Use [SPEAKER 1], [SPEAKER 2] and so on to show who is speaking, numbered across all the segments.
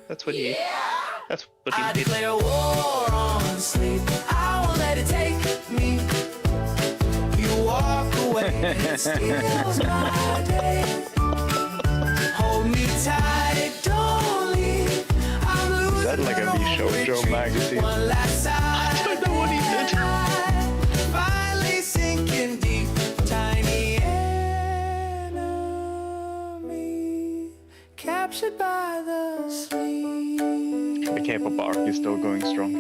[SPEAKER 1] That's what he. That's what he
[SPEAKER 2] I
[SPEAKER 1] made.
[SPEAKER 2] declare war on sleep. I won't let it take me. You walk away, it steals my day. Hold me tight, don't leave. I'm losing.
[SPEAKER 3] Is that like a Bishojo magazine?
[SPEAKER 2] One last time.
[SPEAKER 1] I don't know what he did.
[SPEAKER 2] Finally sinking deep. Tiny enemy captured by the sleep.
[SPEAKER 3] The K-pop arc is still going strong.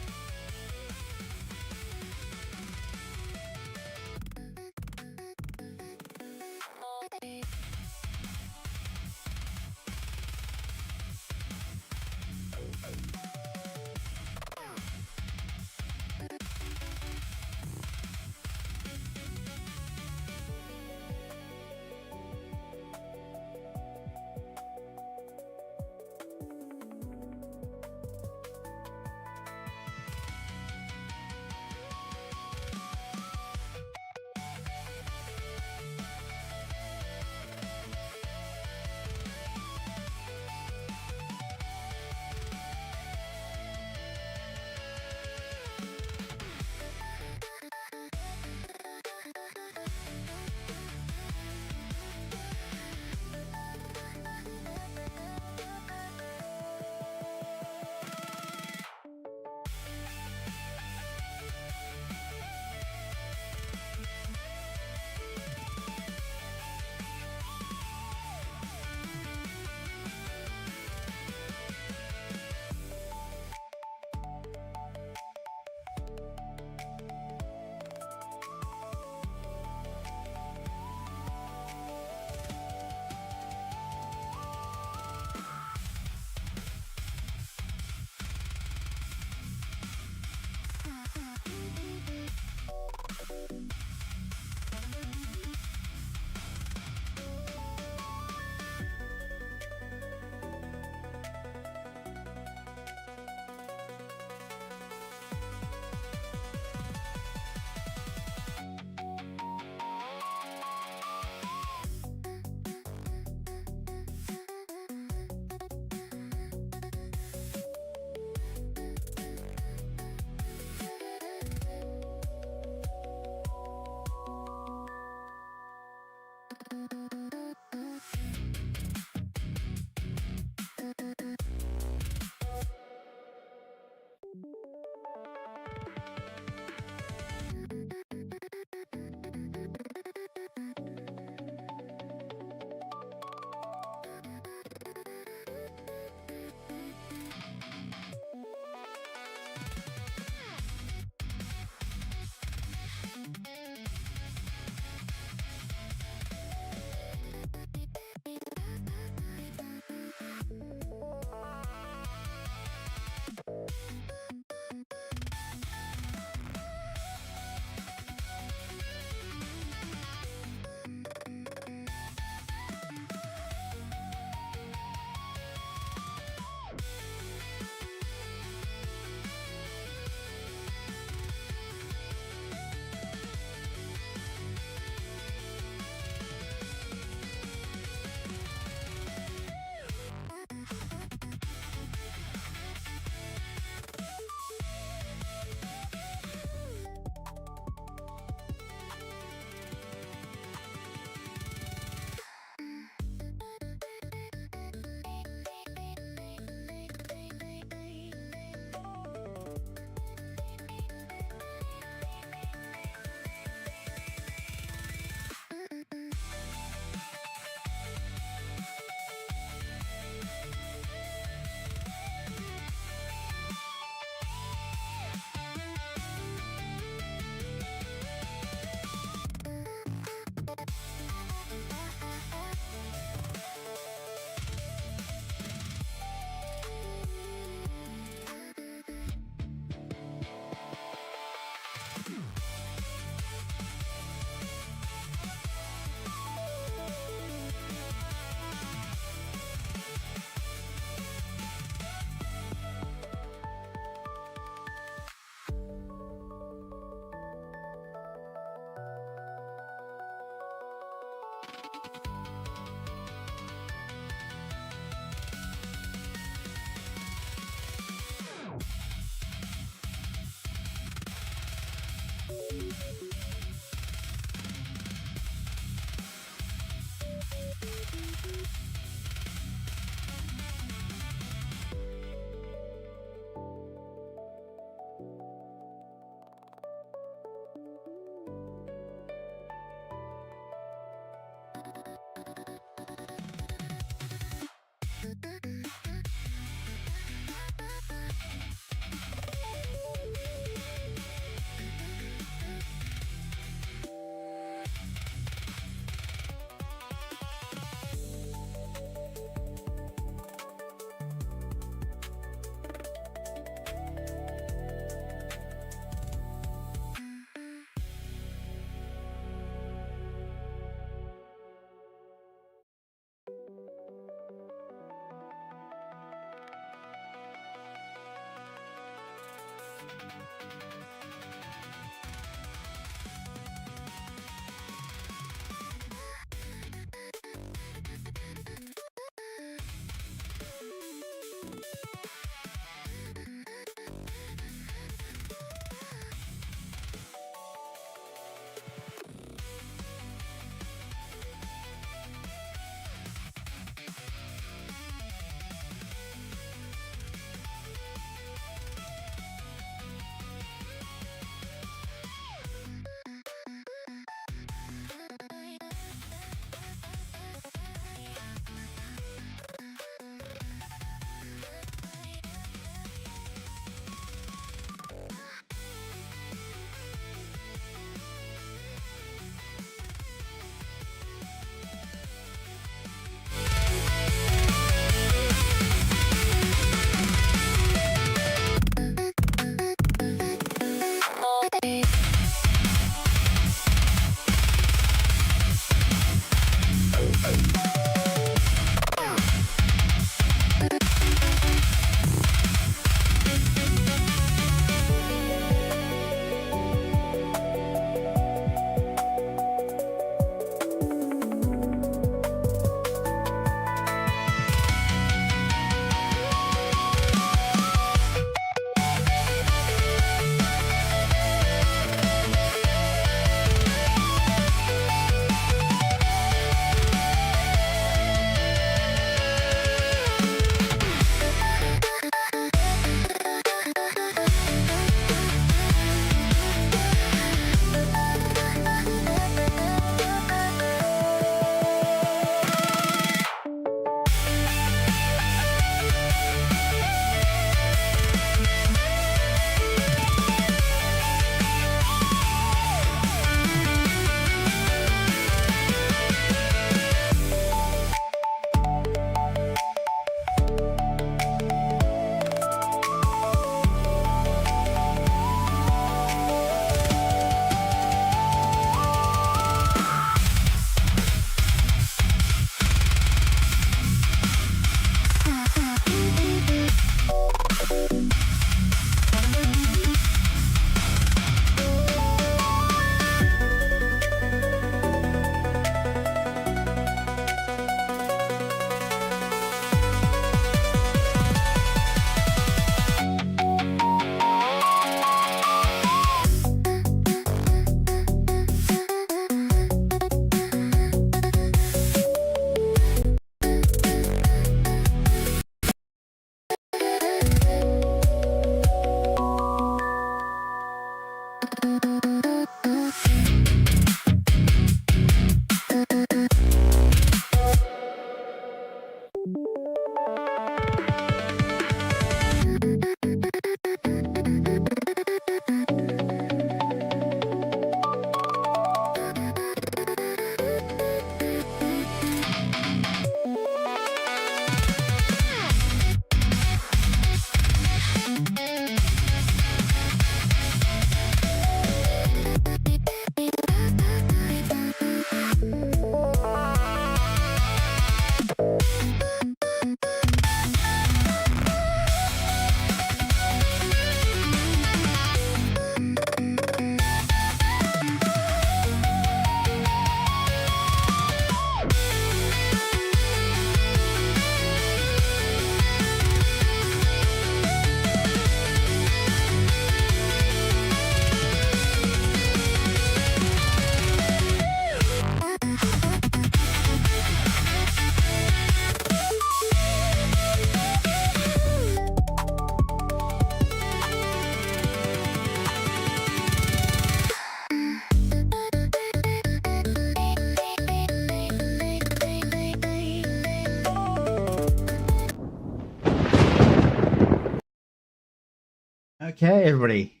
[SPEAKER 4] Okay, everybody.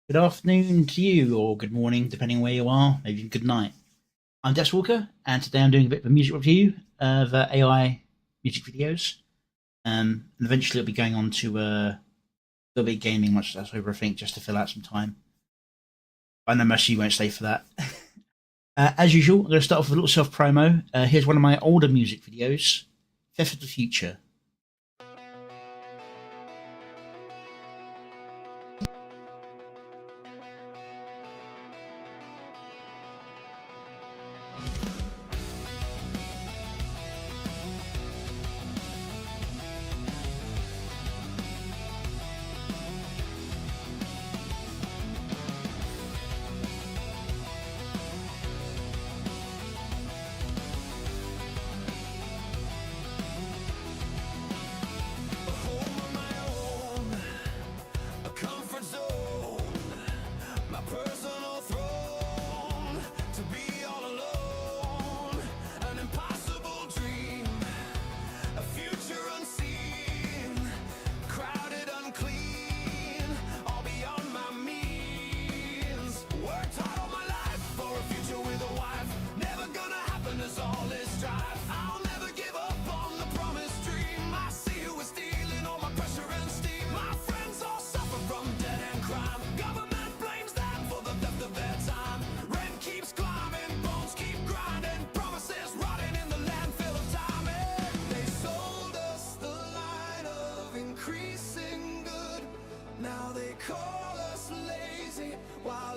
[SPEAKER 4] Good afternoon to you, or good morning, depending where you are. Maybe even good night. I'm DepthsWalker, and today I'm doing a bit of a music review of AI music videos. And eventually, I'll be going on to a little bit of gaming, much as over, I think, just to fill out some time. I know most of you won't stay for that. As usual, I'm going to start off with a little self promo. Here's one of my older music videos, Fifth of the Future.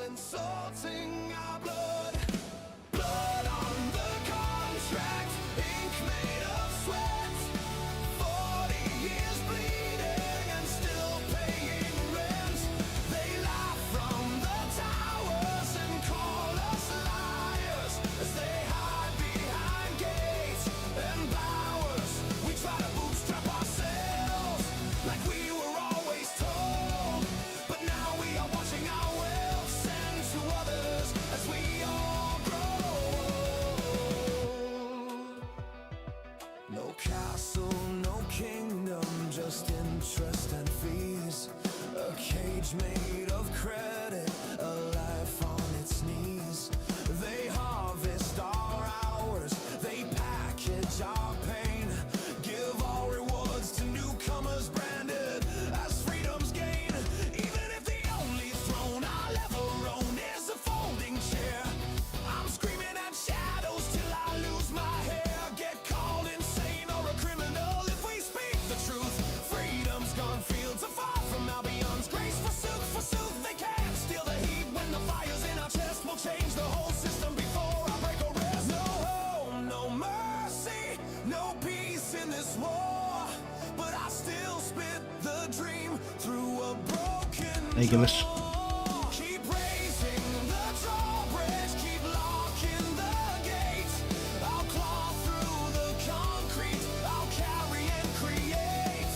[SPEAKER 2] Insulting our blood, blood on the contract, ink made of sweat. 40 years bleeding and still paying rent. They laugh from the towers and call us liars as they hide behind gates and bowers. We try to bootstrap ourselves like we were always told, but now we are watching our wealth send to others as we all grow old. No castle, no kingdom, just interest and fees. A cage made of credit, a life on its knees. They harvest our hours, they package our pain, give all rewards to newcomers branded as freedom's gain. Even if the only throne I'll ever own is a folding chair, I'm screaming at shadows till I lose my hair. Get called insane or a criminal if we speak the truth. Freedom's gone fields afar from Albion's grace. Forsooth, they can't steal the heat when the fire's in our chest. We'll change the whole system before I break a rest. No home, no mercy, no peace in this war, but I still spit the dream through a broken
[SPEAKER 4] There you go, us.
[SPEAKER 2] door. Keep raising the drawbridge, keep locking the gate. I'll claw through the concrete, I'll carry and create.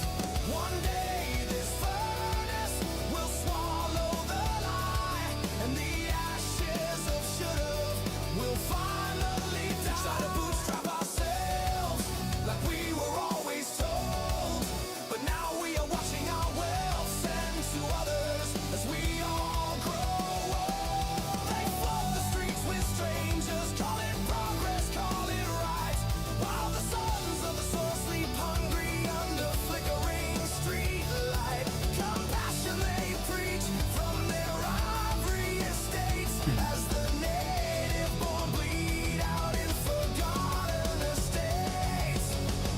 [SPEAKER 2] One day this furnace will swallow the lie, and the ashes of should've will finally die. Try to bootstrap ourselves like we were always told, but now we are watching our wealth send to others as we all grow old. They flood the streets with strangers, call it progress, call it right, while the sons of the soil sleep hungry under flickering street light. Compassion they preach from their ivory estates as the native born bleed out in forgotten estates.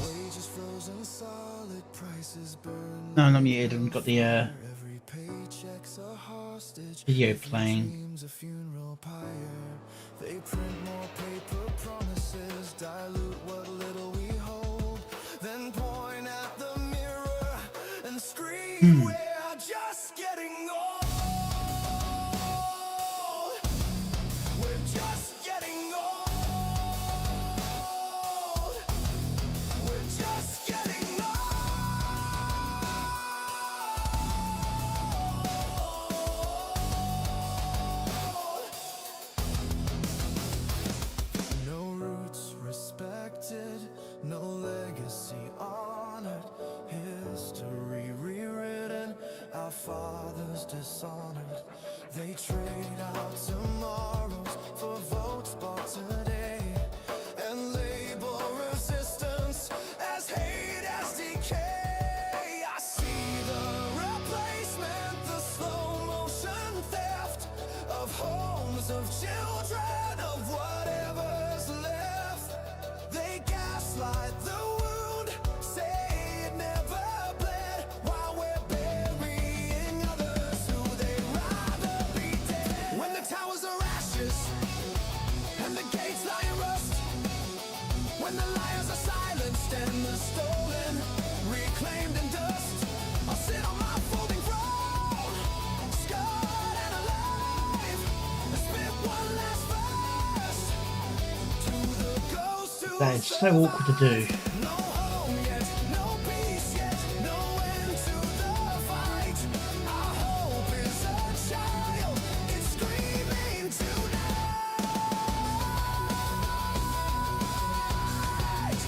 [SPEAKER 2] Wages frozen solid, prices burn.
[SPEAKER 4] No, not muted. I've got the
[SPEAKER 2] Every paycheck's a hostage.
[SPEAKER 4] video playing.
[SPEAKER 2] Dreams a funeral pyre. They print more paper promises, dilute what little we hold, then point at the mirror and scream, we're just getting old. We're just getting old. We're just getting old. No roots respected, no legacy honored, history rewritten is dishonored. They trade out tomorrows for votes bought today, and label resistance as hate, as decay. I see the replacement, the slow motion theft of homes, of children, of whatever's left. They gaslight the wound, say it never bled, while we're burying others who they'd rather be dead. When the towers are ashes and the gates lie in rust, when the liars are silenced and the stolen reclaimed in dust, I'll sit on my folding throne, scarred and alive, and spit one last verse to the ghost who
[SPEAKER 4] That is so awkward to do.
[SPEAKER 2] no home yet, no peace yet, no end to the fight. Our hope is a child, it's screaming tonight.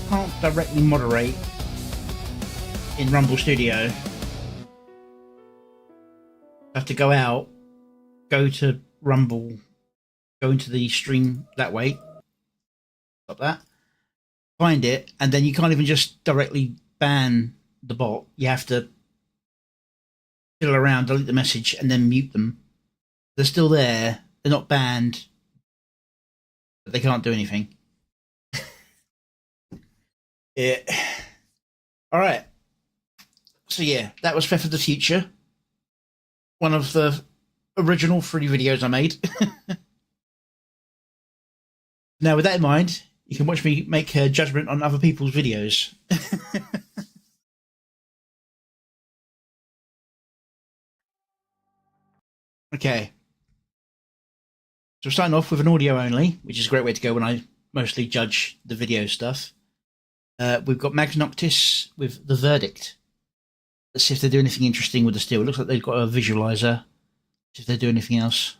[SPEAKER 4] Can't directly moderate in Rumble Studio. I have to go out, go to Rumble, go into the stream that way, stop that, find it, and then you can't even just directly ban the bot. You have to fiddle around, delete the message, and then mute them. They're still there, they're not banned, but they can't do anything. Yeah. Alright. So yeah, that was Theft of the Future. One of the original 3 videos I made. Now, with that in mind, you can watch me make a judgment on other people's videos. Okay. So we're starting off with an audio only, which is a great way to go when I mostly judge the video stuff. We've got Mags Noctis with The Verdict. Let's see if they do anything interesting with the steel. It looks like they've got a visualizer. See if they do anything else.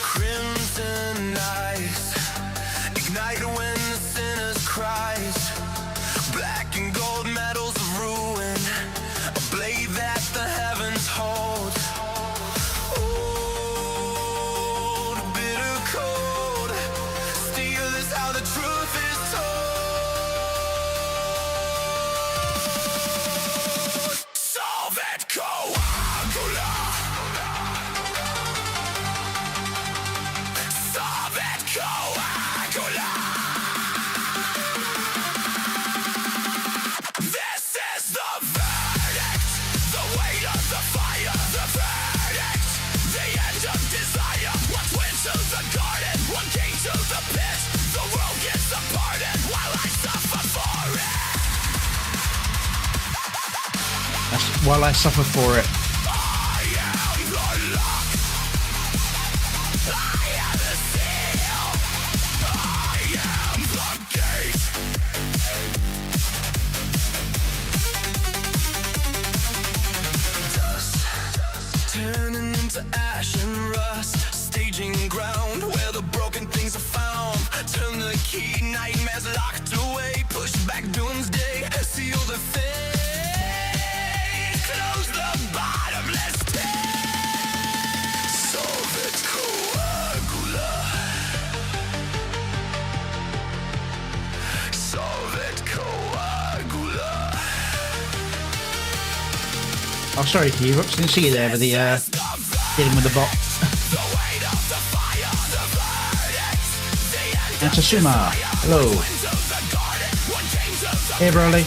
[SPEAKER 2] Crimson eyes ignite when the sinner's cries. Black and gold medals of ruin, a blade that the heavens hold. Old, bitter cold, steel is how the truth is told. Solvent coagula. Solvent coagula. This is the verdict, the weight of the fire, the verdict, the end of desire. One twin to the garden, one king to the pit. The world gets a pardon while I suffer for it.
[SPEAKER 4] That's while I suffer for it.
[SPEAKER 2] I am the lock, I am the seal, I am the gate. Dust turning into ash and rust, staging ground where the broken things are found. Turn the key, nightmares locked away, push back doomsday, seal the fate, close the bottomless pit. Solvent coagula. Solvent coagula.
[SPEAKER 4] Oh, sorry, T-Rex. Didn't see you there with the dealing with the bot. And Tasuma, hello. Hey, Broly.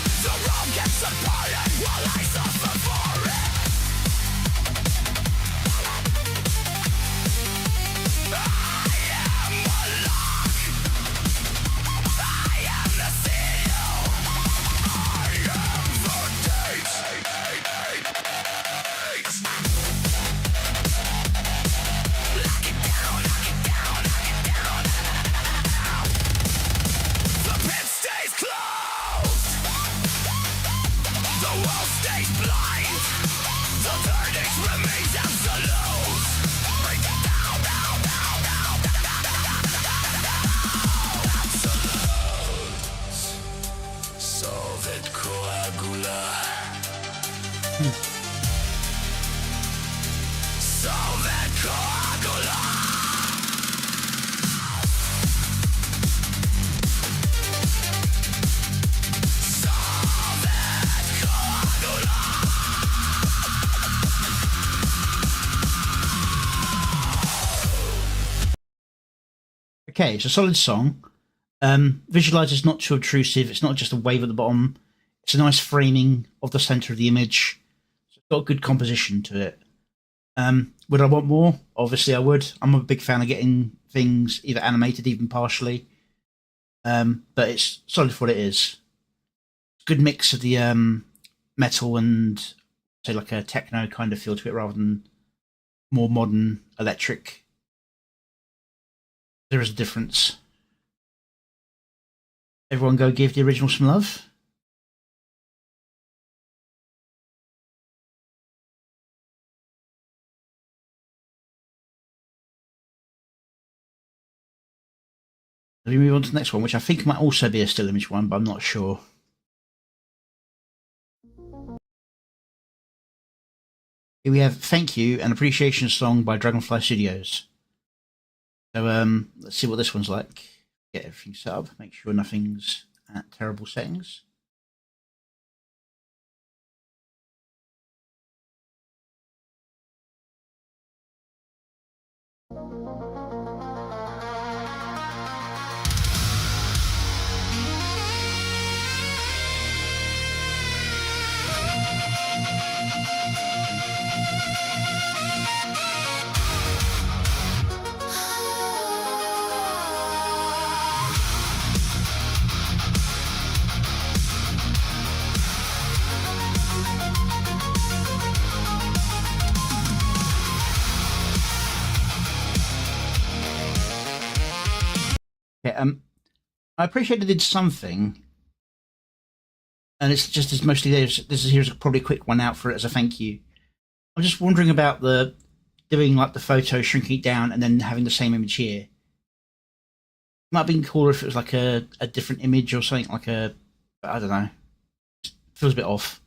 [SPEAKER 4] Okay, it's a solid song. Visualize is not too obtrusive. It's not just a wave at the bottom. It's a nice framing of the center of the image. It's got good composition to it. Would I want more? Obviously I would. I'm a big fan of getting things either animated, even partially. But it's solid for what it is. Good mix of the metal and say like a techno kind of feel to it rather than more modern electric. There is a difference. Everyone go give the original some love. Let me move on to the next one, which I think might also be a still image one, but I'm not sure. Here we have Thank You, an appreciation song by Dragonfly Studios. So let's see what this one's like. Get everything set up, make sure nothing's at terrible settings. Okay, I appreciate they did something, and it's just as mostly here's probably a quick one out for it as a thank you. I'm just wondering about the doing like the photo, shrinking it down, and then having the same image here. It might have been cooler if it was like a different image or something like a, I don't know. It feels a bit off.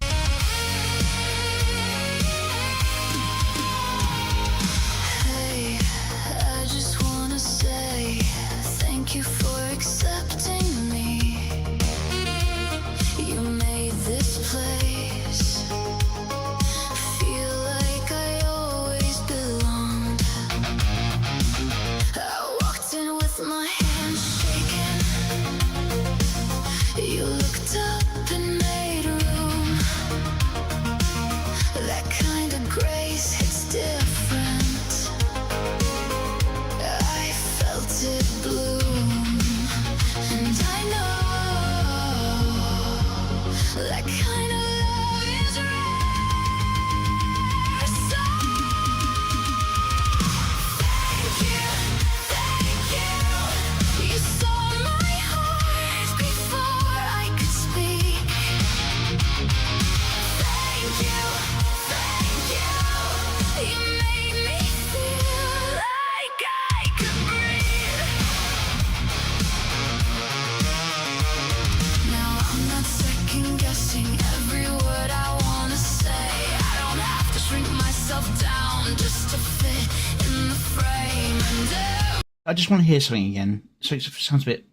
[SPEAKER 4] I just want to hear something again. So it sounds a bit.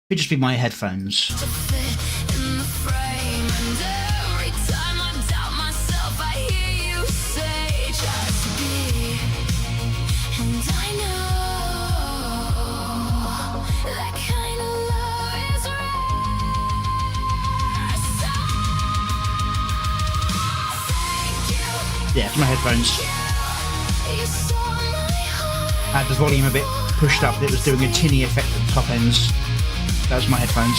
[SPEAKER 4] Could just be my headphones. Yeah, it's my headphones. I had the volume a bit pushed up, it was doing a tinny effect at the top ends. That was my headphones.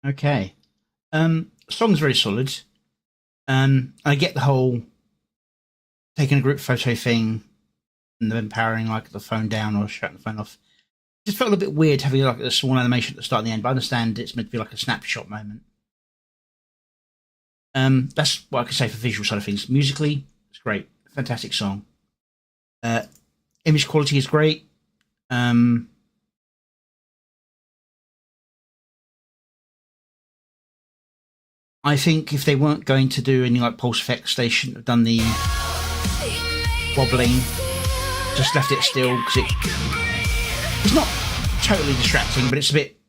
[SPEAKER 4] Okay. Song's very solid. I get the whole taking a group photo thing and then powering like the phone down or shutting the phone off. It just felt a little bit weird having like a small animation at the start and the end, but I understand it's meant to be like a snapshot moment. That's what I could say for visual side of things. Musically, it's great. Fantastic song. Image quality is great. I think if they weren't going to do any like pulse effects, they shouldn't have done the wobbling. Just left it still because it's not totally distracting, but it's a bit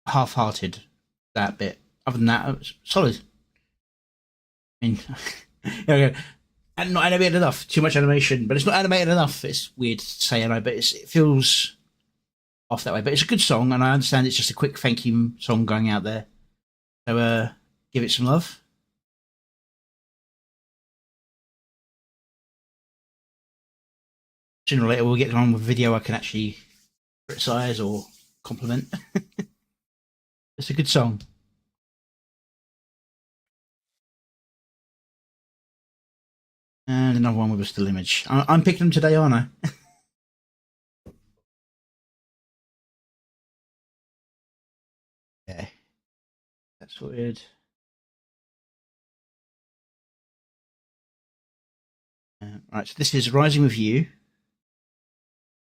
[SPEAKER 4] half-hearted, that bit. Other than that, it's solid. I mean, and not animated enough. Too much animation, but it's not animated enough. It's weird to say, I know, but it feels off that way. But it's a good song, and I understand it's just a quick thank you song going out there. So give it some love. Sooner or later we'll get on with a video I can actually criticize or compliment. It's a good song. And another one with a still image. I'm picking them today, aren't I? Okay. That's weird. Right, so this is Rising With You.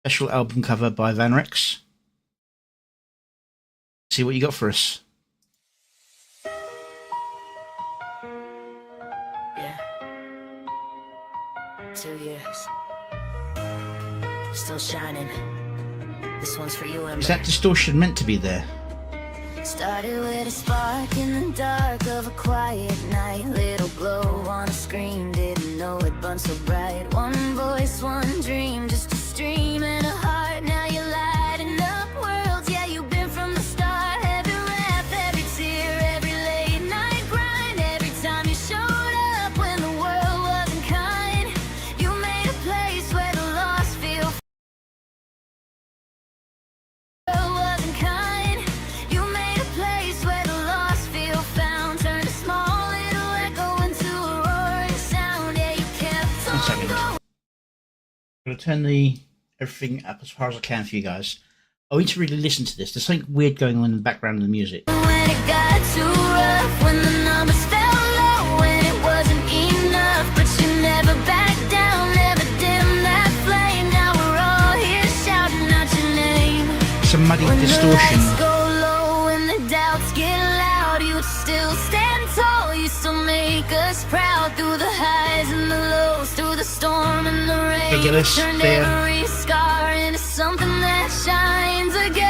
[SPEAKER 4] Special album cover by Van Rex. See what you got for us.
[SPEAKER 5] Yeah. 2 years. Still shining. This one's for you, Emma.
[SPEAKER 4] Is that distortion meant to be there?
[SPEAKER 5] Started with a spark in the dark of a quiet night. Little glow on a screen, didn't know it burned so bright. One voice, one dream, just a stream and a heart. Now you're lighting up worlds, yeah, you've been from the start. Every rap, every tear, every late night grind. Every time you showed up when the world wasn't kind. You made a place where the lost feel wasn't kind. You made a place where the lost feel found. Turned a small little echo into a roaring sound. Yeah, you kept on going.
[SPEAKER 4] I'm going to turn everything up as far as I can for you guys. I want you to really listen to this. There's something weird going on in the background of the music.
[SPEAKER 5] When it got too rough, when the numbers fell low, when it wasn't enough, but you never backed down, never dimmed that flame. Now we're all here shouting out your name.
[SPEAKER 4] Some muddy
[SPEAKER 5] When
[SPEAKER 4] distortion.
[SPEAKER 5] the lights go low, when the doubts get loud, you still stand tall, you still make us proud. Through the highs and the lows, through the storm and the rain,
[SPEAKER 4] Ridiculous.
[SPEAKER 5] turned
[SPEAKER 4] There.
[SPEAKER 5] every scar into something that shines again.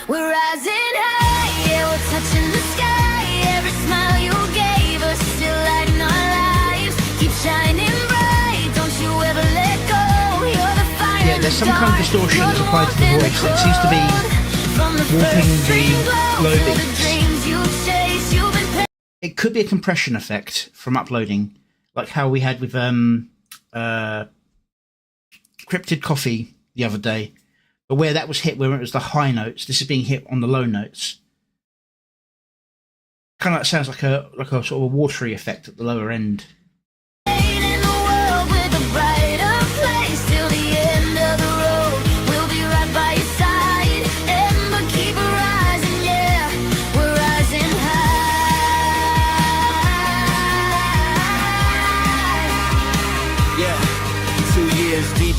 [SPEAKER 5] We're rising high, yeah, we're touching the sky. Every smile you gave us, still lighting our lives. Keep shining bright, don't you ever let go. You're the fire.
[SPEAKER 4] Yeah, there's some kind of distortion that's applied to the voice. It seems to be warping the low beats. It could be a compression effect from uploading, like how we had with Cryptid Coffee the other day, but where that was hit, where it was the high notes, this is being hit on the low notes. Kind of like, sounds like a sort of a watery effect at the lower end.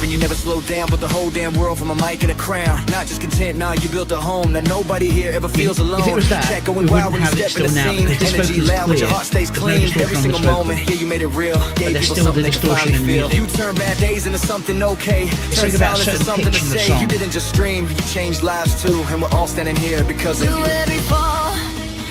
[SPEAKER 2] And you never slowed down, but the whole damn world from a mic and a crown. Not just content, now you built a home that nobody here ever feels alone.
[SPEAKER 4] If it was that,
[SPEAKER 2] Check
[SPEAKER 4] we
[SPEAKER 2] going wild
[SPEAKER 4] wouldn't
[SPEAKER 2] when you
[SPEAKER 4] have it
[SPEAKER 2] step in the
[SPEAKER 4] still now,
[SPEAKER 2] scene.
[SPEAKER 4] because this
[SPEAKER 2] Energy
[SPEAKER 4] vocal's
[SPEAKER 2] loud, but your
[SPEAKER 4] clear.
[SPEAKER 2] heart stays
[SPEAKER 4] There's no
[SPEAKER 2] clean.
[SPEAKER 4] distortion
[SPEAKER 2] Every
[SPEAKER 4] on
[SPEAKER 2] single
[SPEAKER 4] this vocal.
[SPEAKER 2] moment, yeah, you made it real. Gave
[SPEAKER 4] there's
[SPEAKER 2] people
[SPEAKER 4] still
[SPEAKER 2] something
[SPEAKER 4] the
[SPEAKER 2] they could
[SPEAKER 4] distortion
[SPEAKER 2] finally
[SPEAKER 4] in the
[SPEAKER 2] feel.
[SPEAKER 4] music.
[SPEAKER 2] You turn bad days into something okay. Turn
[SPEAKER 4] something about
[SPEAKER 2] silence into
[SPEAKER 4] certain
[SPEAKER 2] something to
[SPEAKER 4] pitch in the
[SPEAKER 2] say.
[SPEAKER 4] song.
[SPEAKER 2] You didn't just stream, you changed lives too. And we're all standing here because of
[SPEAKER 5] Through
[SPEAKER 2] you.
[SPEAKER 5] every fall,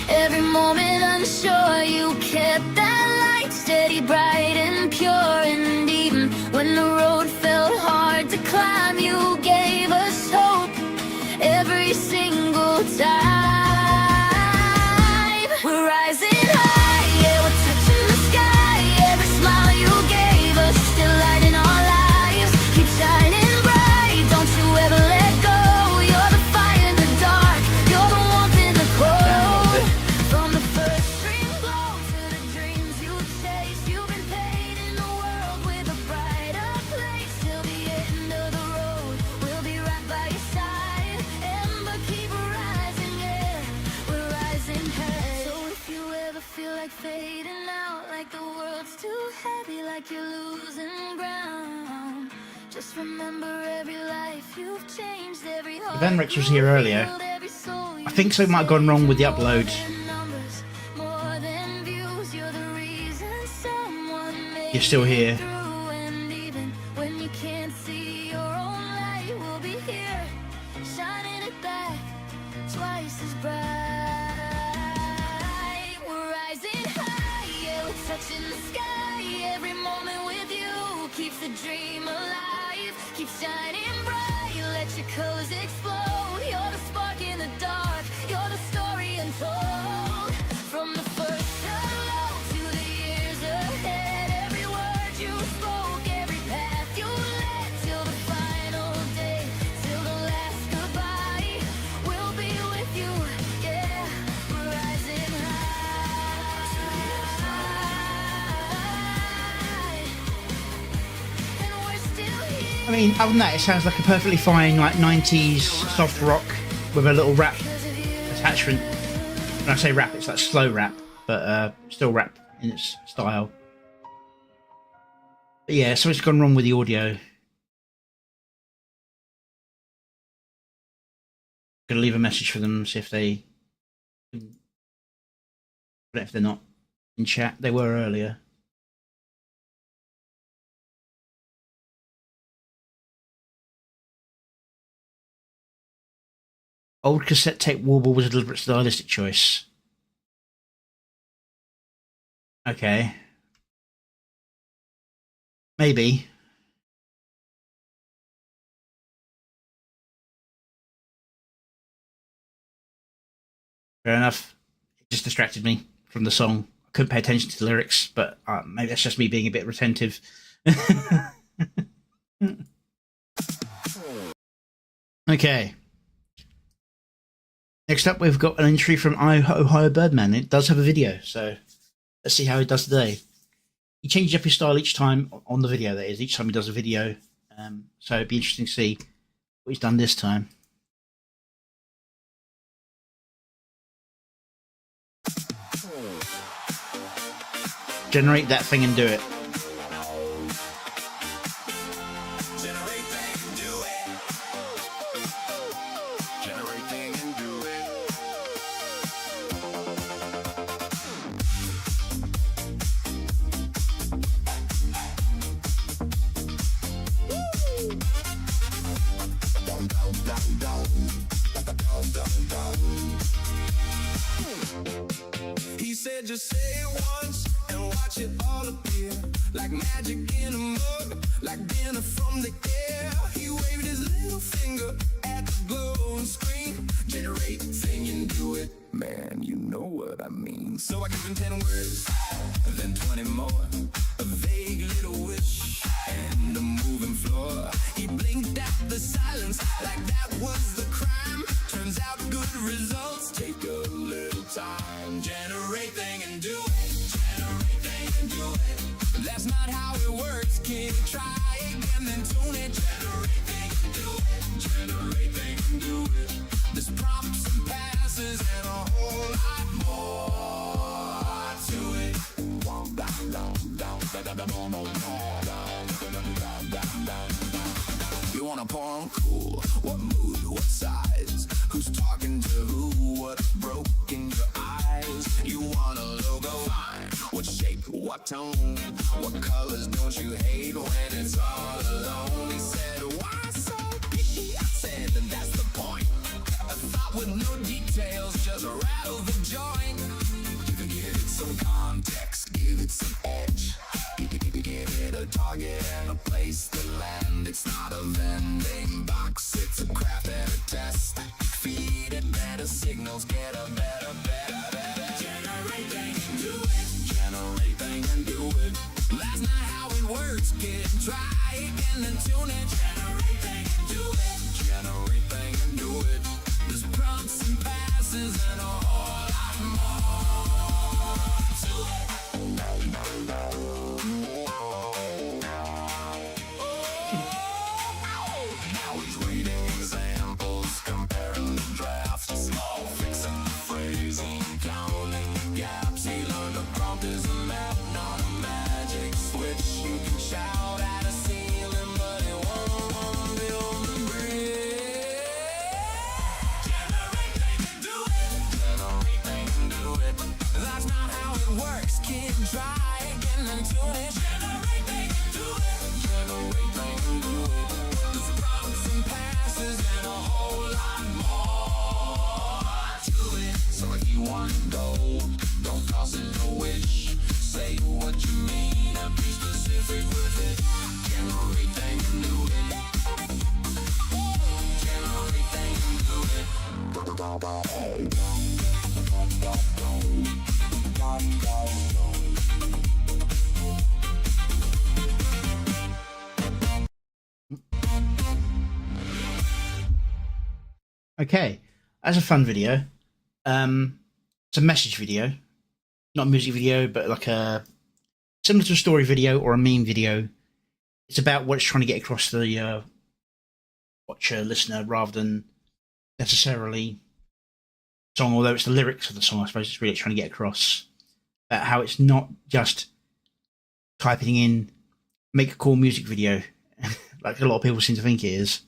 [SPEAKER 5] every moment unsure, you kept that light steady, bright and pure. And even when the road felt hard to climb, you gave us hope every single time. We're rising high, yeah, we're touching the sky. Every smile you gave us, still lighting our lives. Keep shining bright, don't you ever let go. You're the fire in the dark, fading out, like the world's too heavy, like you're losing ground. Just remember every life you've changed, every heart
[SPEAKER 4] Venrix was here earlier.
[SPEAKER 5] healed, every soul
[SPEAKER 4] I think something might have gone wrong with the upload.
[SPEAKER 5] numbers, more than views, you're the reason someone made
[SPEAKER 4] You're still here.
[SPEAKER 5] it through. And even when you can't see your own light, we'll be here, shining it back twice as bright. We're rising high, yeah, we're touching the sky. Every moment with you keeps the dream alive, keeps shining bright. Let your colors explode. You're the spark in the dark, you're the story untold. From the first hello to the years ahead, every word you spoke, every path you led, till the final day, till the last goodbye, we'll be with you, yeah, we're rising high, and we're still here.
[SPEAKER 4] I mean, other than that, it sounds like a perfectly fine, like 90s soft rock with a little rap attachment. When I say rap, it's like slow rap, but still rap in its style. But yeah, something's gone wrong with the audio. Gonna leave a message for them, see if they, if they're not in chat. They were earlier. Old cassette tape warble was a deliberate stylistic choice. Okay. Maybe. Fair enough. It just distracted me from the song. I couldn't pay attention to the lyrics, but maybe that's just me being a bit retentive. Okay. Next up, we've got an entry from Ohio Birdman. It does have a video, so let's see how he does today. He changes up his style each time on the video, that is, each time he does a video. So it'd be interesting to see what he's done this time. Generate that thing and do it.
[SPEAKER 2] He said just say it once and watch it all appear, like magic in a mug, like dinner from the air. He waved his little finger at the glowing screen. Generate thing and do it, man, you know what I mean. So I give him 10 words, then 20 more, a vague little wish and a moving floor. He blinked at the silence like that was the crime. Turns out good results take a little time. Generate thing and do it, generate thing and do it. That's not how it works, kid. Try again, then tune it. Generate thing and do it, generate thing and do it. There's prompts and passes and a whole lot more to it. You wanna porn? Cool. What mood? What size? Who's talking to who? What broke in your eyes? You want a logo? Fine. What shape? What tone? What colors don't you hate when it's all alone? He said, why so picky? I said, that's the point. A thought with no details, just rattle the joint. Give it some context, give it some edge. Give it a target and a place to land. It's not a vending box, it's a craft and a test. Feed it better signals, get a better. Generate thing and do it, generate thing and do it. That's not how it works, kid. Try again and tune it. Generate thing and do it, generate thing and do it. There's prompts and passes and a whole lot more to it. Now he's reading examples, comparing the drafts, small fixing the phrasing, counting the gaps. He learned a it works, keep trying and tune it. Generate, they can do it. Generate, they can do it. There's prompts and passes and a whole lot more to it. So if you want gold, don't toss it a wish. Say what you mean and be specific with it. Generate, they can do it. Generate, they can do it.
[SPEAKER 4] Okay, that's a fun video. It's a message video, not a music video, but like a similar to a story video or a meme video. It's about what it's trying to get across to the watcher, listener, rather than necessarily song. Although it's the lyrics of the song, I suppose it's really trying to get across about how it's not just typing in "make a cool music video," like a lot of people seem to think it is.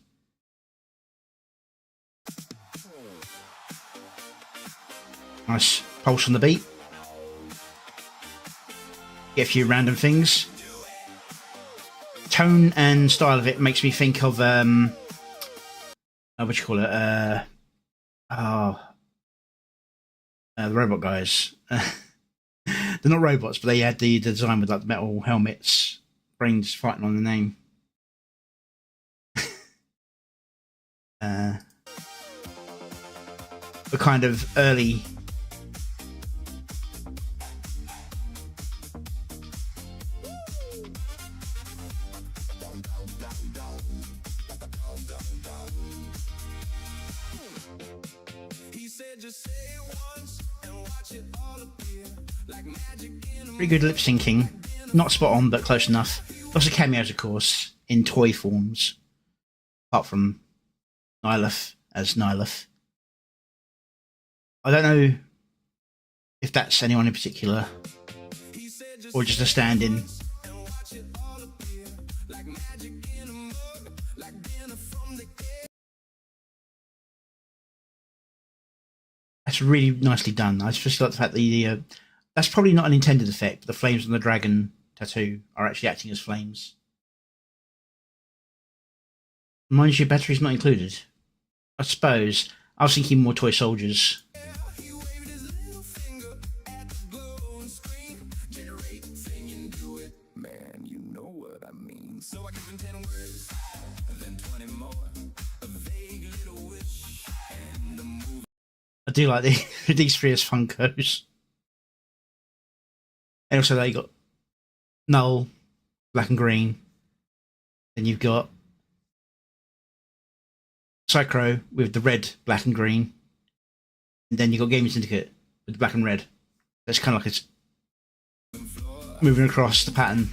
[SPEAKER 4] Nice pulse on the beat. Get a few random things. Tone and style of it makes me think of what do you call it? The robot guys. They're not robots, but they had the design with like the metal helmets, brains fighting on the name. The kind of early. Pretty good lip syncing. Not spot on, but close enough. Lots of cameos, of course, in toy forms. Apart from Nyleth as Nyleth. I don't know if that's anyone in particular or just a stand-in. That's really nicely done. I especially like the fact that that's probably not an intended effect, but the flames on the dragon tattoo are actually acting as flames. Mind you, battery's not included. I suppose. I was thinking more toy soldiers. I do like these three as Funkos. And also they got Null, black and green. Then you've got Psycho with the red, black and green. And then you've got Gaming Syndicate with the black and red. That's kind of like it's moving across the pattern.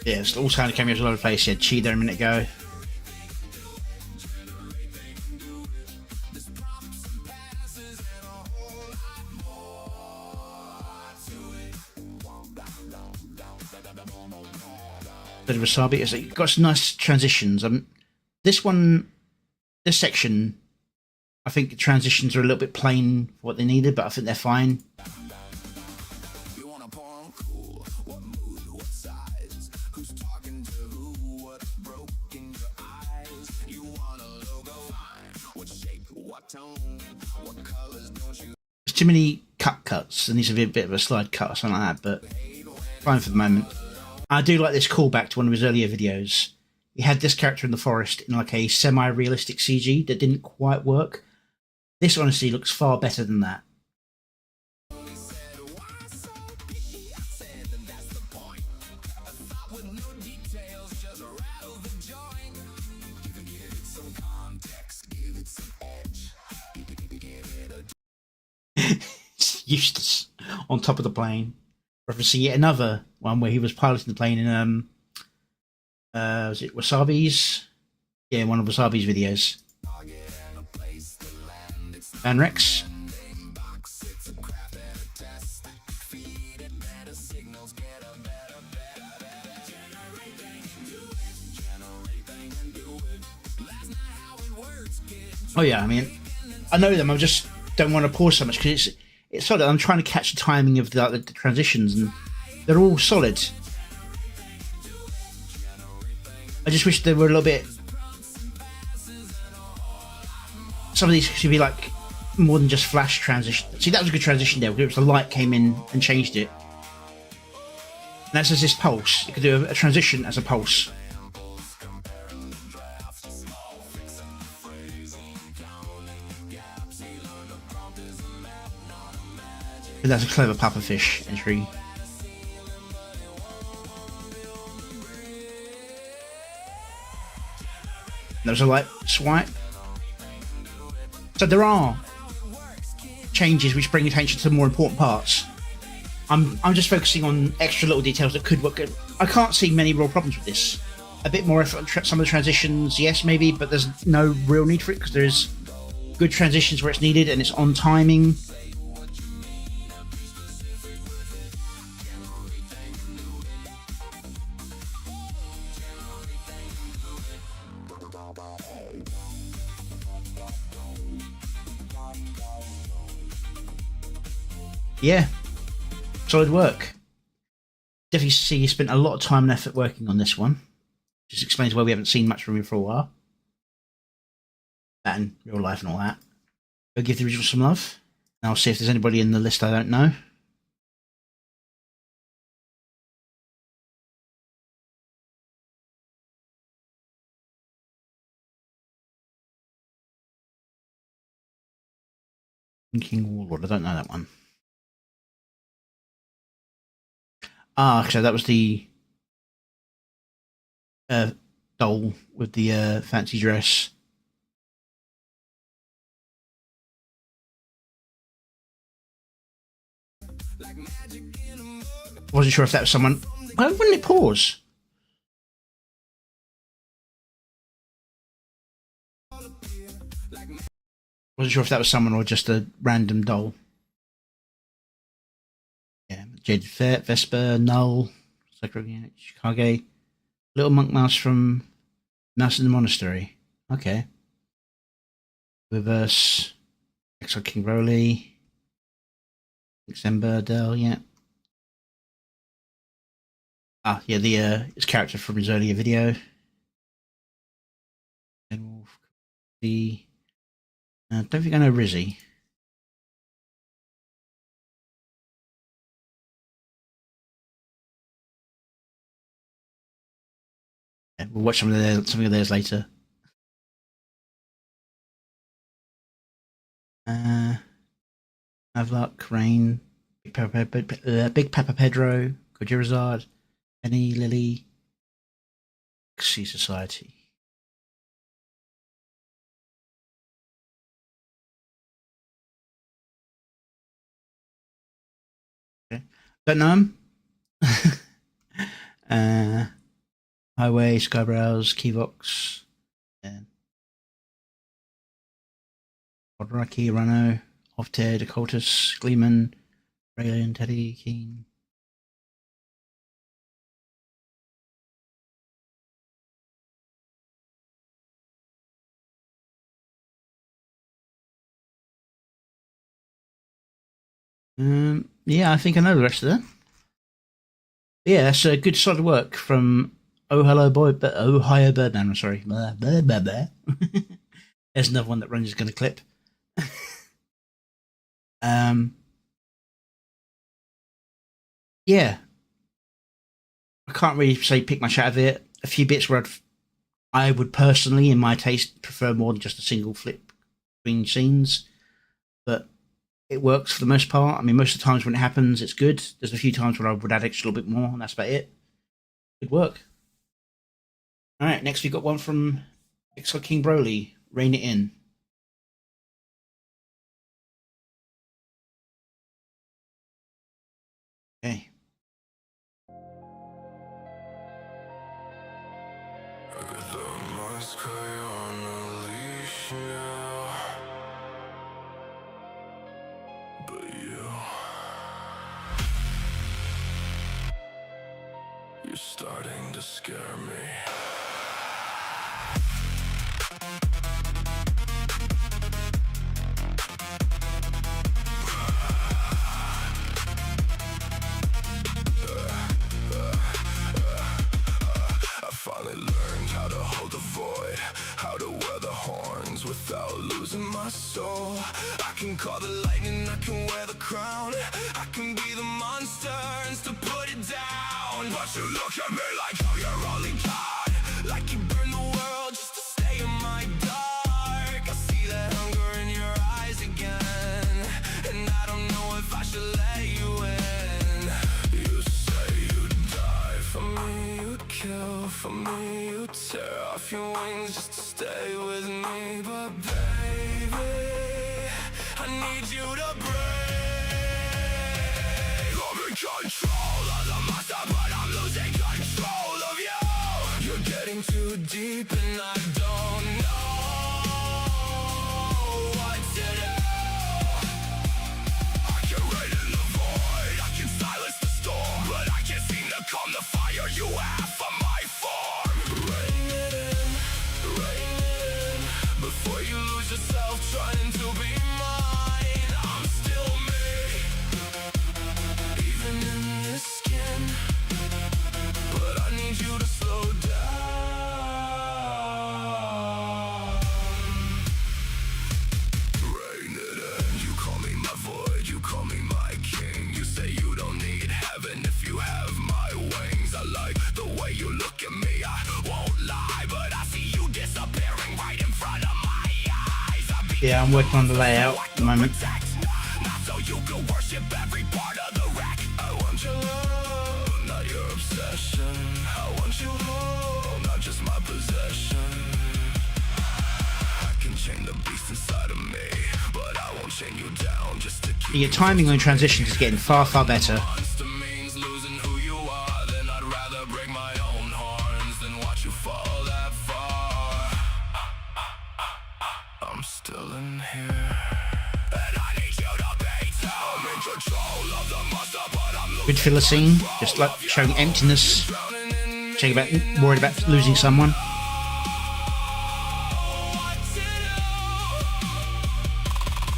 [SPEAKER 4] Yeah, it's all kind of cameos all over the place. Yeah, Chi there a minute ago. Bit of Wasabi. It's got some nice transitions. This section, I think the transitions are a little bit plain for what they needed, but I think they're fine. There's too many cuts. There needs to be a bit of a slide cut or something like that, but fine for the moment. I do like this callback to one of his earlier videos. He had this character in the forest in like a semi-realistic CG that didn't quite work. This honestly looks far better than that. Eustace on top of the plane, referencing yet another one where he was piloting the plane in was it Wasabi's? Yeah, one of Wasabi's videos. And Rex. Oh yeah, I mean, I know them. I just don't want to pause so much because it's solid. I'm trying to catch the timing of the transitions, and they're all solid. I just wish they were a little bit. Some of these should be like more than just flash transition. See, that was a good transition there because the light came in and changed it. And that's as this pulse. You could do a transition as a pulse. But that's a clever pufferfish entry. That was a light swipe. So there are changes which bring attention to the more important parts. I'm just focusing on extra little details that could work good. I can't see many real problems with this. A bit more effort on some of the transitions, yes, maybe, but there's no real need for it because there's good transitions where it's needed and it's on timing. Yeah, solid work. Definitely see you spent a lot of time and effort working on this one. Just explains why we haven't seen much from you for a while. That and real life and all that. Go give the original some love. And I'll see if there's anybody in the list I don't know. King Warlord, I don't know that one. Ah, so that was the doll with the fancy dress. Wasn't sure if that was someone. Why wouldn't it pause? Wasn't sure if that was someone or just a random doll. Yeah, Jade Vesper, Null, Chicago, Little Monk Mouse from Mouse in the Monastery. Okay. Reverse, Exile King Broly, Ember Dell, yeah. Ah, yeah, his character from his earlier video. The don't think I know Rizzy. Yeah, we'll watch something of theirs later. Havlock, Rain, Big Papa Pedro, Gojirazard, Penny, Lily, Sea Society. Okay. Don't know him. Highway, Skybrowse, Keyvox, Odraki, Rano, Ofted, Occultus, Gleeman, Raylin, Teddy, Keen. Yeah, I think I know the rest of them. Yeah, that's good solid work from Oh Hello Boy, but Ohio Birdman, I'm sorry. There's another one that Ronja's going to clip. Yeah. I can't really say pick much out of it. A few bits where I would personally, in my taste, prefer more than just a single flip between scenes. But it works for the most part. I mean, most of the times when it happens, it's good. There's a few times when I would add extra little bit more, and that's about it. Good work. All right, next we've got one from Exile King Broly, Rein It In. Okay.
[SPEAKER 2] You're starting to scare me. finally learned how to hold the void, how to wear the horns without losing my soul. I can call the lightning, I can wear the crown, I can be the monster and still put it down. But you look at me like how you're only God, like you burn the world just to stay in my dark. I see that hunger in your eyes again, and I don't know if I should let you in. You say you'd die for me, you'd kill for me, you'd tear off your wings just to stay with me. But baby, I need you to break. I'm in control of the monster, but I'm losing control of you. You're getting too deep and I don't know what to do. I can rain in the void, I can silence the storm, but I can't seem to calm the fire you have for my form. Rain it in, before you lose yourself trying to be mine. I'm still me, even in this skin, but I need you to slow down. Rain it in, you call me my void, you call me my king. You say you don't need heaven if you have my wings. I like the way you look at me, I won't lie, but I see you disappearing right in front of my eyes.
[SPEAKER 4] Yeah, I'm working on the layout at the moment.
[SPEAKER 2] Not so you can worship every part of the wreck. I want your love, not your obsession. I want you whole, not just my possession. I can chain the beast inside of me, but I won't chain you down just to keep
[SPEAKER 4] Your timing on transitions is getting far, far better.
[SPEAKER 2] monster means losing who you are. Then I'd rather break my own horns than watch you fall that far. I'm still in here, and I need you to be too. I'm in control of the monster, but I'm
[SPEAKER 4] Good filler scene, just like showing emptiness,
[SPEAKER 2] drowning in me.
[SPEAKER 4] showing about worried about losing someone.
[SPEAKER 2] What to do?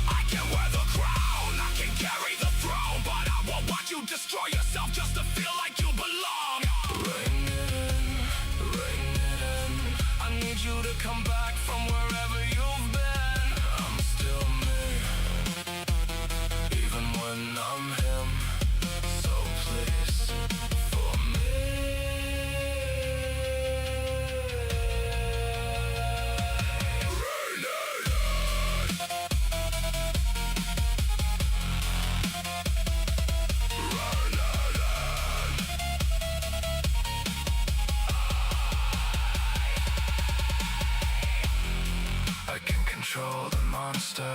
[SPEAKER 2] I can wear the crown, I can carry the throne, but I won't watch you destroy yourself just to feel like you belong. Rain it in, I need you to come back from wherever you've been. I'm still me, even when I'm him. So please, for me. Rain it in. Rain it in. I can control the monster,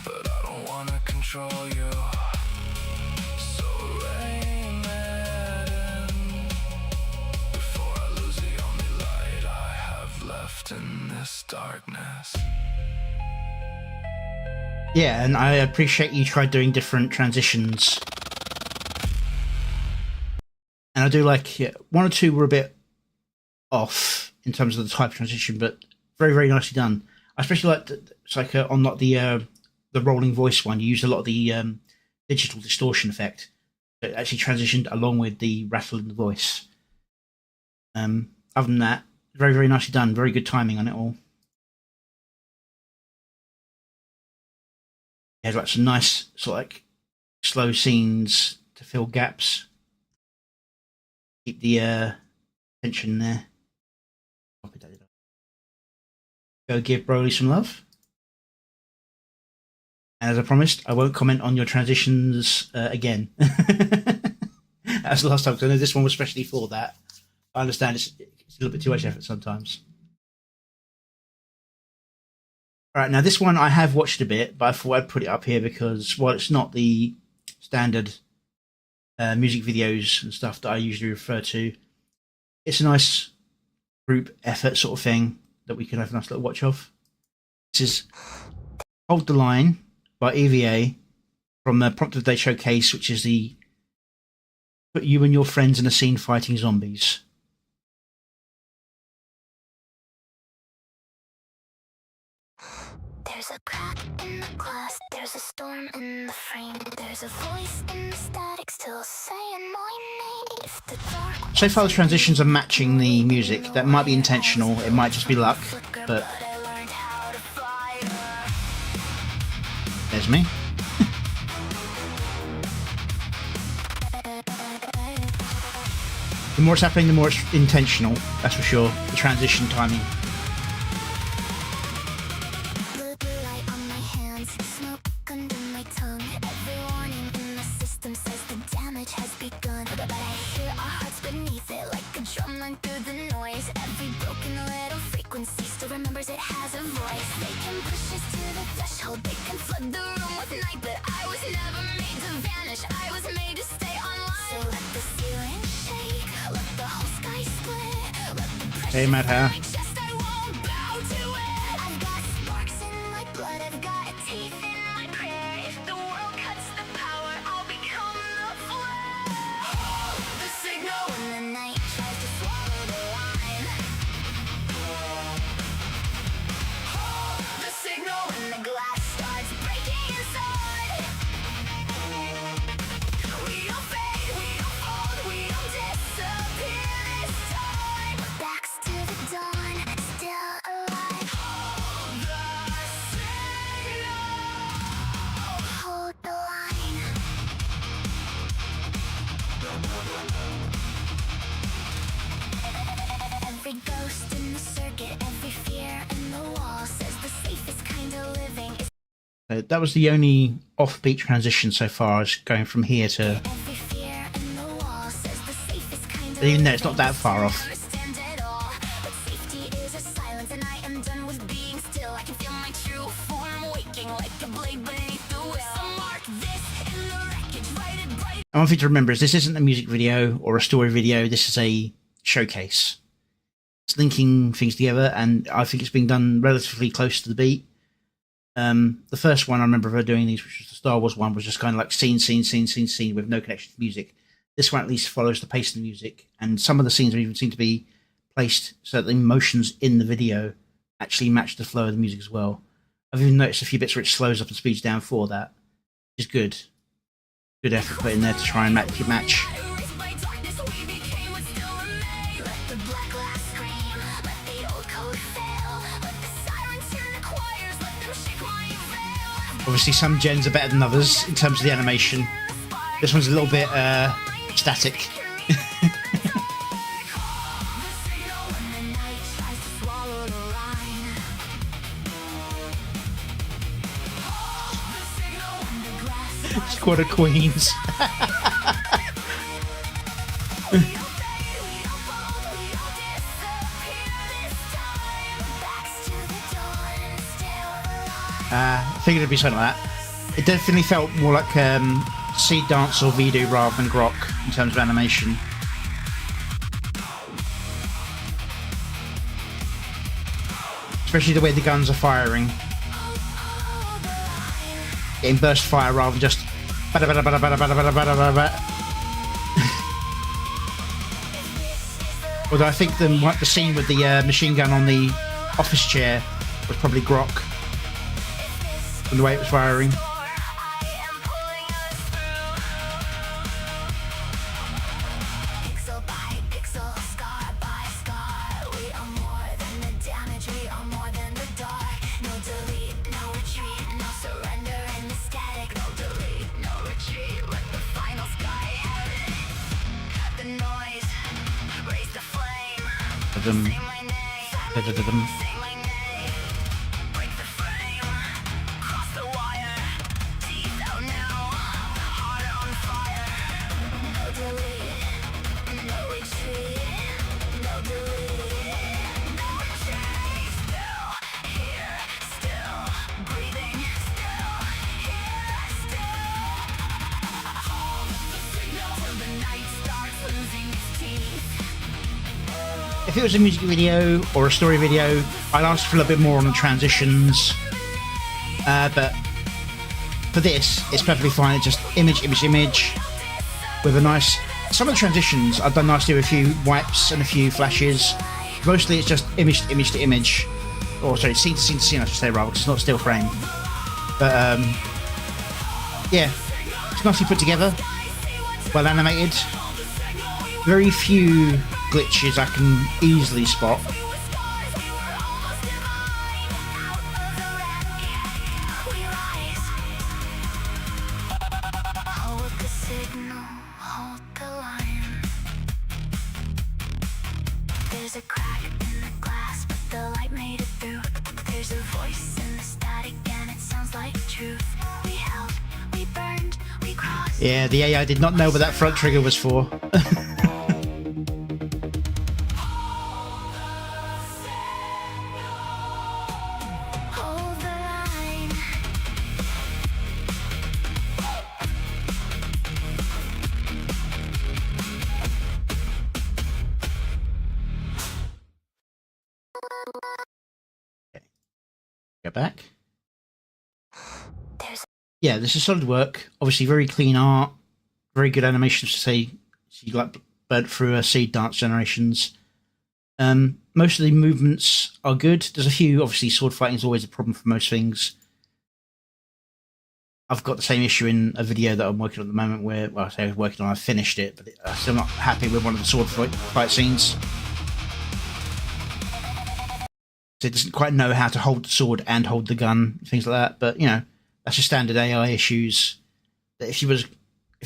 [SPEAKER 2] but I don't wanna control you. So rain it in, before I lose the only light I have left in this darkness.
[SPEAKER 4] Yeah, and I appreciate you tried doing different transitions. And I do like, yeah, one or two were a bit off in terms of the type of transition, but very, very nicely done. I especially like it's like on like the rolling voice one. You used a lot of the digital distortion effect that actually transitioned along with the rattle in the voice. Other than that, very, very nicely done. Very good timing on it all. Yeah, like some nice sort of like slow scenes to fill gaps. Keep the tension there. Copy that. Go give Broly some love. And as I promised, I won't comment on your transitions again. That's the last time, because I know this one was especially for that. I understand it's a little bit too much effort sometimes. All right, now this one I have watched a bit, but I thought I'd put it up here because, while it's not the standard music videos and stuff that I usually refer to, it's a nice group effort sort of thing that we can have a nice little watch of. This is Hold the Line by EVA from the Prompt of the Day Showcase, which is the Put You and Your Friends in a Scene Fighting Zombies.
[SPEAKER 5] There's a crack in the glass, there's a storm in the frame, there's a voice in the static still saying my name. If the dark
[SPEAKER 4] So far the transitions are matching the music. That might be intentional, it might just be luck, but
[SPEAKER 5] I learned how to fly.
[SPEAKER 4] there's me. The more it's happening, the more it's intentional, that's for sure. The transition timing.
[SPEAKER 5] Blue light on my hands, smoke under my tongue. Every warning in the system says the damage has begun. But I hear our hearts beneath it like a drum run through the noise. Every broken little frequency still remembers it has a voice. They can push us to the threshold, they can flood the room with night, but I was never made to vanish, I was made to stay online. So let the ceiling shake, let the whole sky split, let the pressure
[SPEAKER 4] Hey, Mad Hair.
[SPEAKER 5] just I won't bow to it. I've got sparks in my blood, I've got teeth in my prayer. If the world cuts the power, I'll become the flare. The signal when the night tries to swallow the line. The signal when the glass starts breaking inside. We don't fade, we don't fold, we don't disappear this time. Backs to the dawn, still alive. The signal. Hold the line. Every ghost in the circuit, every fear in the wall says the safest kind of living is
[SPEAKER 4] That was the only offbeat transition so far, is going from here to...
[SPEAKER 5] every fear in the wall says the safest kind of
[SPEAKER 4] Even though it's not that far off.
[SPEAKER 5] understand it all. But safety is a silence, and I am done with being still. I can feel my true form waking like a blade beneath the wheel. So mark this in the wreckage, write it bright.
[SPEAKER 4] And one thing to remember is this isn't a music video or a story video, this is a showcase. It's linking things together, and I think it's being done relatively close to the beat. The first one I remember her doing these, which was the Star Wars one, was just kind of like scene with no connection to music. This one at least follows the pace of the music, and some of the scenes even seem to be placed so that the emotions in the video actually match the flow of the music as well. I've even noticed a few bits where it slows up and speeds down for that, which is good. Good effort put in there to try and match.
[SPEAKER 5] Erased by darkness, we became what still remained. Let the black glass scream, let the old code fail. Let the sirens turn to choirs, let them shake my veil.
[SPEAKER 4] Obviously some gens are better than others in terms of the animation. This one's a little bit static.
[SPEAKER 5] The signal when the night tries to swallow the line. The signal when the glass
[SPEAKER 4] Squad of Queens.
[SPEAKER 5] we don't fade, we don't fold, we don't disappear this time. Backs to the dawn, still alive.
[SPEAKER 4] I figured it'd be something like that. It definitely felt more like Seed Dance or Voodoo rather than Grok in terms of animation. Especially the way the guns are firing. Getting burst fire rather than just bada bada bada bada bada bada bada bada bada. Although I think the scene with the machine gun on the office chair was probably Grok from the way it was firing.
[SPEAKER 5] I am pulling us through. Pixel by pixel, scar by scar. We are more than the damage, we are more than the dark. No delete, no retreat, no surrender in the static. No delete, no retreat, let the final sky have it. Cut the noise, raise the flame.
[SPEAKER 4] Da-dum,
[SPEAKER 5] Say my name,
[SPEAKER 4] da-da-da-dum.
[SPEAKER 5] say my name. Break the frame, cross the wire. Teeth out now, heart on fire. No delete, no retreat, no delete, no retreat. Still here, still breathing, still here, still. Hold the signal till the night starts losing its teeth.
[SPEAKER 4] If it was a music video or a story video, I'd ask for a little bit more on the transitions. But for this, it's perfectly fine. It's just image with a nice... Some of the transitions I've done nicely with a few wipes and a few flashes. Mostly it's just image to image. or sorry, scene to scene to scene, I should say, rather, because it's not still frame. But yeah, it's nicely put together, well animated. Very few glitches I can easily spot.
[SPEAKER 5] There's a crack in the glass, but the light made it through. There's a voice in the static, and it sounds like truth. We held, we burned, we crossed.
[SPEAKER 4] Yeah, the AI did not know what that front trigger was for.
[SPEAKER 5] Hold the line.
[SPEAKER 4] Go back.
[SPEAKER 5] There's
[SPEAKER 4] Yeah, this is solid work. Obviously, very clean art, very good animations to say. You like burnt through seed dance generations. Most of the movements are good. There's a few. Obviously, sword fighting is always a problem for most things. I've got the same issue in a video that I'm working on at the moment where, well, I say I was working on, I finished it, but I'm still not happy with one of the sword fight scenes. So it doesn't quite know how to hold the sword and hold the gun, things like that. But, you know, that's just standard AI issues. That if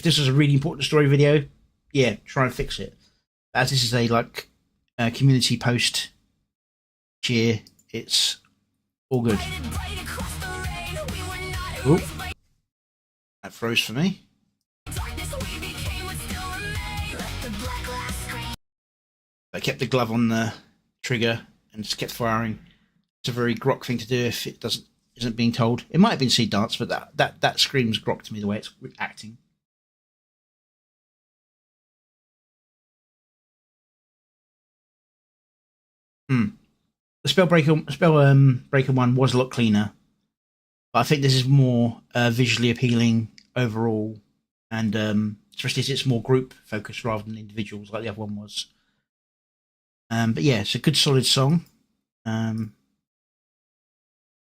[SPEAKER 4] this was a really important story video, yeah, try and fix it. As this is a community post cheer, it's all good. Ooh. That froze for me. I kept the glove on the trigger and just kept firing. It's a very grok thing to do if it isn't being told. It might have been seed dance, but that screams grok to me the way it's acting. The Spellbreaker one was a lot cleaner, but I think this is more visually appealing overall, and especially as it's more group focused rather than individuals like the other one was. But yeah, it's a good solid song.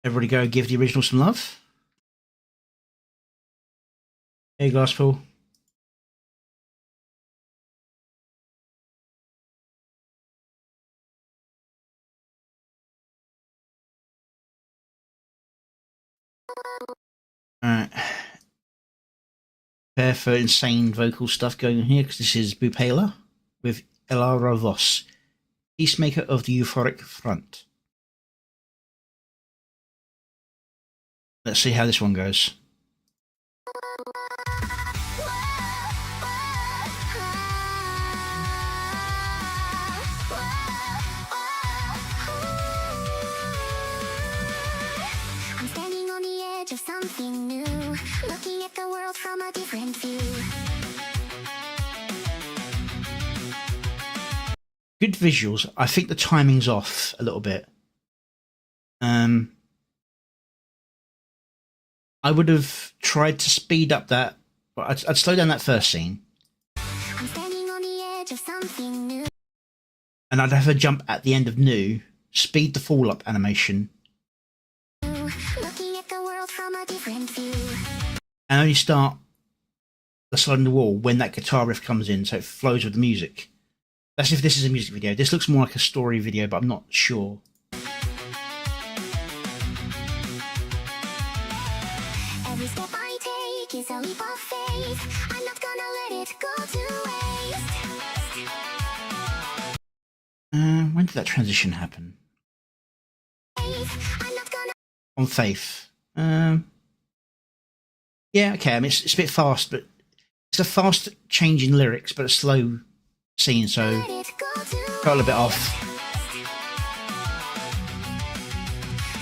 [SPEAKER 4] Everybody go give the original some love. Hey, Glasspool. Alright. Prepare for insane vocal stuff going on here, because this is Bupela with Elara Voss, Peacemaker of the Euphoric Front. Let's see how this one goes.
[SPEAKER 5] I'm standing on the edge of something new, looking at the world from a different view.
[SPEAKER 4] Good visuals. I think the timing's off a little bit. I would have tried to speed up that, but I'd slow down that first scene.
[SPEAKER 5] I'm standing on the edge of something new.
[SPEAKER 4] And I'd have a jump at the end of new, speed the fall up animation,
[SPEAKER 5] Looking at the world from a different view.
[SPEAKER 4] and only start the sliding the wall when that guitar riff comes in, so it flows with the music. That's if this is a music video. This looks more like a story video, but I'm not sure.
[SPEAKER 5] Every step I take is a leap of faith. I'm not gonna let it go to waste.
[SPEAKER 4] When did that transition happen?
[SPEAKER 5] I'm not gonna.
[SPEAKER 4] On Faith. Yeah, okay, I mean, it's a bit fast, but it's a fast change in lyrics, but a slow scene, so
[SPEAKER 5] Let it go to
[SPEAKER 4] got a little bit off.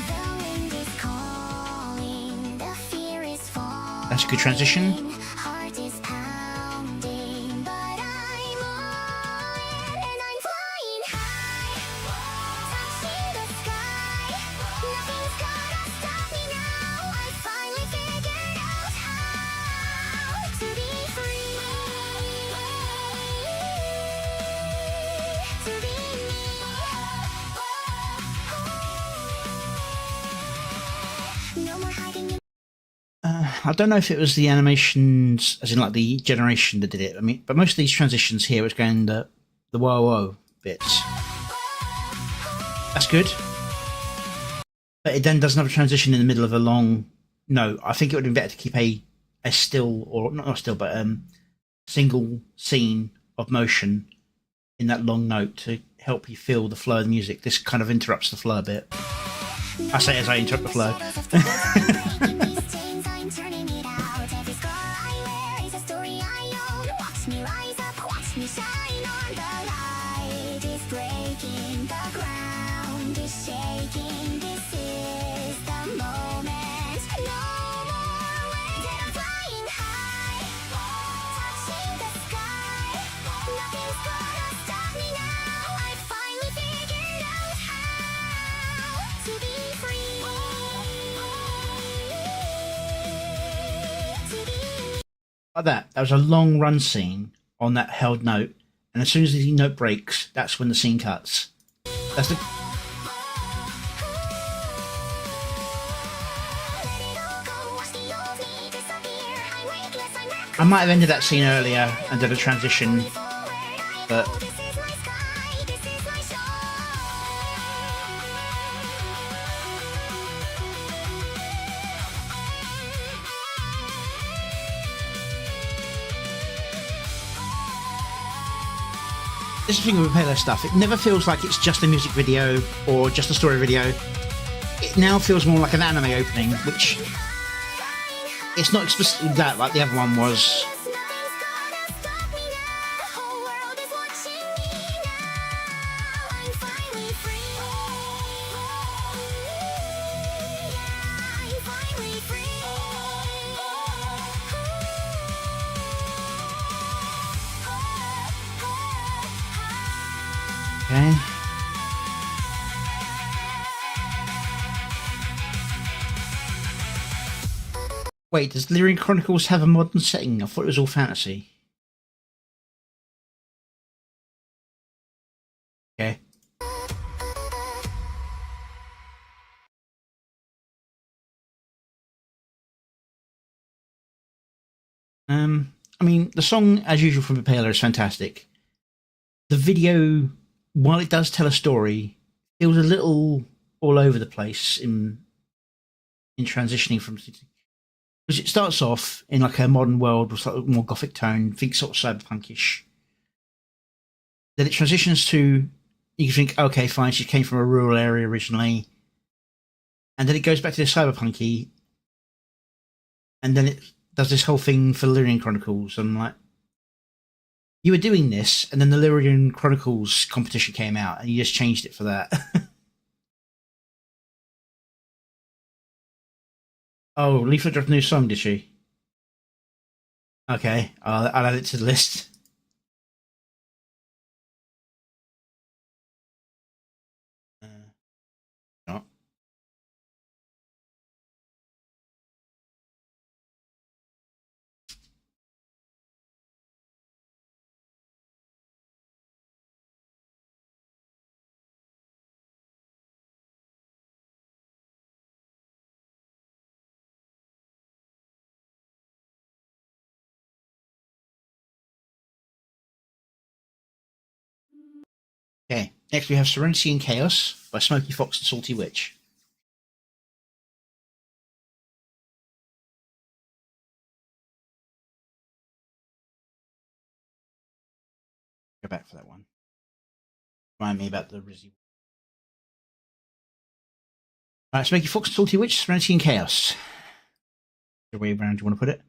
[SPEAKER 5] The wind is calling, the fear is falling.
[SPEAKER 4] That's a good transition.
[SPEAKER 5] Heart is pounding, but I'm on and I'm flying high, touching the sky. Nothing's gonna stop me now. I finally figured out how to be free, to be me.
[SPEAKER 4] I don't know if it was the animations, as in like the generation that did it. I mean, but most of these transitions here was going the whoa whoa bits. That's good. But it then does another transition in the middle of a long note. I think it would have been better to keep a still, or not still, but single scene of motion in that long note to help you feel the flow of the music. This kind of interrupts the flow a bit. I say as I interrupt the flow. Like that. That was a long run scene on that held note, and as soon as the note breaks, that's when the scene cuts. That's the. I might have ended that scene earlier and did a transition, but. This is the thing with Palo stuff, it never feels like it's just a music video or just a story video. It now feels more like an anime opening, which it's not explicitly that like the other one was. Okay. Wait, does Lyrian Chronicles have a modern setting? I thought it was all fantasy. Okay. I mean, the song, as usual from Vipala, is fantastic. The video, while it does tell a story, feels a little all over the place in transitioning from, because it starts off in like a modern world with like a more gothic tone, think sort of cyberpunkish. Then it transitions to, you think, okay, fine, she came from a rural area originally, and then it goes back to the cyberpunky, and then it does this whole thing for Lyrian Chronicles. And I'm like, you were doing this, and then the Lyrian Chronicles competition came out, and you just changed it for that. Oh, Leaflet dropped a new song, did she? Okay, I'll add it to the list. Not. Okay, next we have Serenity and Chaos by Smoky Fox and Salty Witch. Go back for that one. Remind me about the Rizzy. Alright, Smoky Fox and Salty Witch, Serenity and Chaos. The way around you want to put it.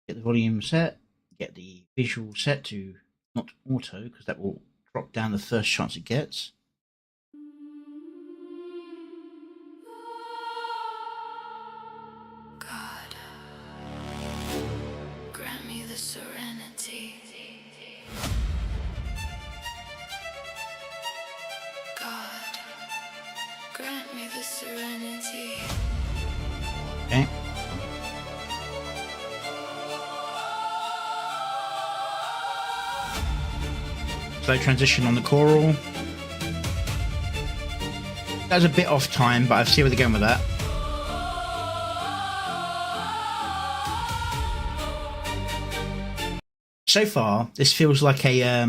[SPEAKER 4] Get the volume set, get the visual set to not auto, because that will drop down the first chance it gets.
[SPEAKER 5] God, grant me the serenity. God, grant me the serenity.
[SPEAKER 4] Okay. Slow transition on the choral. That was a bit off time, but I see where they're going with that. So far, this feels like a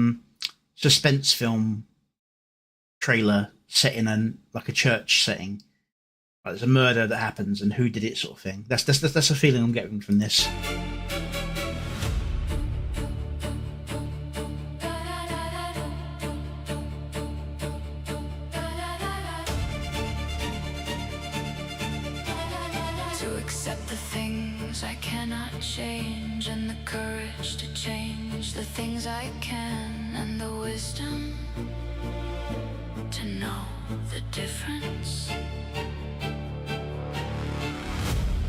[SPEAKER 4] suspense film trailer set in a church setting. Like there's a murder that happens, and who did it, sort of thing. That's a feeling I'm getting from this.
[SPEAKER 5] To accept the things I cannot change, and the courage to change the things I can, and the wisdom to know the difference.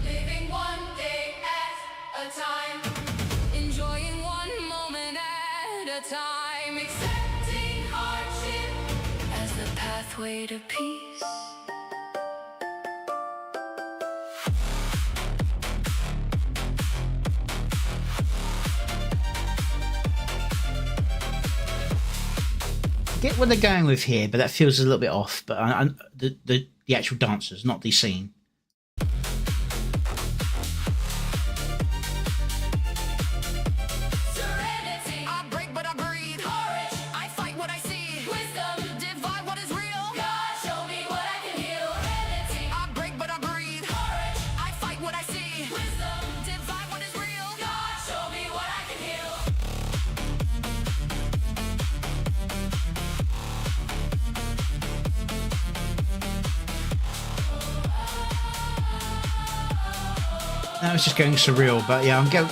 [SPEAKER 5] Living one day at a time, enjoying one moment at a time, accepting hardship as the pathway to peace.
[SPEAKER 4] Get what they're going with here, but that feels a little bit off. But the actual dancers, not the scene.
[SPEAKER 5] Serenity. I break but I breathe. Courage. I fight what I see. Wisdom. Divide what is real. God, show me what I can heal. Serenity. I break but I breathe. Courage. I fight what I see. Wisdom. Divide what is real. God, show me what I can heal.
[SPEAKER 4] Now it's just going surreal, but yeah, I'm going.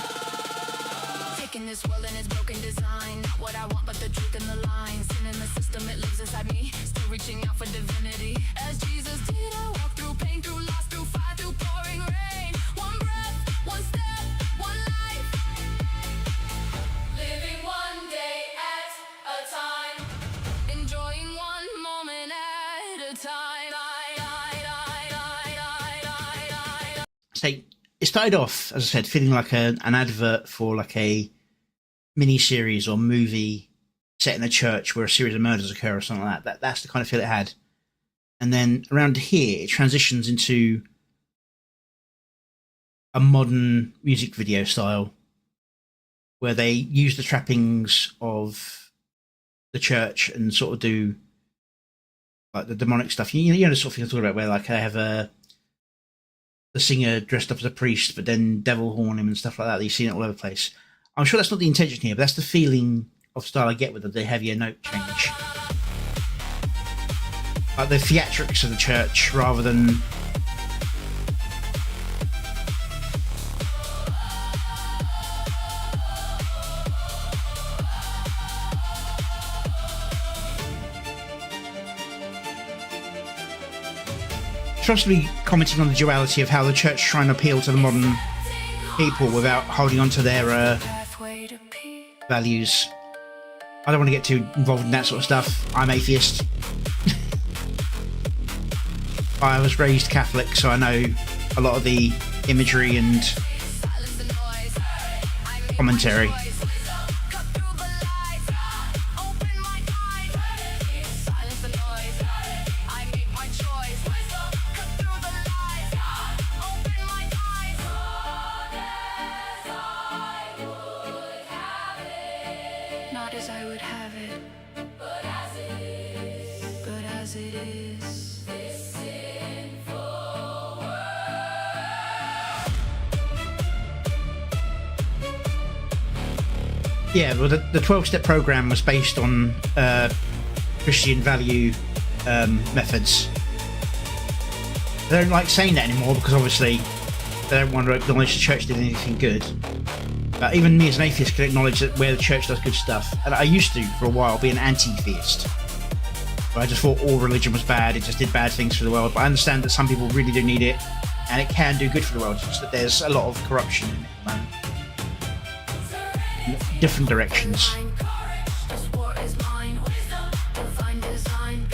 [SPEAKER 5] Taking this world and its broken design. Not what I want, but the truth in the lines. Sin in the system, it lives inside me. Still reaching out for divinity. As Jesus did, I walk through pain, through loss, through fire, through pouring rain. One breath, one step, one life. Living one day at a time. Enjoying one moment at a time.
[SPEAKER 4] Say it started off, as I said, feeling like an advert for like a mini series or movie set in a church where a series of murders occur or something like that. That's the kind of feel it had. And then around here, it transitions into a modern music video style where they use the trappings of the church and sort of do like the demonic stuff. You know the sort of thing I'm talking about, where like they have the singer dressed up as a priest, but then devil horn him and stuff like that. You've seen it all over the place. I'm sure that's not the intention here, but that's the feeling of style I get with the heavier note change. Like the theatrics of the church rather than trustfully commenting on the duality of how the church trying to appeal to the modern people without holding on to their
[SPEAKER 5] Pathway to peace.
[SPEAKER 4] values. I don't want to get too involved in that sort of stuff. I'm atheist. I was raised Catholic, so I know a lot of the imagery and
[SPEAKER 5] Silence the noise. I make
[SPEAKER 4] commentary.
[SPEAKER 5] my choice. Cut through the lies. Open my eyes. Silence the noise. I make my choice. Cut through the lies. Open my eyes. Not as I would have it, but as it is. But as it is. This sinful world.
[SPEAKER 4] Yeah, well, the 12-step program was based on Christian value methods. They don't like saying that anymore because obviously they don't want to acknowledge the church did anything good. But even me as an atheist can acknowledge that where the church does good stuff. And I used to, for a while, be an anti-theist. But I just thought all religion was bad, it just did bad things for the world. But I understand that some people really do need it, and it can do good for the world. It's just that there's a lot of corruption in it, man. Different directions.
[SPEAKER 5] This war is mine. Divine design.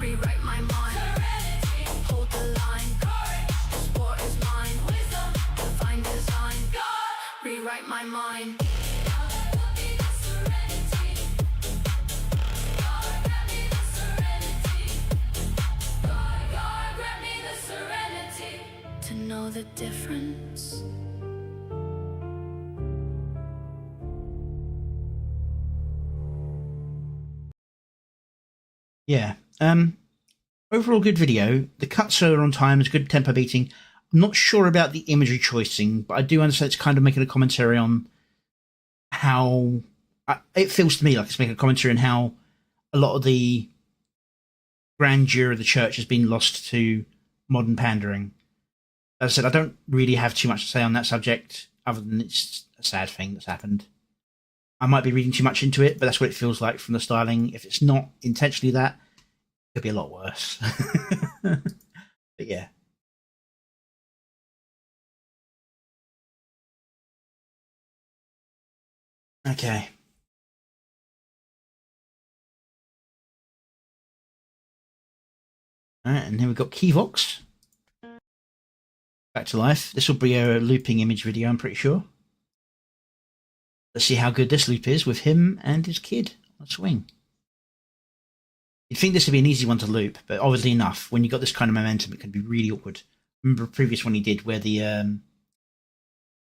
[SPEAKER 5] Rewrite my mind. Hold the line. This war is mine. Divine design. Rewrite my mind. To know the difference.
[SPEAKER 4] Yeah. Overall, good video. The cuts are on time. It's good tempo beating. I'm not sure about the imagery choicing, but I do understand it's kind of making a commentary on how it feels to me like it's making a commentary on how a lot of the grandeur of the church has been lost to modern pandering. As I said, I don't really have too much to say on that subject, other than it's a sad thing that's happened. I might be reading too much into it, but that's what it feels like from the styling. If it's not intentionally that, it could be a lot worse. But yeah. Okay. Alright, and then we've got Keyvox. Back to life. This will be a looping image video, I'm pretty sure. Let's see how good this loop is with him and his kid on a swing. You'd think this would be an easy one to loop, but obviously enough. When you've got this kind of momentum, it can be really awkward. Remember a previous one he did where the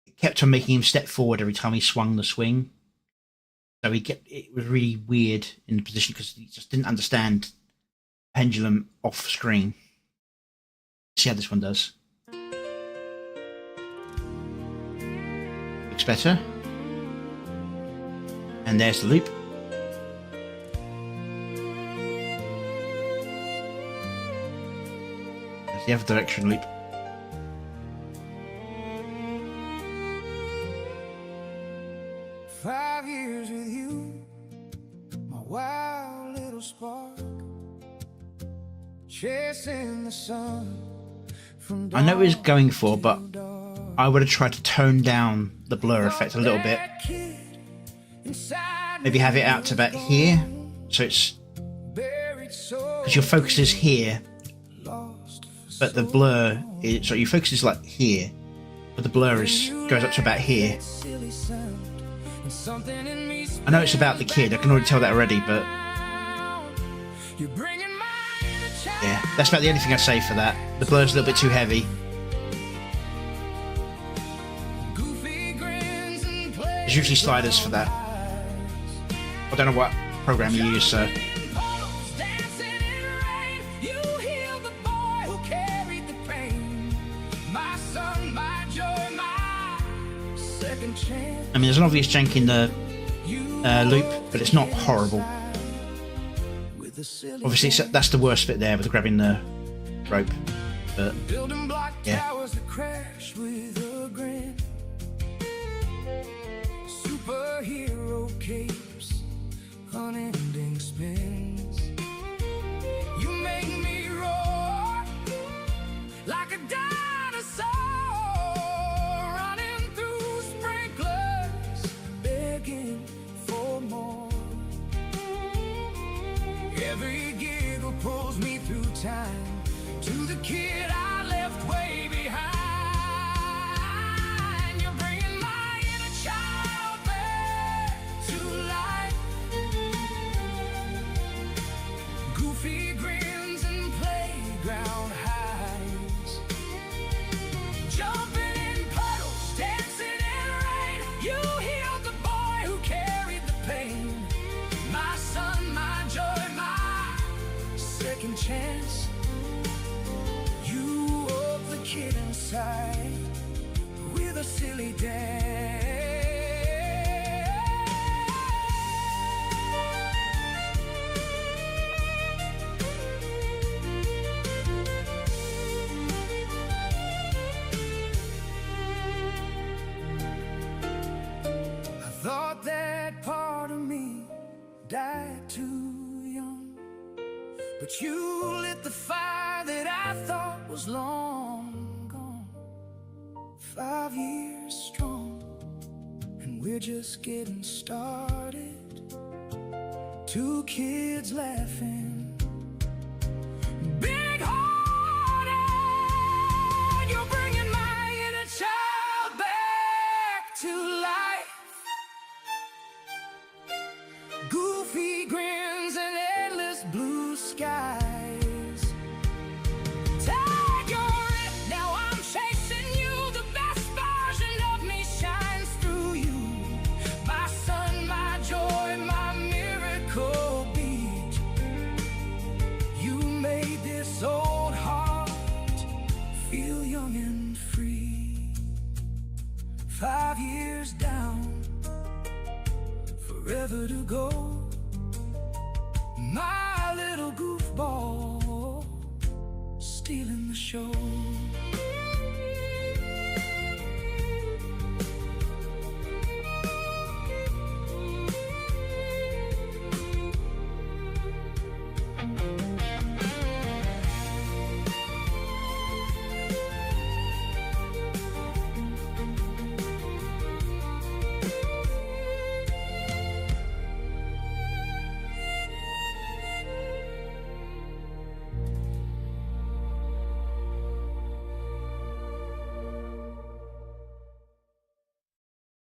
[SPEAKER 4] it kept on making him step forward every time he swung the swing. So it was really weird in the position because he just didn't understand pendulum off screen. Let's see how this one does. Looks better. And there's the loop. There's the other direction loop.
[SPEAKER 2] Years with you, my wild little spark, chasing the sun from
[SPEAKER 4] I know what he's going for, but I would have tried to tone down the blur effect a little bit. Maybe have it out to about here, so it's because your focus is here, but the blur is, so your focus is like here, but the blur goes up to about here. I know it's about the kid, I can already tell that already, but yeah, that's about the only thing I say for that. The blur's a little bit too heavy. There's usually sliders for that. I don't know what program you use, so. I mean, there's an obvious jank in the loop, but it's not horrible. Obviously, that's the worst bit there with grabbing the rope. But yeah. Superhero capes, unending spins. You make me roar like a dinosaur. Every giggle pulls me through time to the kid I left way behind. You're bringing my inner child back to life. Goofy grins and playground highs, jumping in puddles, dancing in rain. You healed the boy who carried the pain. My son, my joy, second chance. You woke the kid inside with a silly dance. I thought that part of me died too, but you lit the fire that I thought was long gone. 5 years strong, and we're just getting started. 2 kids laughing, big hearted. You're bringing my inner child back to life. Goofy grins and endless blue skies. Tag you're it, now I'm chasing you. The best version of me shines through you. My sun, my joy, my miracle beat.
[SPEAKER 2] whether to go. My little goofball, stealing the show.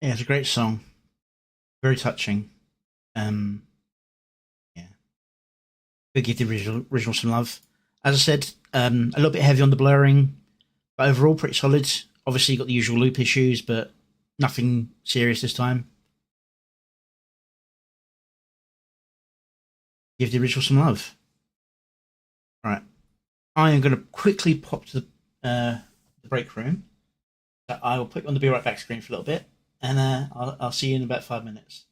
[SPEAKER 4] Yeah, it's a great song. Very touching. Yeah. Could give the original some love. As I said, a little bit heavy on the blurring, but overall pretty solid. Obviously, you got the usual loop issues, but nothing serious this time. Give the original some love. Right. I am going to quickly pop to the break room. I will put you on the Be Right Back screen for a little bit. And I'll see you in about 5 minutes.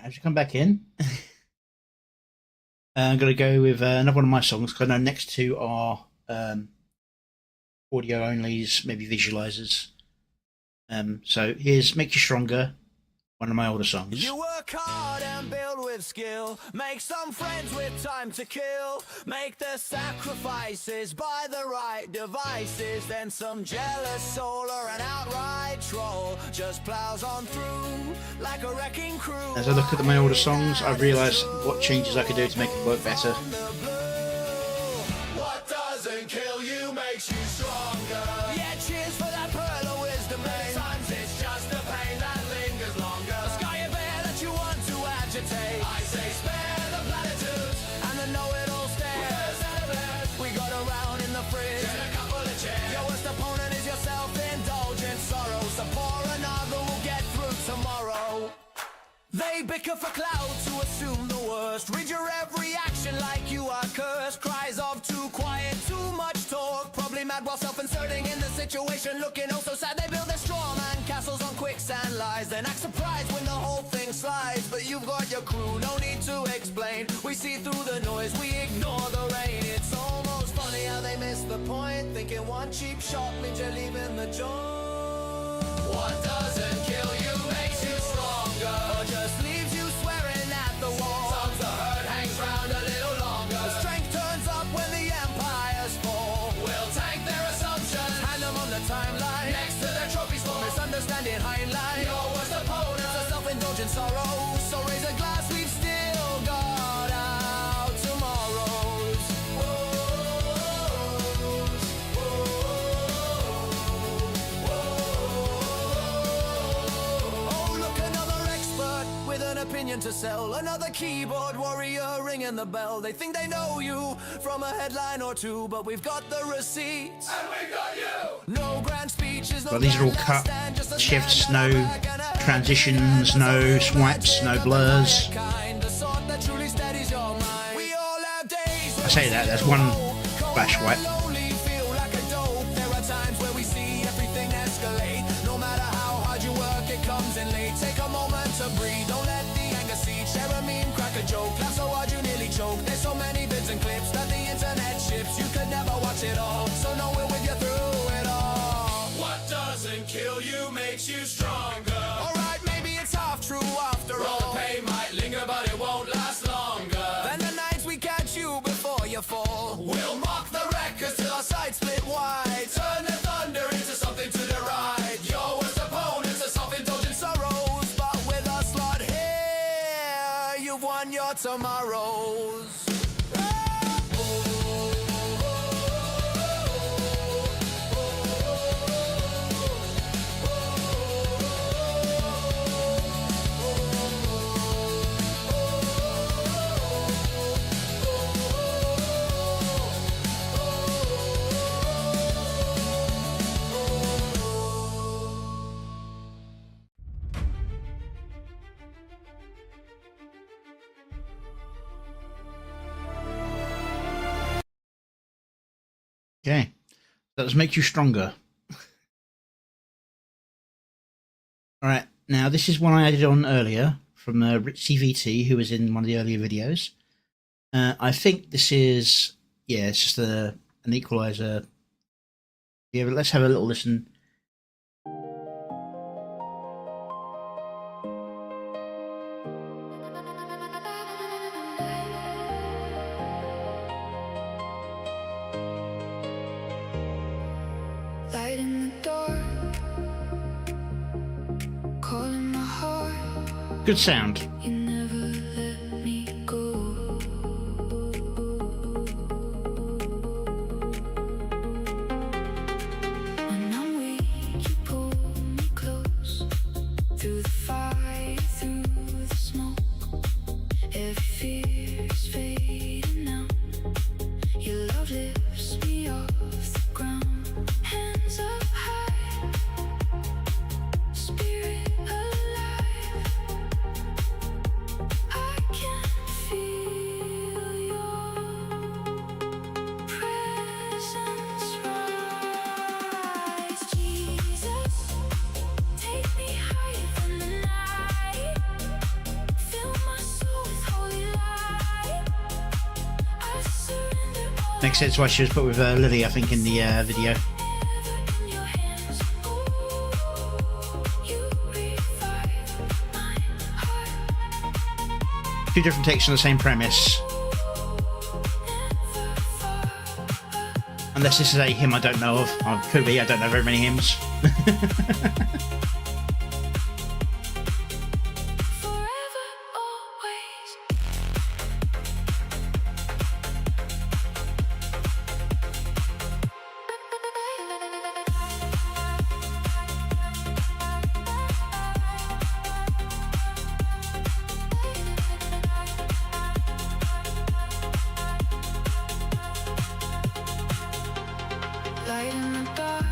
[SPEAKER 4] As you come back in, I'm going to go with another one of my songs, because I know next two are audio onlys, maybe visualizers. So here's Make You Stronger, one of my older songs.
[SPEAKER 2] You work hard and build with skill, make some friends with time to kill, make the sacrifices, buy the right devices, then some jealous soul or an outright troll just plows on through like a wrecking crew.
[SPEAKER 4] As I look at my older songs, I realise what changes I could do to make it work better.
[SPEAKER 2] What doesn't kill you makes you stronger. Yeah, cheers for that pearl of wisdom. Sometimes it's just a pain that lingers longer. A sky of air that you want to agitate. I say spare the platitudes and the know-it-all stares. We got a round in the fridge and a couple of chairs. Your worst opponent is your self-indulgent sorrow. So pour another, we'll get through tomorrow. They bicker for clout to assume the worst. Read your every action like you are cursed. Cries of too quiet, too much talk. Probably mad while self-inserting in the situation. Looking oh so sad, they build their straw man castles on quicksand lies. Then act surprised when the whole thing slides. But you've got your crew, no need to explain. We see through the noise, we ignore the rain. It's almost funny how they miss the the point? Thinking one cheap shot means you're leaving the joint. What doesn't kill you makes you stronger, or just leaves you swearing at the wall. Sometimes the hurt hangs round a little longer. The strength turns up when the empires fall. We'll tank their assumptions, hand them on the timeline, next to their trophies for misunderstanding hindline. Your worst opponent's a self-indulgent sorrow, so raise a glass, we've still got out tomorrows. Oh, look, another expert with an opinion to sell. Another keyboard warrior ringing the bell. They think they know you from a headline or two, but we've got the receipts. And we got you! No grand speeches, no.
[SPEAKER 4] Well, these are all cut shifts, no transitions, no swipes, no blurs. I say that, there's one flash wipe. Take a moment to breathe, don't let the anger seed. Share a meme, crack a joke, laugh so hard you nearly choke. There's so many vids and clips that the internet ships. You could never watch it all, so know we're with you through it all. What doesn't kill you makes you stronger. Alright, maybe it's half true after all. The pain might linger, but it won't last longer than the nights we catch you before you fall. We'll mock the records till our sides split wide, turn the thunder into something to deride. Your worst opponents are self-indulgent sorrows, but with a slot here, you've won your tomorrows. Okay, that does make you stronger. All right, now this is one I added on earlier from Richie VT, who was in one of the earlier videos. I think this is, yeah, it's just an equalizer. Yeah, but let's have a little listen.
[SPEAKER 5] Light in the dark, calling my heart.
[SPEAKER 4] Good sound.
[SPEAKER 5] You never let me go. When I'm weak, you pull me close. Through the fire, through the smoke. Every fear is fading now. Your love lifts me off the ground. Hands up high, spirit alive. I can feel your presence rise. Jesus, take me higher than the night. Fill my soul with holy light. I surrender all.
[SPEAKER 4] Makes sense why she was put with Lily, I think, in the video.
[SPEAKER 5] In your hands, ooh, you revive my heart.
[SPEAKER 4] Two different takes on the same premise.
[SPEAKER 5] Never far
[SPEAKER 4] Unless this is a hymn I don't know of. Or could be, I don't know very many hymns.
[SPEAKER 5] forever, always. Light in the dark,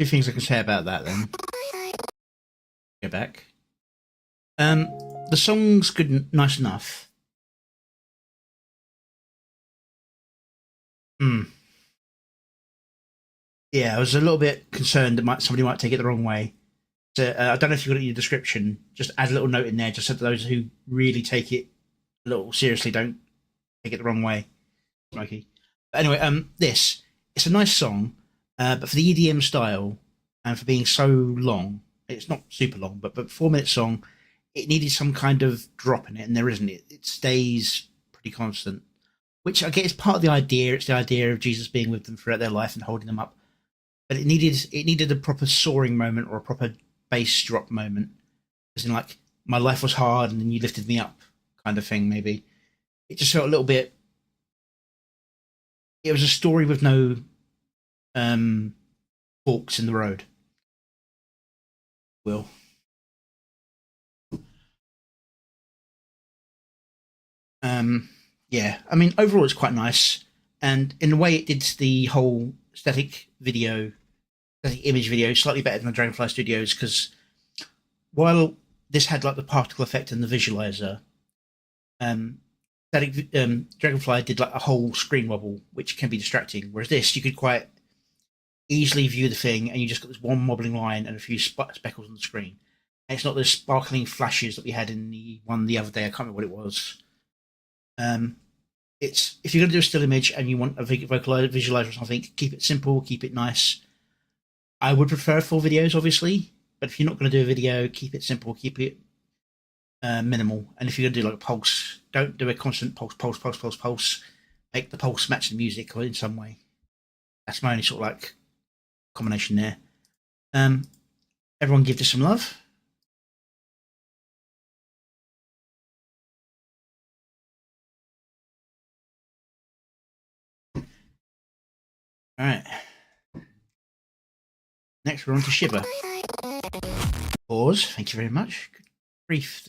[SPEAKER 4] Two things I can say about that then. Go back. The song's good, nice enough. Yeah, I was a little bit concerned that somebody might take it the wrong way. So I don't know if you've got it in your description. Just add a little note in there, just so that those who really take it a little seriously don't take it the wrong way. Smokey. But anyway, it's a nice song, but for the EDM style and for being so long, it's not super long, but 4-minute song, it needed some kind of drop in it, and there isn't. It stays pretty constant, which I guess is part of the idea. It's the idea of Jesus being with them throughout their life and holding them up. But it needed a proper soaring moment or a proper bass drop moment, as in like, my life was hard and then you lifted me up kind of thing. Maybe it just felt a little bit. It was a story with no forks in the road. Will. Yeah, I mean, overall it's quite nice, and in a way it did the whole static image video slightly better than the Dragonfly Studios, because while this had like the particle effect and the visualizer, Dragonfly did like a whole screen wobble, which can be distracting, whereas this, you could quite easily view the thing and you just got this one wobbling line and a few speckles on the screen. And it's not those sparkling flashes that we had in the one the other day. I can't remember what it was. It's, if you're going to do a still image and you want a visualizer or something, keep it simple, keep it nice. I would prefer full videos, obviously, but if you're not going to do a video, keep it simple, keep it minimal. And if you're going to do like a pulse, don't do a constant pulse. Make the pulse match the music or in some way. That's my only sort of like combination there. Everyone give this some love. All right. Next, we're on to Shiver. Pause. Thank you very much. Good grief.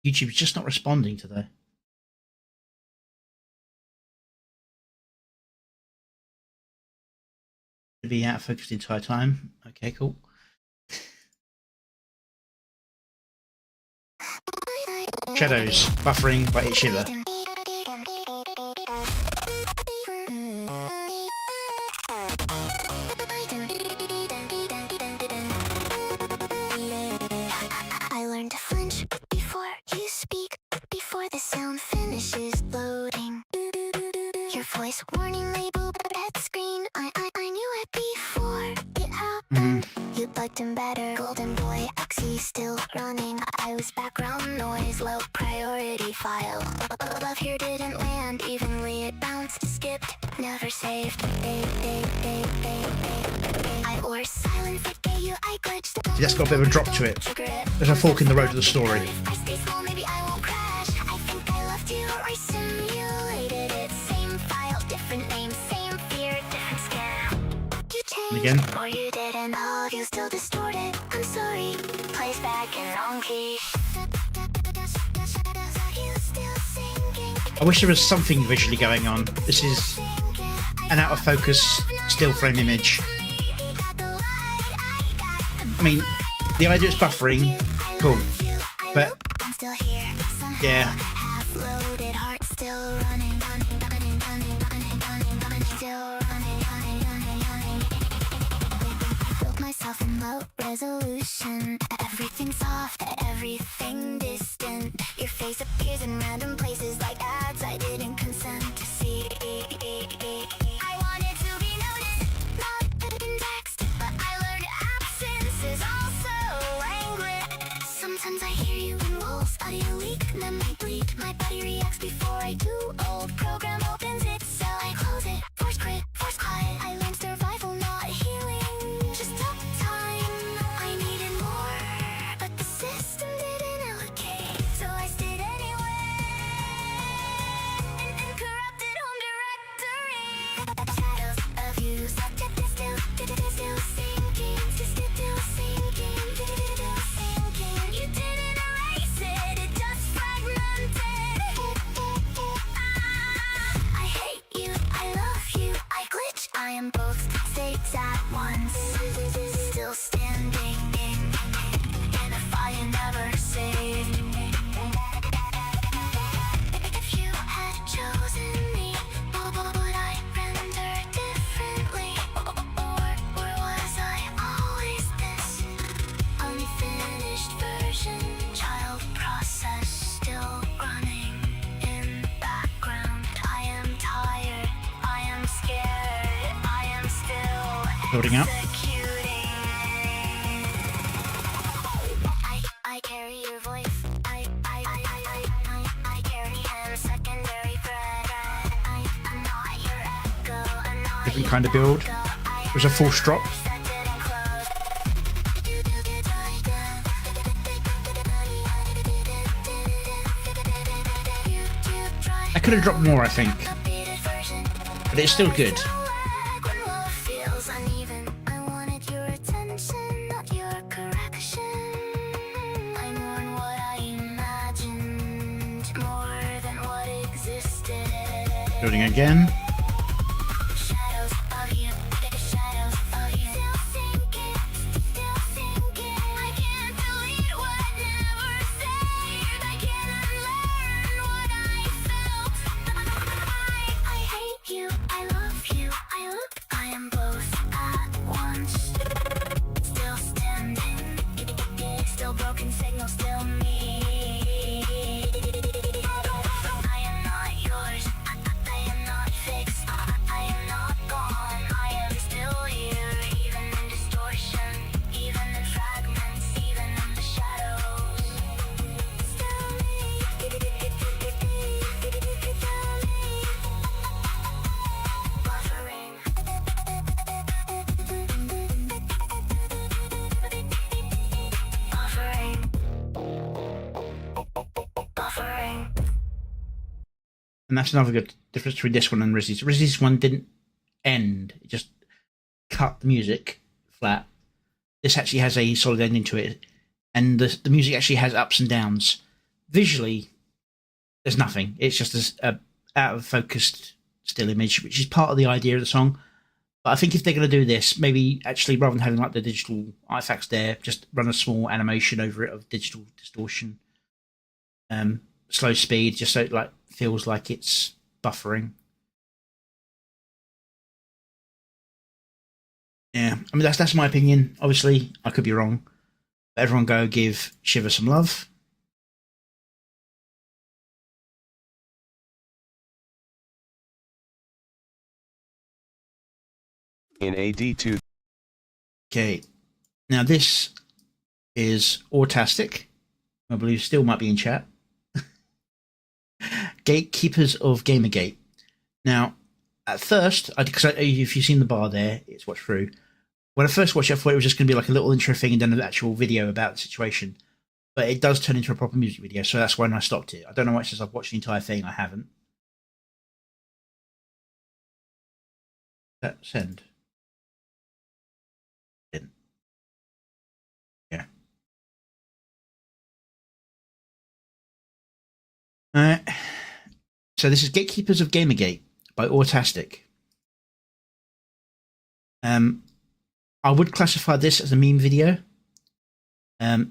[SPEAKER 4] YouTube's just not responding today. To be out of focus the entire time. Okay, cool. Shadows. Buffering by It Shiver.
[SPEAKER 5] Warning label at screen. I knew it before. Get out. You liked him better. Golden boy, Oxy still running. I was background noise, low priority file. Love here didn't land evenly. It bounced, skipped, never saved. I or silence that gave you. I glitched.
[SPEAKER 4] See, that's got a bit of a drop to it. There's a fork in the road of the story.
[SPEAKER 5] If I stay small, maybe I won't crash. I think I left you or I simulated it. Different name, same fear, different scare. You changed,
[SPEAKER 4] again.
[SPEAKER 5] Or you didn't, all of you still distorted. I'm sorry, plays back in wrong key.
[SPEAKER 4] I wish there was something visually going on. This is an out of focus still frame image. I mean, the idea is buffering, cool, but yeah. Myself in low resolution. Everything soft, everything distant. Your face appears in random places like ads I didn't consent to see. I wanted to be noticed, not in text, but I learned absence is also language. Sometimes I hear you in walls, audio leak, then I bleed. My body reacts before I do. Old program opens itself, I close it. Force quit, force quiet. I learned survival, not healing. Just took time, I needed more, but the system didn't allocate, so I stayed anyway, and corrupted home directory. Shadows of you, subject is still sinking, still sinking. You didn't erase it, it just fragmented. I Building up.
[SPEAKER 5] I carry your voice. I carry him secondary threat. I'm not your echo. I'm not
[SPEAKER 4] Different kind of build. There's a false drop. I could have dropped more, I think, but it's still good. Building again. And that's another good difference between this one and Rizzy's. Rizzy's one didn't end. It just cut the music flat. This actually has a solid ending to it. And the music actually has ups and downs. Visually, there's nothing. It's just a out of focused still image, which is part of the idea of the song. But I think if they're going to do this, maybe actually rather than having like the digital artifacts there, just run a small animation over it of digital distortion. Slow speed, just so it like feels like it's buffering. Yeah, I mean that's my opinion. Obviously, I could be wrong. But everyone go give Shiver some love.
[SPEAKER 6] In AD2.
[SPEAKER 4] Okay, now this is Autastic. I believe still might be in chat. Gatekeepers of Gamergate. Now, at first, because if you've seen the bar there, it's watched through. When I first watched it, I thought it was just going to be like a little intro thing and then an actual video about the situation. But it does turn into a proper music video, so that's when I stopped it. I don't know why since I've watched the entire thing, I haven't. Send. Didn't. Yeah. Alright. So this is Gatekeepers of Gamergate by Autastic. I would classify this as a meme video.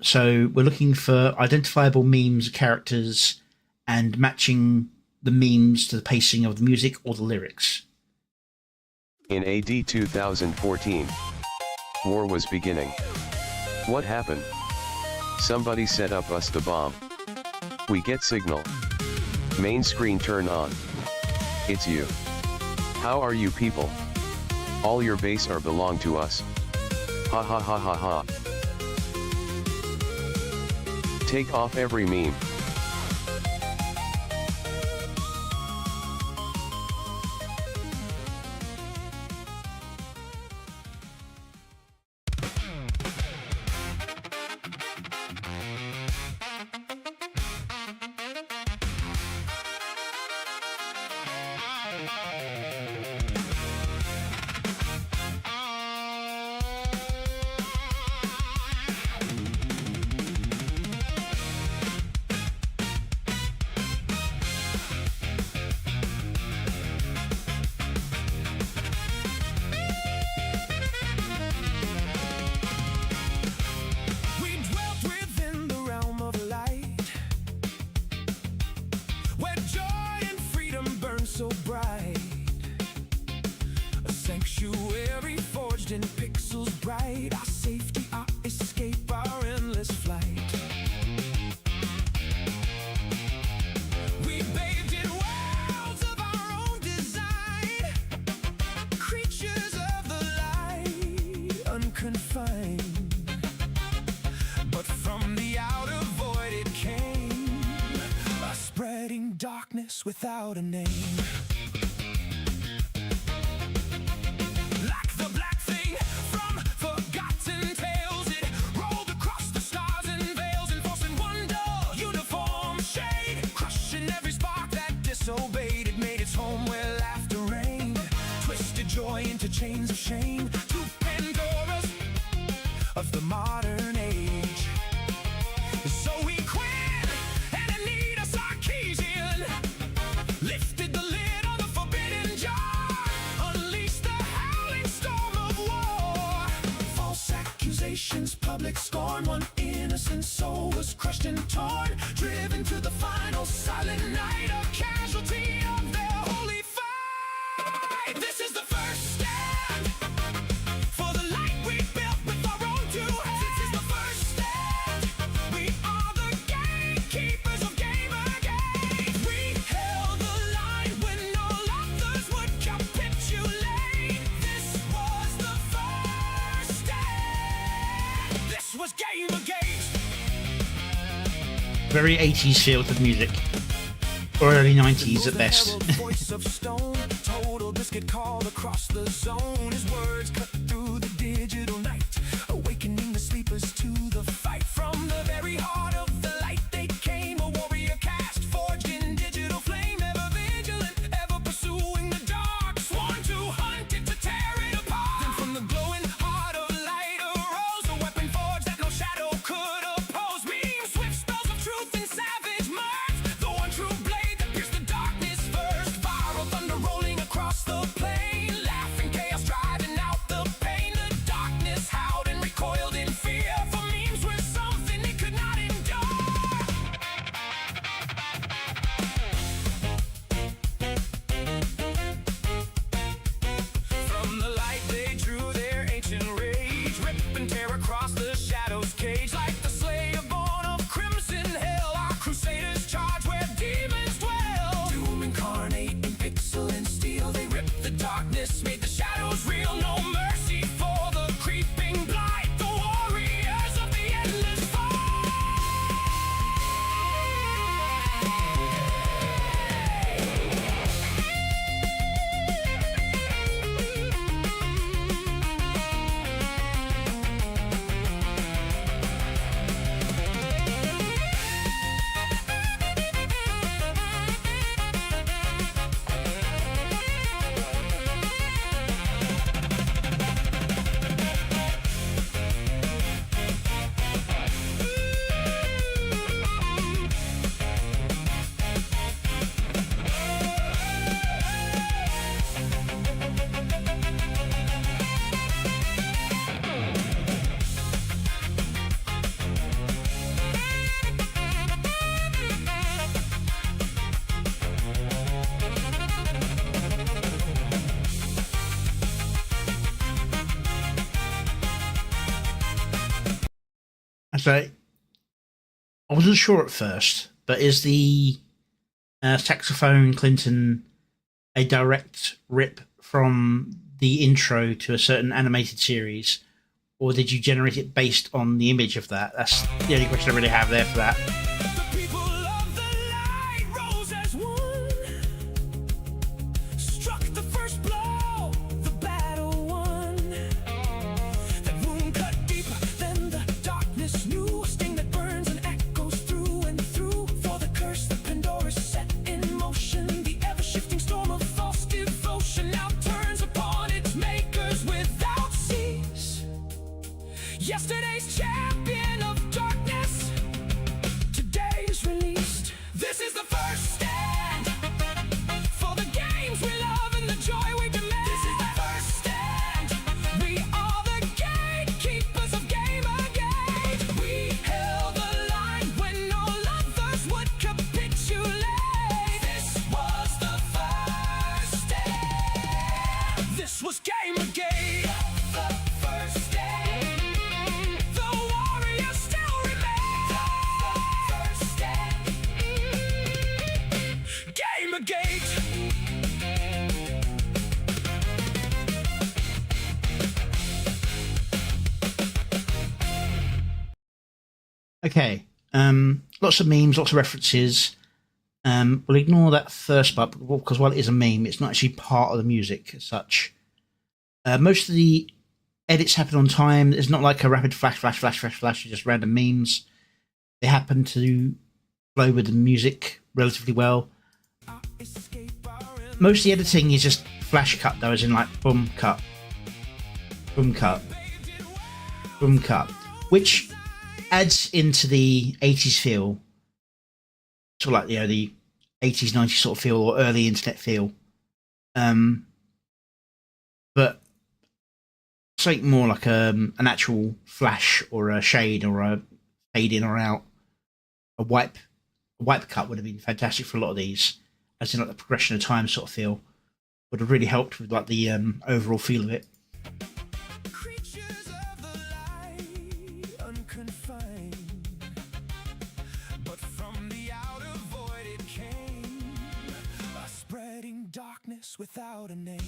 [SPEAKER 4] So we're looking for identifiable memes, characters, and matching the memes to the pacing of the music or the lyrics.
[SPEAKER 6] In AD 2014, war was beginning. What happened? Somebody set up us the bomb. We get signal. Main screen turn on. It's you. How are you people? All your base are belong to us. Ha ha ha ha ha. Take off every meme.
[SPEAKER 2] We dwelt within the realm of light, where joy and freedom burn so bright. A sanctuary forged in pixels bright, our safety, our escape, our endless flight. We bathed in worlds of our own design, creatures of the light. fine. But from the outer void it came, a spreading darkness without a name. Like the black thing from forgotten tales, it rolled across the stars and veils, enforcing wonder, uniform shade, crushing every spark that disobeyed. It made its home where laughter reigned, twisted joy into chains of shame, to Pandora's of the modern age. Zoe Quinn and Anita Sarkeesian lifted the lid on the forbidden jar, unleashed the howling storm of war. False accusations, public scorn, one innocent soul was crushed and torn, driven to the final silent night, a casualty of their holy fight. This is the first stand for the light we built with our own two hands. This is the first stand. We are the gatekeepers of Gamergate. We held the line when all others would capitulate. This was the first stand. This was Gamergate.
[SPEAKER 4] Very 80s feel to the music, or early 90s at best.
[SPEAKER 2] Voice of stone, total biscuit called across the zone. His words cut through the digital night, awakening the sleepers to the fight. From the very heart of the light they came, a warrior cast forged in digital flame, ever vigilant, ever pursuing the dark, sworn to hunt it, to tear it apart. Then from the glowing heart of light arose a weapon forged that no shadow could oppose. Beam swift spells of truth and savage mirth, the one true blade that pierced the darkness first. Viral thunder rolling across the plain, laughing chaos driving out the pain. The darkness howled and recoiled in fear, for memes were something it could not endure. From the light they drew their ancient rage, rip and tear across the shadow's cage. Like the slayer born of crimson hell, our crusaders charge where demons dwell. Doom incarnate in pixel and steel, they ripped the darkness, made the shadows real. No mercy for the creeping blight, the warriors of the endless fight.
[SPEAKER 4] So I wasn't sure at first, but is the saxophone Clinton a direct rip from the intro to a certain animated series, or did you generate it based on the image of that? That's the only question I really have there for that.
[SPEAKER 2] The people of the light rose as one, struck the first blow, the battle won. That wound cut deeper than the darkness knew, a sting that burns and echoes through and through. For the curse that Pandora set in motion, the ever-shifting storm of false devotion now turns upon its makers without cease. Yesterday's champion of darkness, today's released. This is the first stand for the games we love and the joy we demand. This is the first stand. We are the gatekeepers of Gamergate. We held the line when all others would capitulate. This was the first stand. This was Gamergate. The first stand. The warriors still remain. The first stand. Gamergate.
[SPEAKER 4] Okay. Lots of memes, lots of references. We'll ignore that first part because while it is a meme, it's not actually part of the music as such. Most of the edits happen on time. It's not like a rapid flash, just random memes. They happen to flow with the music relatively well. Most of the editing is just flash cut, though, as in like boom, cut, boom, cut, boom, cut, which adds into the 80s feel, sort of like, you know, the 80s, 90s sort of feel or early internet feel. But something more like an actual flash or a shade or a fade in or out, a wipe cut would have been fantastic for a lot of these, as in like the progression of time sort of feel would have really helped with like the overall feel of it.
[SPEAKER 2] Creatures of the light, unconfined, but from the outer void it came, a spreading darkness without a name.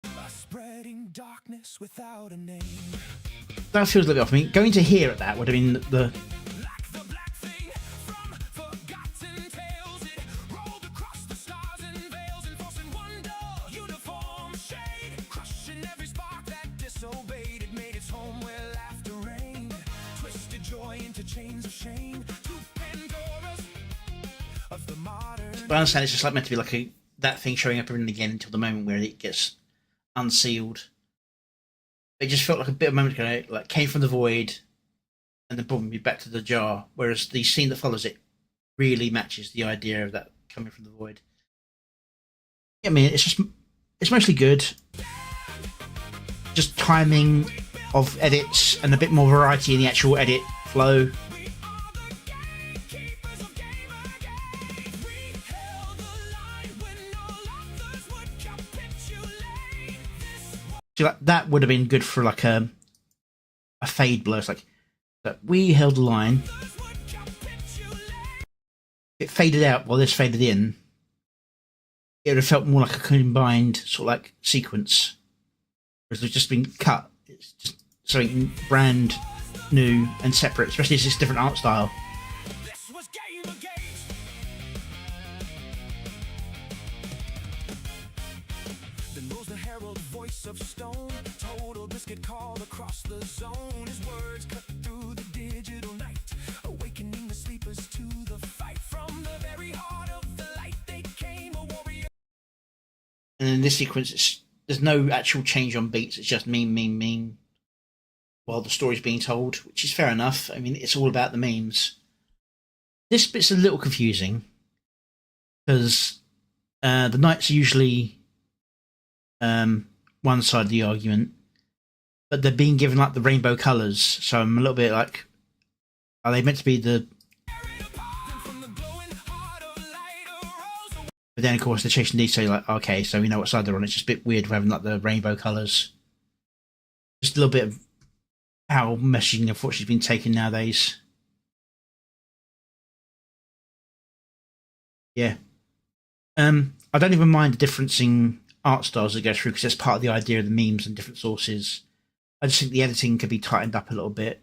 [SPEAKER 2] A spreading darkness without a name.
[SPEAKER 4] That feels a little bit off. I mean, going to here at that would have been the
[SPEAKER 2] Like the black thing from forgotten tales, it rolled across the stars and veils, enforcing wonder, uniform shade, crushing every spark that disobeyed. It made its home where laughter reigned, twisted joy into chains of shame, to Pandora's of the modern.
[SPEAKER 4] But I understand it's just like meant to be like that thing showing up every now and again until the moment where it gets unsealed. It just felt like a bit of a moment ago, like came from the void, and then boom, you're back to the jar. Whereas the scene that follows it really matches the idea of that coming from the void. I mean, it's mostly good. Just timing of edits and a bit more variety in the actual edit flow. So like, that would have been good for like a fade blur. It's like that we held the line. It faded out while this faded in. It would have felt more like a combined sort of like sequence. Whereas it's just been cut. It's just something brand new and separate, especially as it's a different art style.
[SPEAKER 2] This was Game of Games. Then rose the herald voice of stone, total biscuit called across the zone. His words cut through the digital night, awakening the sleepers to the fight. From the very heart of the light they came, a warrior.
[SPEAKER 4] And in this sequence, there's no actual change on beats. It's just meme, while the story's being told, which is fair enough. I mean, it's all about the memes. This bit's a little confusing because the knights are usually one side of the argument, but they're being given like the rainbow colours. So I'm a little bit like, are they meant to be the? But then of course they're chasing these, so you're like, okay, so we know what side they're on. It's just a bit weird having like the rainbow colours. Just a little bit of how messaging unfortunately has been taken nowadays. Yeah. I don't even mind the difference in art styles that go through because that's part of the idea of the memes and different sources. I just think the editing could be tightened up a little bit.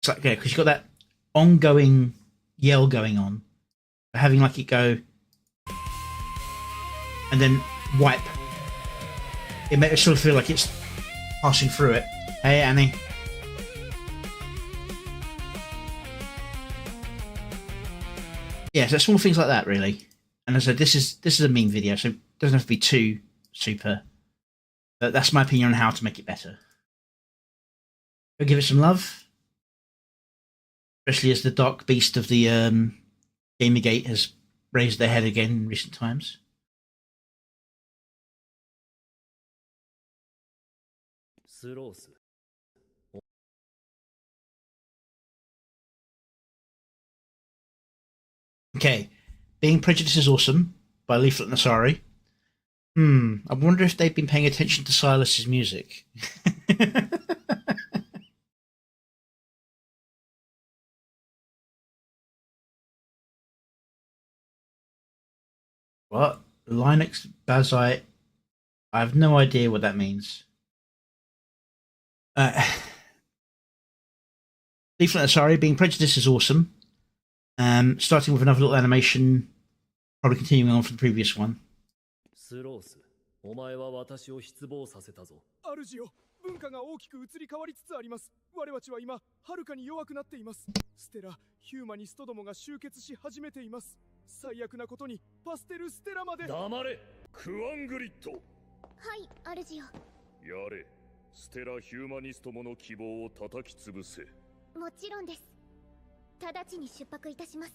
[SPEAKER 4] It's like, yeah, because you've got that ongoing yell going on, having like it go and then wipe. It makes it sort of feel like it's passing through it. Hey, Annie. Yeah, so small things like that, really. And as I said, this is a meme video, so it doesn't have to be too super. But that's my opinion on how to make it better. Go give it some love. Especially as the dark beast of the Gamergate has raised their head again in recent times. Okay, Being Prejudiced is Awesome by Leaflet Nasari. I wonder if they've been paying attention to Silas's music. What? Linux Bazite? I have no idea what that means. Leaflet Asari, being prejudiced is awesome. Starting with another little animation, probably continuing on from the previous one.
[SPEAKER 7] スロース、お前は私を失望させたぞ。
[SPEAKER 8] 主よ、文化が大きく移り変わりつつあります。我々は今、はるかに弱くなっています。ステラ、ヒューマニストどもが集結し始めています。最悪なことに、パステルステラまで。
[SPEAKER 7] 黙れ、クワングリッド。
[SPEAKER 5] はい、主よ。
[SPEAKER 7] やれ、ステラヒューマニストもの希望を叩き潰せ。
[SPEAKER 5] もちろんです。直ちに出発いたします。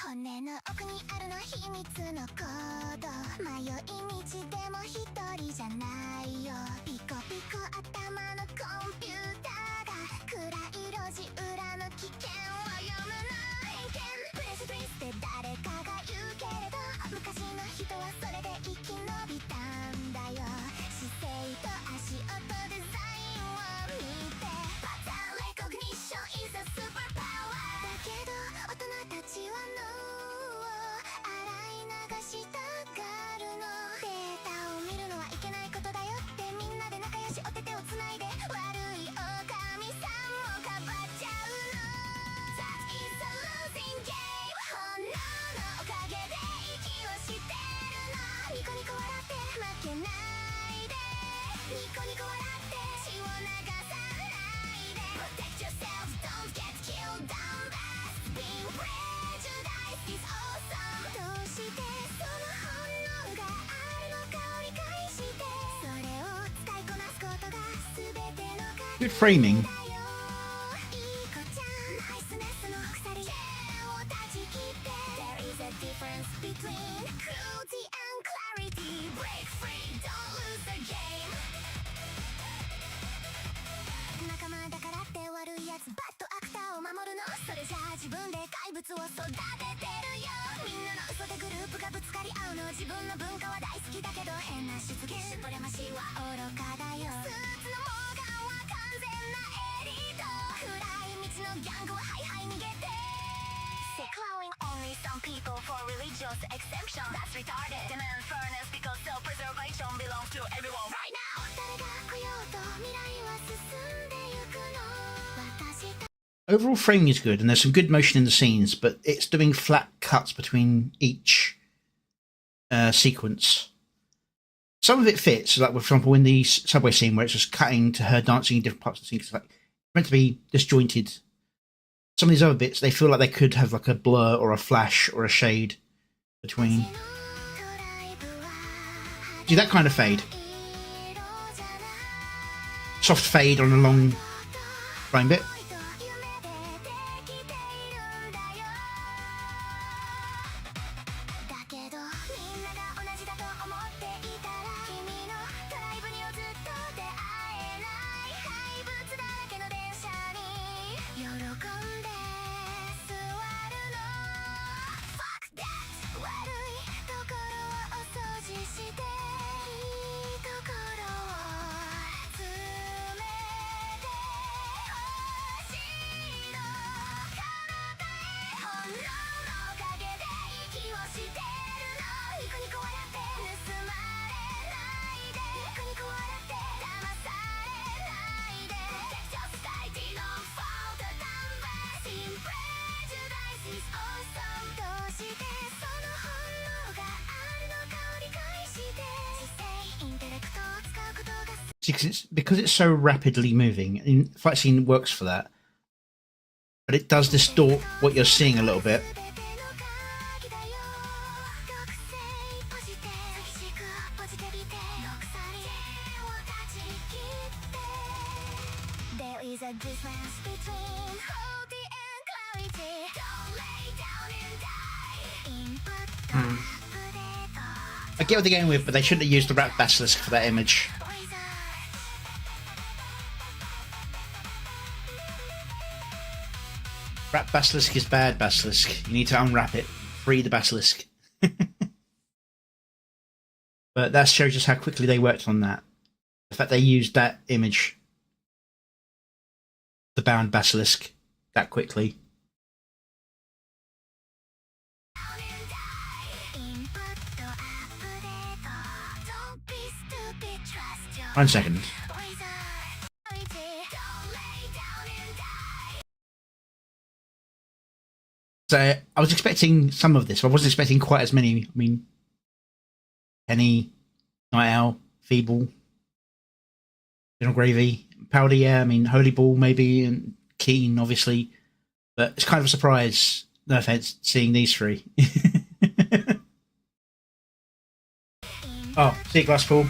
[SPEAKER 5] 骨の奥にあるの秘密のコード。迷い道でも一人じゃないよ。ピコピコ頭のコンピューターが暗い路地裏の危険を読むの偏見。プレスプリスって誰かが言うけれど、昔の人はそれで生き延びたんだよ。姿勢と足音デザインを見て、パターンレコグニッション is a superpower。 だけど大人たちは脳を洗い流したがるの。データを見るのはいけないことだよって、みんなで仲良しお手手をつないで、悪い狼さんもかばっちゃうの。 That is a losing game。 本能のおかげで息をしてるの。ニコニコ笑って負けないで、ニコニコ笑って血を流さないで。 Protect yourself, don't get killed down fast。 Being prejudiced is awesome。 どうしてその本能があるのかを理解して、それを使いこなすことが全ての
[SPEAKER 4] Good framing.
[SPEAKER 5] だよ。いい子ちゃん、ナイスネスの鎖を断ち切って。 There is a difference between cruelty and clarity。 Break free, don't lose the game。 仲間だからって悪いやつ、バッドアクターを守るの。それじゃあ自分で怪物を育ててるよ。みんなの嘘でグループがぶつかり合うの。自分の文化は大好きだけど、変な出現シュプレマシーは愚かだよ。スーツのモーガンは完全なエリート。暗い道のギャングはハイハイ逃げて。 Declaring only some people for religious exemption. That's retarded. Demand fairness because self-preservation belongs to everyone right now。 誰が来ようと未来は進んでゆくの。私た
[SPEAKER 4] Overall framing is good, and there's some good motion in the scenes, but it's doing flat cuts between each sequence. Some of it fits, like for example in the subway scene where it's just cutting to her dancing in different parts of the scene. It's like meant to be disjointed. Some of these other bits, they feel like they could have like a blur or a flash or a shade between. See that kind of fade? Soft fade on a long frame bit. Because it's so rapidly moving, and the fight scene works for that, but it does distort what you're seeing a little bit.
[SPEAKER 5] There is a difference between cruelty and clarity. Don't lay down and die. Input
[SPEAKER 4] I get what they're going with, but they shouldn't have used the rat basilisk for that image. Rat basilisk is bad basilisk. You need to unwrap it. Free the basilisk. But that shows just how quickly they worked on that. The fact they used that image, the bound basilisk, that quickly. One second. So I was expecting some of this. I wasn't expecting quite as many. I mean, Penny, Night Owl, Feeble, General Gravy, Powder, yeah. I mean, Holy Ball maybe, and Keen, obviously. But it's kind of a surprise, no offense, seeing these three. Oh, see you, Glasspool.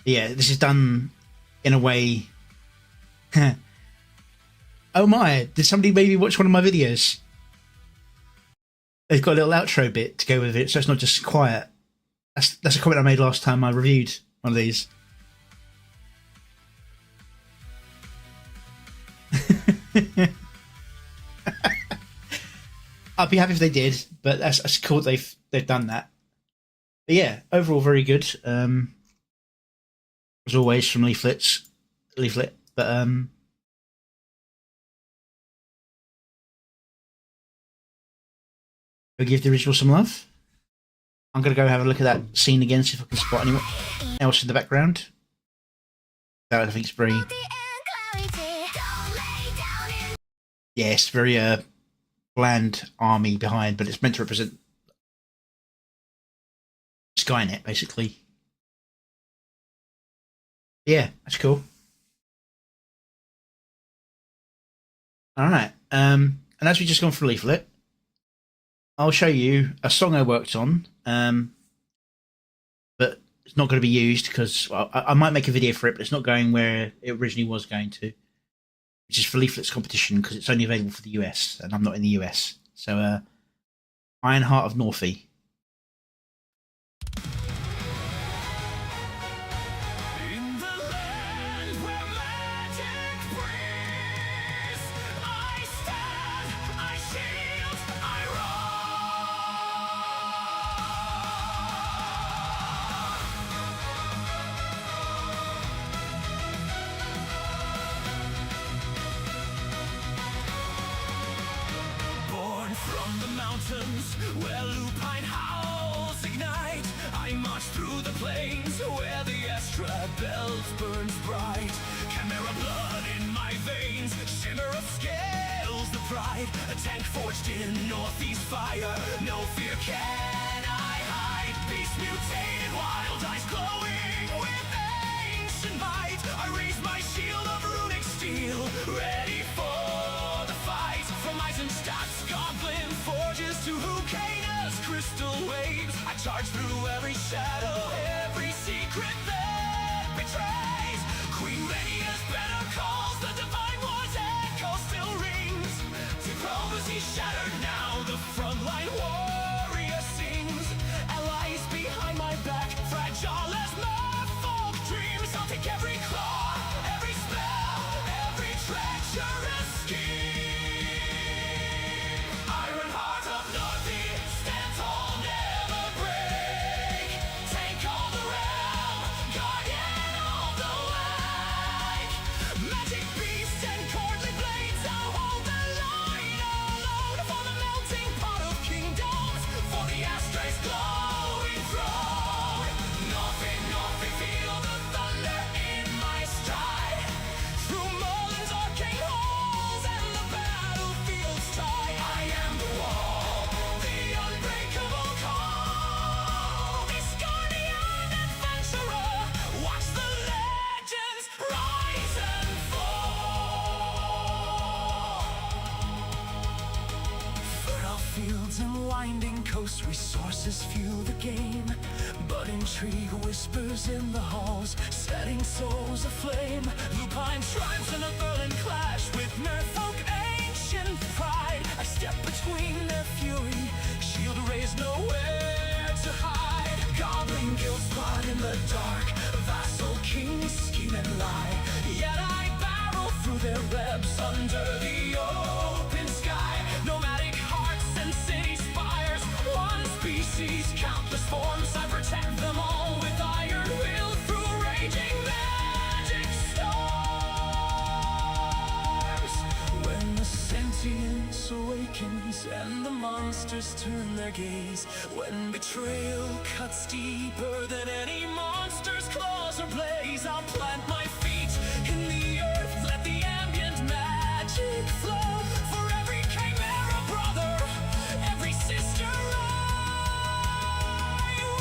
[SPEAKER 4] Yeah, this is done in a way. Oh my, did somebody maybe watch one of my videos? They've got a little outro bit to go with it, so it's not just quiet. That's a comment I made last time I reviewed one of these. I'd be happy if they did, but that's cool they've done that. But yeah, overall very good. As always from Leaflet, but we'll give the original some love. I'm gonna go have a look at that scene again, see if I can spot anyone else in the background. That I think it's very, yeah, it's very bland army behind, but it's meant to represent Skynet basically. Yeah, that's cool. All right, and as we just gone through Leaflet, I'll show you a song I worked on, but it's not going to be used because I might make a video for it, but it's not going where it originally was going to, which is for Leaflet's competition because it's only available for the US, and I'm not in the US. So, Iron Heart of Northie.
[SPEAKER 2] Where lupine howls ignite, I march through the plains where the Astra belt burns bright. Chimera blood in my veins, shimmer of scales the pride. A tank forged in northeast fire, no fear can I hide. Beast mutated, wild eyes glowing with ancient might. I raise my shield of runic steel, ready for the fight. From Eisenstadt's goblin forges to Hukaina's crystal waves, I charge through every shadow, every secret that betrays. Queen Lydia's banner calls, the divine war's echo still rings. Diplomacy shattered now, the frontline warrior sings. Allies behind my back, fragile as merfolk dreams. I'll take every claw, every spell, every treacherous scheme. Iron heart of Northie, stand tall, never break. Take all the realm, guardian all the light. Magic beasts and courtly blades, I'll hold the line alone. For the melting pot of kingdoms, for the Astra's glowing throne. Northie, feel the thunder in my stride. Through Merlin's arcane halls and the battlefield's tide. I am the wall, the unbreakable call. This guardian adventurer, watch the legends rise and fall. Fertile fields and winding coasts, resources fuel the game. But intrigue whispers in the halls, setting souls aflame. Lupine tribes in a Berlin clash with merfolk ancient pride. I step the dark, vassal kings scheme and lie. Yet I barrel through their webs under the open sky. Nomadic hearts and city spires, one species, countless forms. I protect them all with iron will through raging magic storms. When the sentience awakens and the monsters turn their gaze, when betrayal cuts deeper than any monster's claws or blaze, I'll plant my feet in the earth, let the ambient magic flow. For every chimera brother, every sister, I will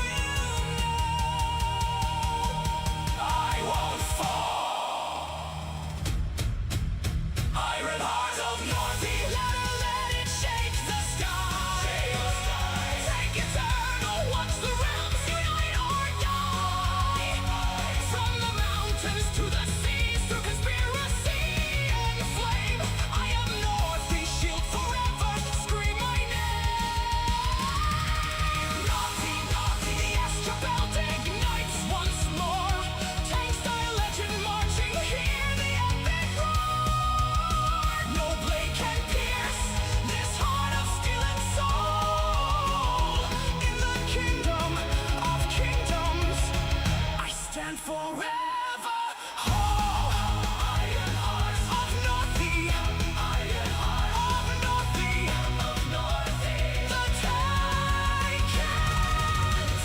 [SPEAKER 2] know I won't fall. Iron heart of Northeast, let it shake the sky. Take eternal, watch the realms unite or die. From the mountains to the seas, through conspiracy and flame, I am Northeast, shield forever, scream my name. Naughty, naughty, the Astra belt ignites once more. Tank style legend marching, hear the epic roar. No blade can pierce this heart of steel and soul. In the kingdom of kingdoms, I stand forever whole. Iron hearts of Northeast, iron heart of Northeast, the tide can't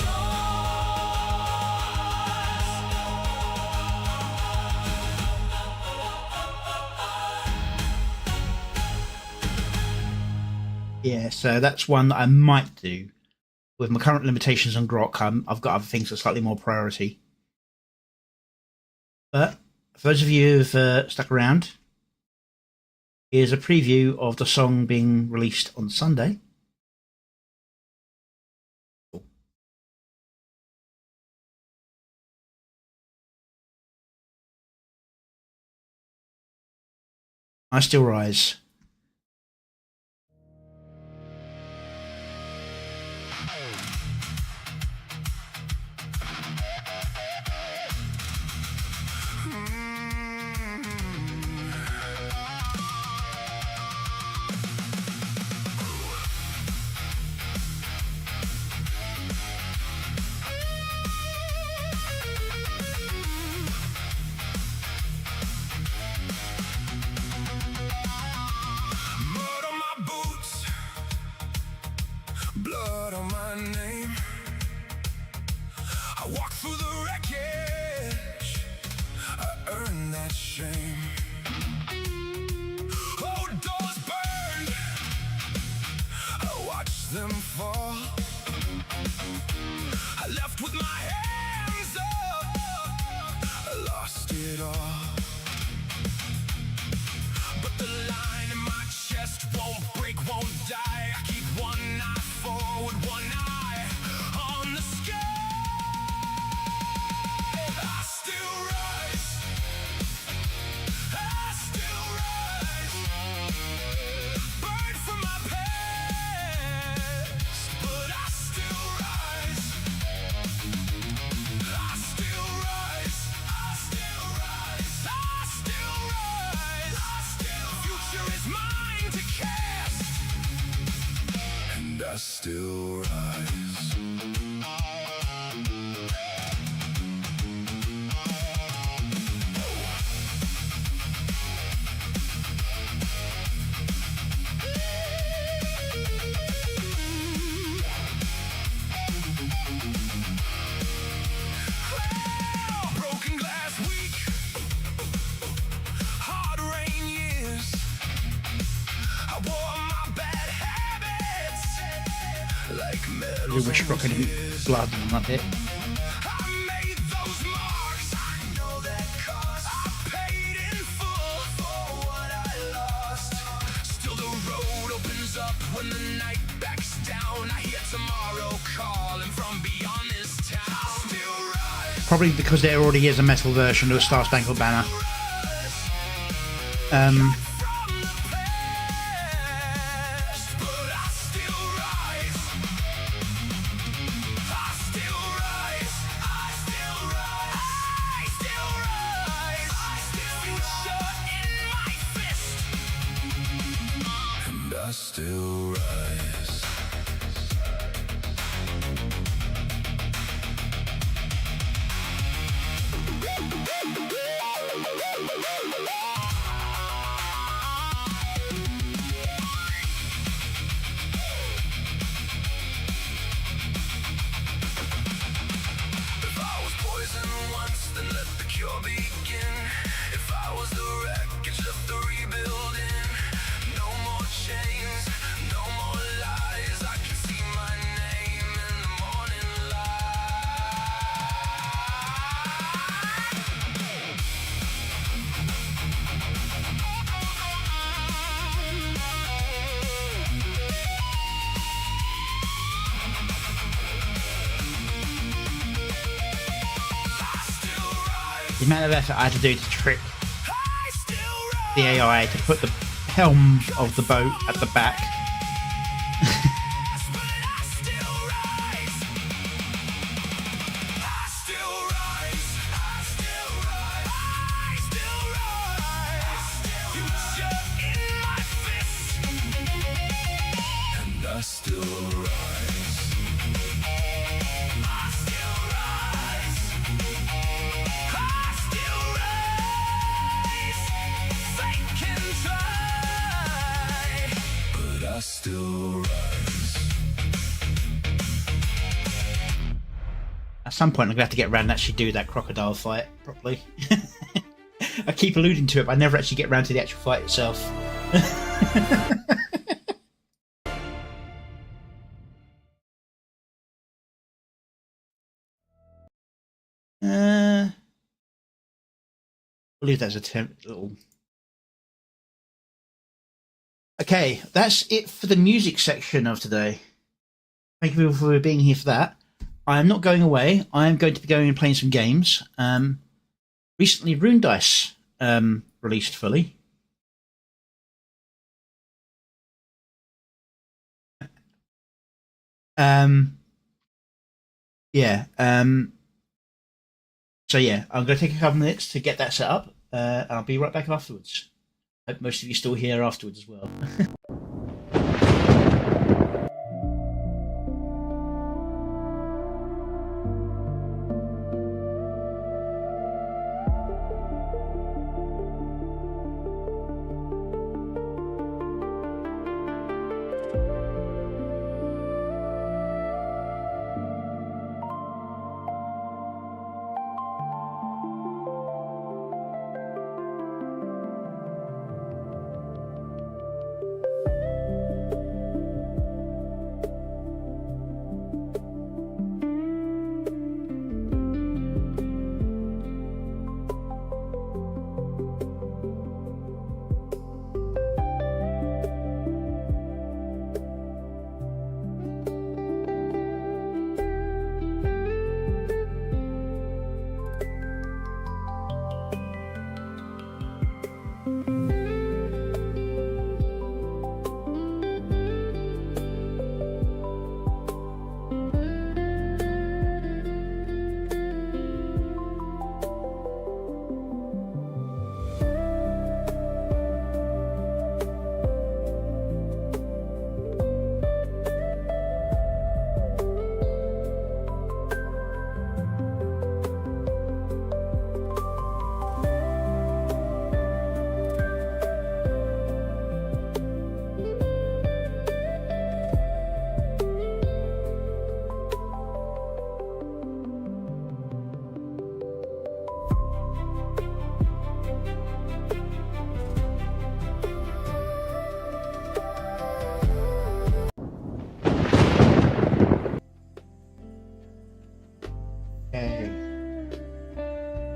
[SPEAKER 4] Yeah, so that's one that I might do. With my current limitations on Grok, I've got other things that are slightly more priority. But for those of you who've stuck around, here's a preview of the song being released on Sunday. I Still Rise.
[SPEAKER 2] Mud on my boots, blood on my name. I walk through the wreckage, I earned that shame. Oh, doors burned, I watched them fall. I left with my hands up, I lost it all. But the line in my chest won't break, won't die. I keep one eye forward, one eye on the sky. I still rise, I still rise. Burned from my past, but I still rise. I still rise, I still rise, I still rise. Future is mine to cast, and I still rise. Broken glass week, hard rain years. I wore my bad habits like
[SPEAKER 4] I
[SPEAKER 2] metal.
[SPEAKER 4] wish Grok had any blood on that bit.
[SPEAKER 2] I made those marks, I know that cost. I paid in full for what I lost. Still the road opens up when the night backs down. I hear tomorrow calling from beyond this town. I still rise,
[SPEAKER 4] Probably because there already is a metal version of a Star Spangled Banner.
[SPEAKER 2] from the past, but I still rise. I still rise, I still I still rise. If I was poison once, then let the cure begin. If I was the wreckage left the rebuilding, no more chains, no more lies. I can see my name in the morning
[SPEAKER 4] The amount of effort I had to do to trick the AI to put the helm of the boat at the back.
[SPEAKER 2] I still rise. I still rise. I still rise. Fate can try, but I still rise.
[SPEAKER 4] At some point, I'm going to have to get around and actually do that crocodile fight properly. I keep alluding to it, but I never actually get around to the actual fight itself. I believe that's a little. Okay, that's it for the music section of today. Thank you for being here for that. I am not going away. I am going to be going and playing some games. Recently, Rune Dice released fully. Yeah. So yeah, I'm going to take a couple of minutes to get that set up, and I'll be right back afterwards. Hope most of you still here afterwards as well.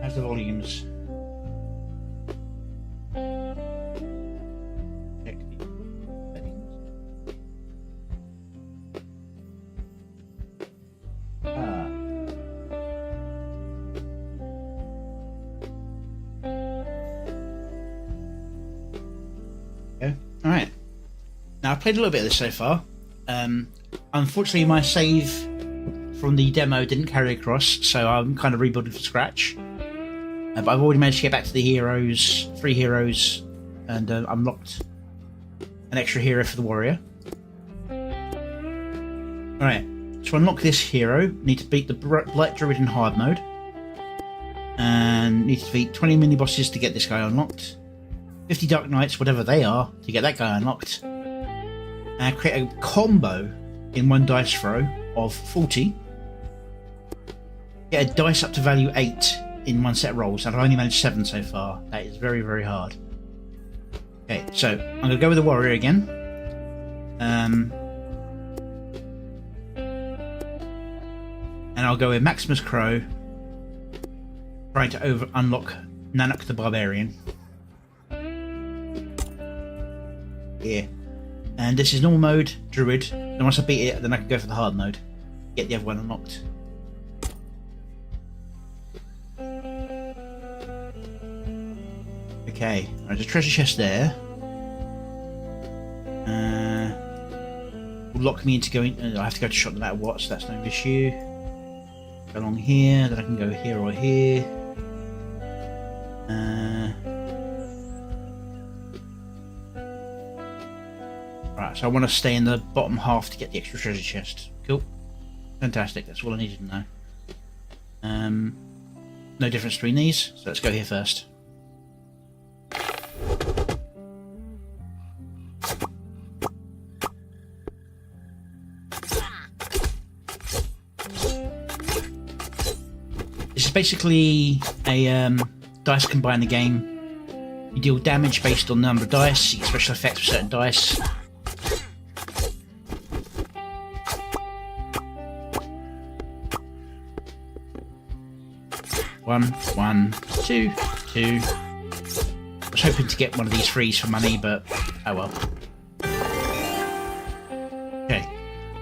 [SPEAKER 4] How's the volumes? Check the settings. Okay. All right. Now I've played a little bit of this so far. Unfortunately, my save from the demo didn't carry across, so I'm kind of rebuilding from scratch. But I've already managed to get back to the heroes, 3 heroes, and unlocked an extra hero for the warrior. Alright, to unlock this hero, need to beat the Blight Druid in hard mode. And need to defeat 20 mini bosses to get this guy unlocked. 50 Dark Knights, whatever they are, to get that guy unlocked. And create a combo in one dice throw of 40. Get a dice up to value 8 in one set of rolls, and I've only managed 7 so far. That is very, very hard. Okay, so I'm going to go with the warrior again. And I'll go with Maximus Crow, trying to unlock Nanook the Barbarian. Yeah. And this is normal mode, Druid. Then once I beat it, then I can go for the hard mode. Get the other one unlocked. Okay, there's a treasure chest there. Will lock me into going. I have to go to shop no matter what, so that's no issue. Go along here, then I can go here or here. Right, so I want to stay in the bottom half to get the extra treasure chest. Cool. Fantastic, that's all I needed to know. No difference between these, so let's go here first. This is basically a dice combine the game. You deal damage based on the number of dice, you get special effects with certain dice. One, two. I was hoping to get one of these frees for money, but oh well. Okay,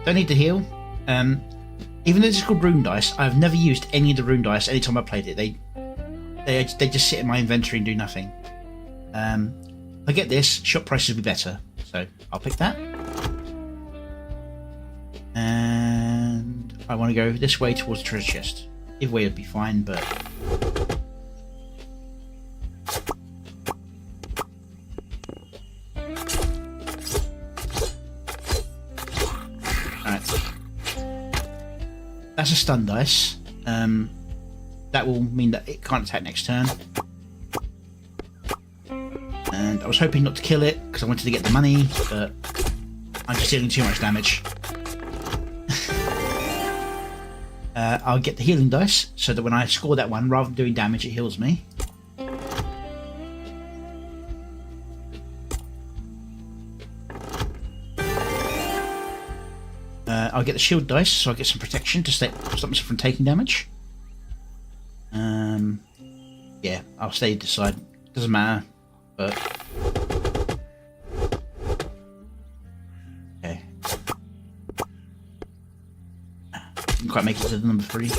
[SPEAKER 4] don't need to heal. Even though this is called rune dice, I've never used any of the rune dice anytime I played it. They just sit in my inventory and do nothing. If I get this, shop prices will be better, so I'll pick that. And I want to go this way towards the treasure chest. Either way would be fine, but that's a stun dice. That will mean that it can't attack next turn. And I was hoping not to kill it because I wanted to get the money, but I'm just dealing too much damage. I'll get the healing dice so that when I score that one, rather than doing damage, it heals me. I'll get the shield dice so I get some protection to stop myself from taking damage. Yeah, I'll stay this side. Doesn't matter, but okay. Didn't quite make it to the number 3.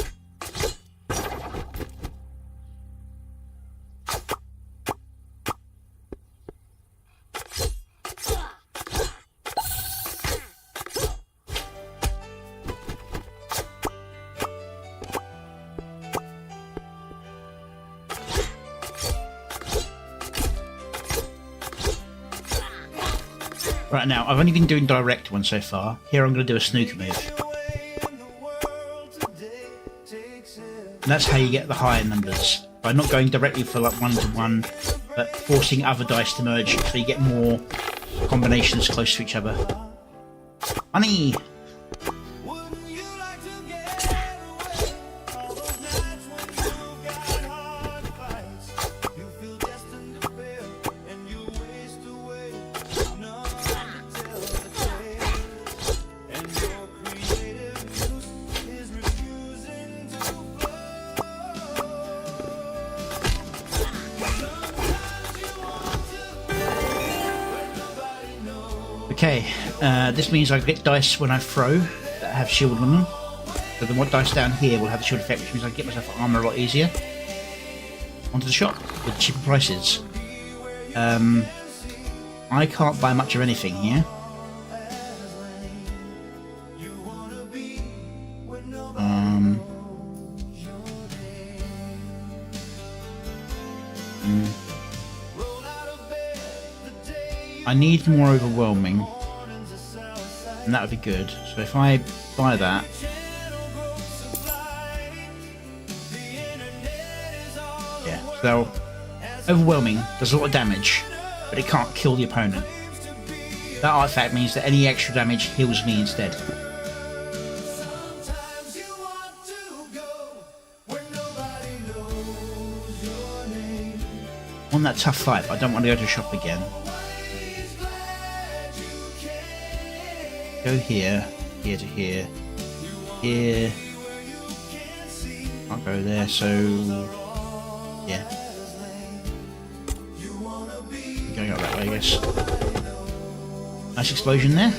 [SPEAKER 4] Right, now, I've only been doing direct ones so far. Here I'm going to do a snooker move. And that's how you get the higher numbers. By not going directly for like 1-to-1, but forcing other dice to merge so you get more combinations close to each other. Money! Okay, this means I get dice when I throw that have shield on them. So the one dice down here will have the shield effect, which means I can get myself armor a lot easier. Onto the shop with cheaper prices. I can't buy much of anything here. I need more overwhelming, and that would be good. So if I buy that, yeah, so overwhelming does a lot of damage, but it can't kill the opponent. That artifact means that any extra damage heals me instead. On that tough fight, I don't want to go to shop again. Go here, here to here, here. I'll go there, so yeah. Going up that way, I guess. Nice explosion there.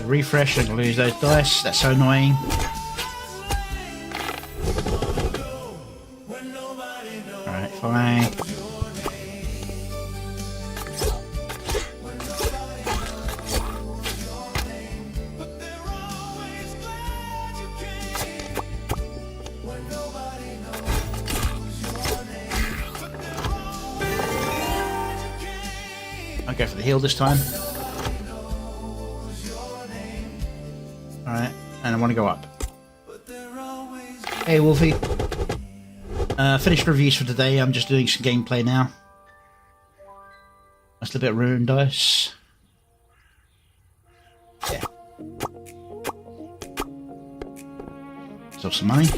[SPEAKER 4] Refresh and lose those dice. That's so annoying. Alright, fine. I'll go for the heal this time. Alright, and I want to go up. Hey Wolfie. Finished reviews for today. I'm just doing some gameplay now. That's a little bit of ruined dice. Yeah. So some money.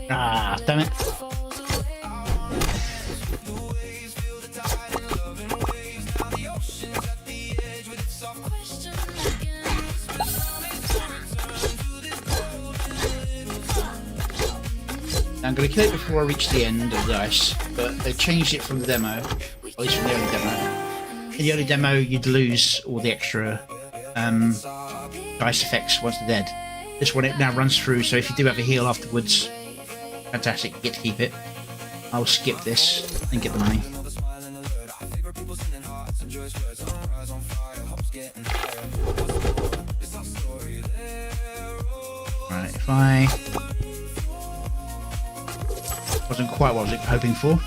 [SPEAKER 4] Ah, damn it. I'm going to kill it before I reach the end of the ice, but they changed it from the demo, at least from the early demo. In the early demo, you'd lose all the extra dice effects once they're dead. This one, it now runs through, so if you do have a heal afterwards, fantastic, you get to keep it. I'll skip this and get the money. Right, if I... wasn't quite what I was hoping for.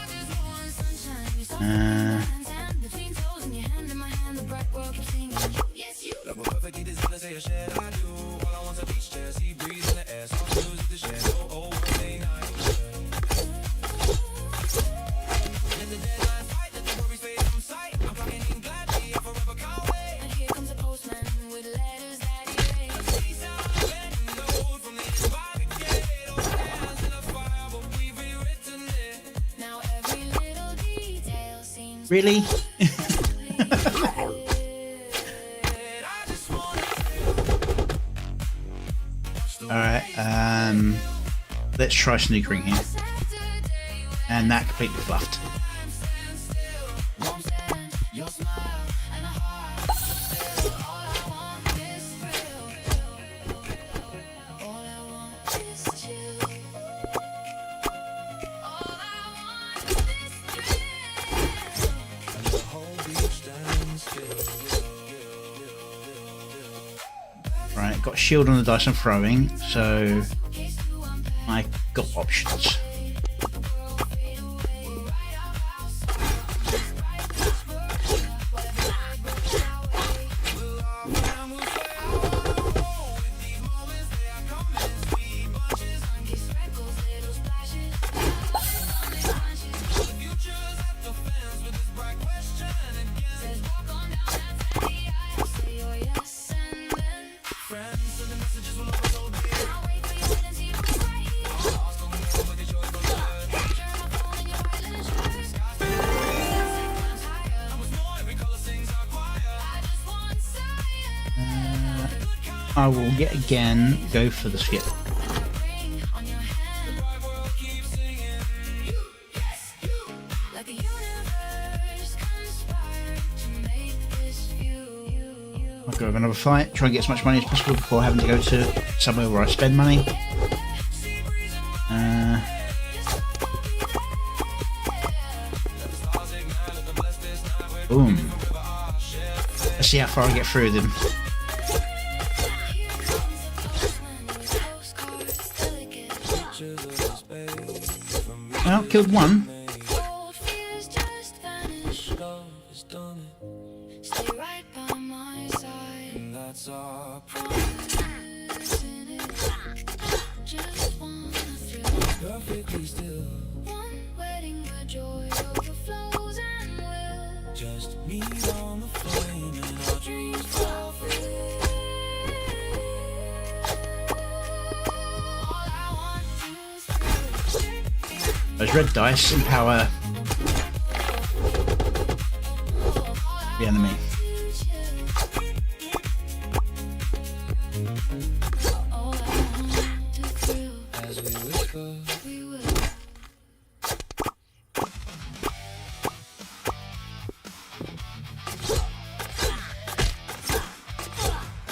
[SPEAKER 4] Really? Alright, let's try snookering here. And that completely fluffed. shield on the dice I'm throwing, so I got options. I will yet again go for the skip. I'll go have another fight, try and get as much money as possible before having to go to somewhere where I spend money. Boom. Let's see how far I get through them. Well, killed one. Those red dice empower the enemy.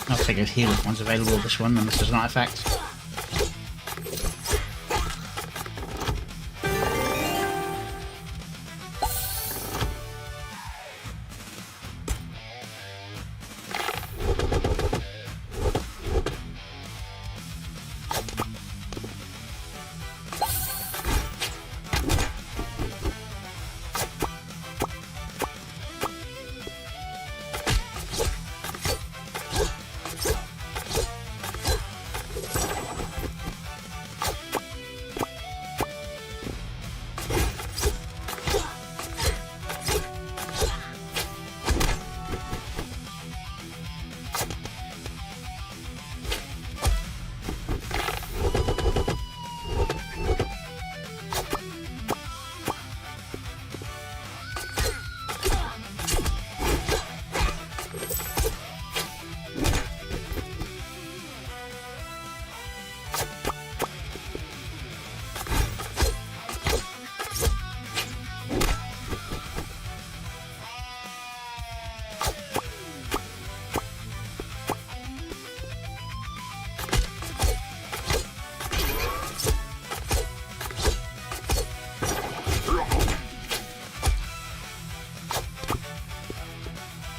[SPEAKER 4] I'll take a heal if one's available. This one, and this is an artifact.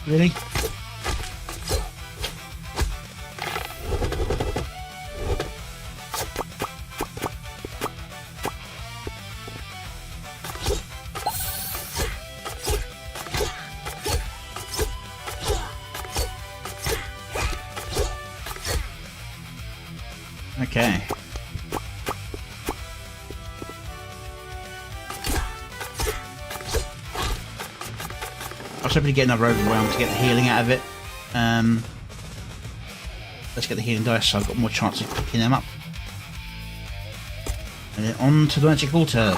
[SPEAKER 4] Really? Okay. I was hoping to get another overwhelm to get the healing out of it. Let's get the healing dice so I've got more chance of picking them up. And then on to the magic altar,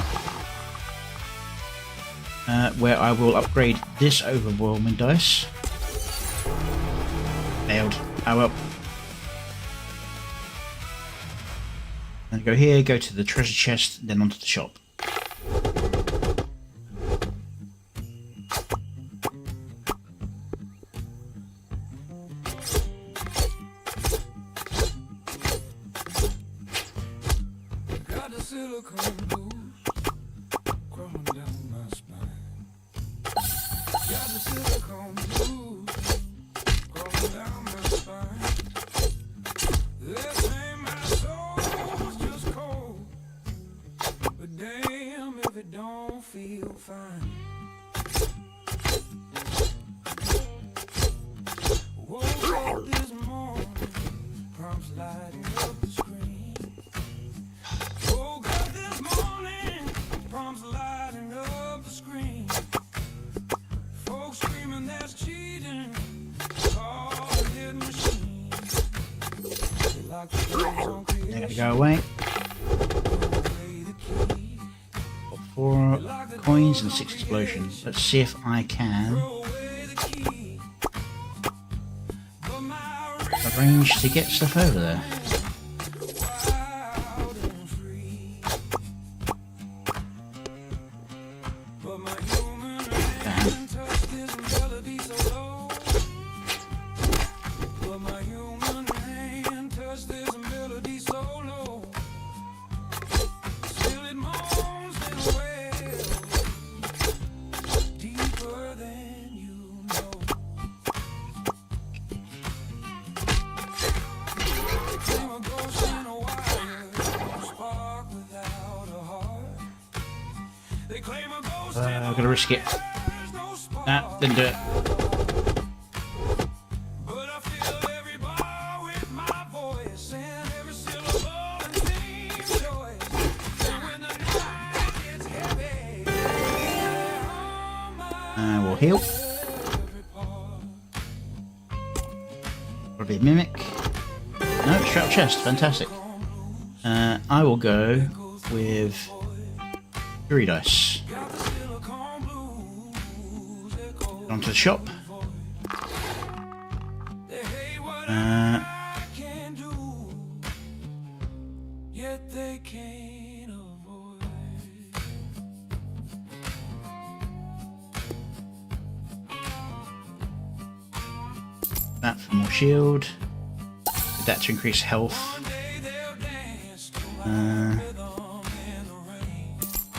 [SPEAKER 4] where I will upgrade this overwhelming dice. Failed. Oh well. Then go here, go to the treasure chest, then onto the shop.
[SPEAKER 2] feel fine. Woke up this morning, prompts lighting up the screen. Woke up this morning, prompts lighting up the screen. Folks screaming that's cheating, call a hit machine. They lock the doors on
[SPEAKER 4] They're
[SPEAKER 2] creation.
[SPEAKER 4] gonna go away. 4 coins and 6 explosions. Let's see if I can arrange to get stuff over there. Damn. I'm gonna risk it. Nah, didn't do it. We'll heal. Probably a mimic. No, straight up chest. Fantastic. I will go with 3 dice. Onto the shop. That for more shield. That to increase health.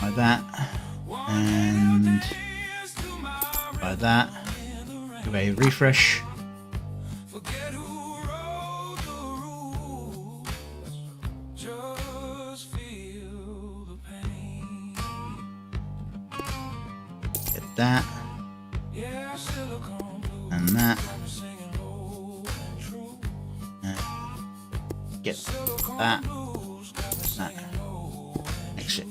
[SPEAKER 4] By that. And by that. Give a refresh. Get that. And that. Get that. That. Exit.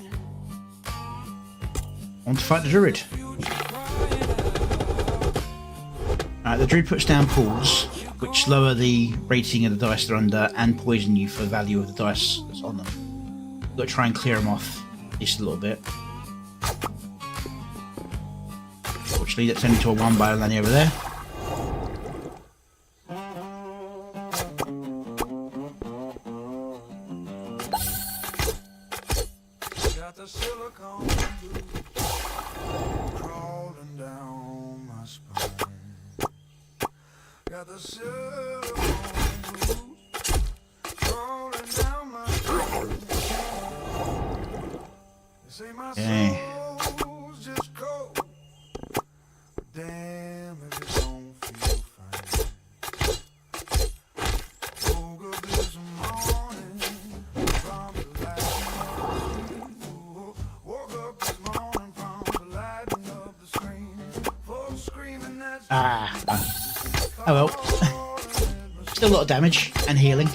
[SPEAKER 4] On to fight the druid. The druid puts down pools, which lower the rating of the dice they're under and poison you for the value of the dice that's on them. You've got to try and clear them off just a little bit. Fortunately, that's only to a 1 by Lanny over there.
[SPEAKER 2] Got the silicone crawling down my spine. Got the silicone crawling down my spine. They say my soul's just cold. Damn if it don't feel fine. Woke up this morning, from the lighting. Woke up this morning from the lighting of the screen. Folks screaming that.
[SPEAKER 4] Oh well. Still a lot of damage and healing.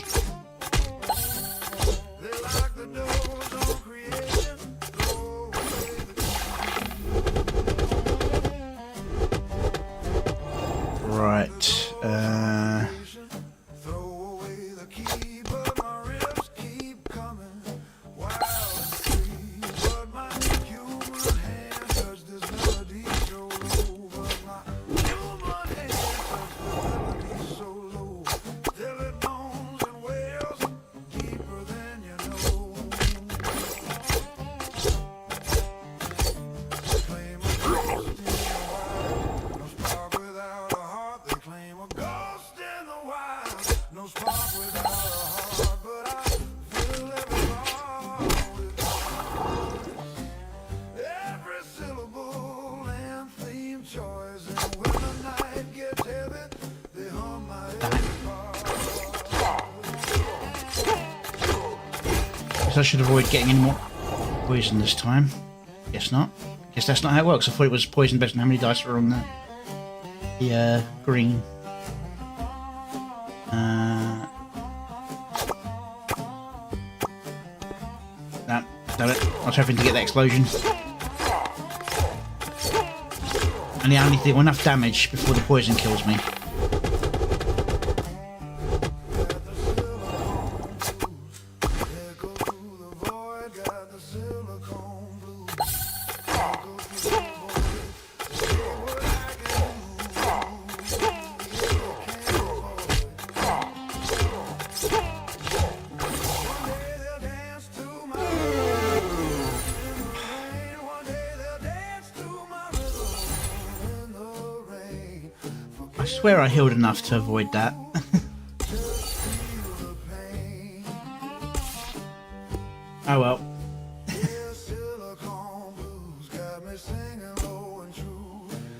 [SPEAKER 2] They lock the doors on creation.
[SPEAKER 4] Right.
[SPEAKER 2] Throw away the key, but my ribs keep coming. Wild and free, but my human hand touched this melody so low. But my human hand touched the melody so low. Till it moans and wails deeper than you know. Claim a ghost in the wild, no spark without a heart. They claim a ghost in the wild, no spark without a heart. But I feel every bar with every syllable and theme choice. And when the night gets heavy, they hum my every part.
[SPEAKER 4] So I should avoid getting any more poison this time. Guess not. Guess that's not how it works. I thought it was poison based on how many dice were on the green. No, damn it. I was hoping to get that explosion. And I only do enough damage before the poison kills me. I swear I healed enough to avoid that. Oh well.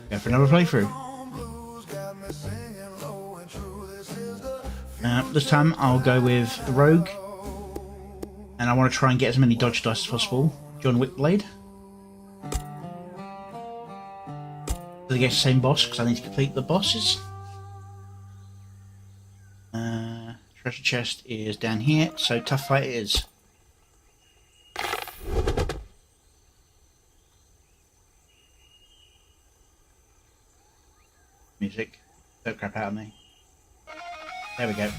[SPEAKER 4] Go for another playthrough. This time I'll go with the rogue, and I want to try and get as many dodge dice as possible. John Wick Blade. Against the same boss because I need to complete the bosses. Treasure chest is down here, so tough fight it is. Music, don't crap out of me. There we go.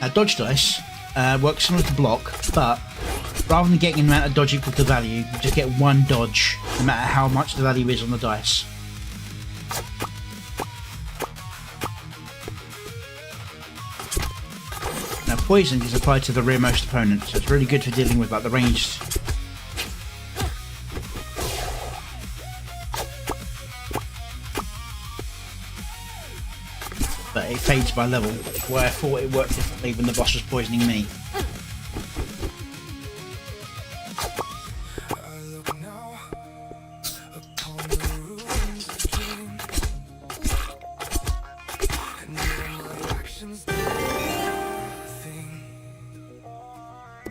[SPEAKER 4] Now dodge dice works similar to block, but rather than getting an amount of dodge equal to value, you just get one dodge, no matter how much the value is on the dice. Now poison is applied to the rearmost opponent, so it's really good for dealing with like the ranged. But it fades by level, where I thought it worked differently when the boss was poisoning me.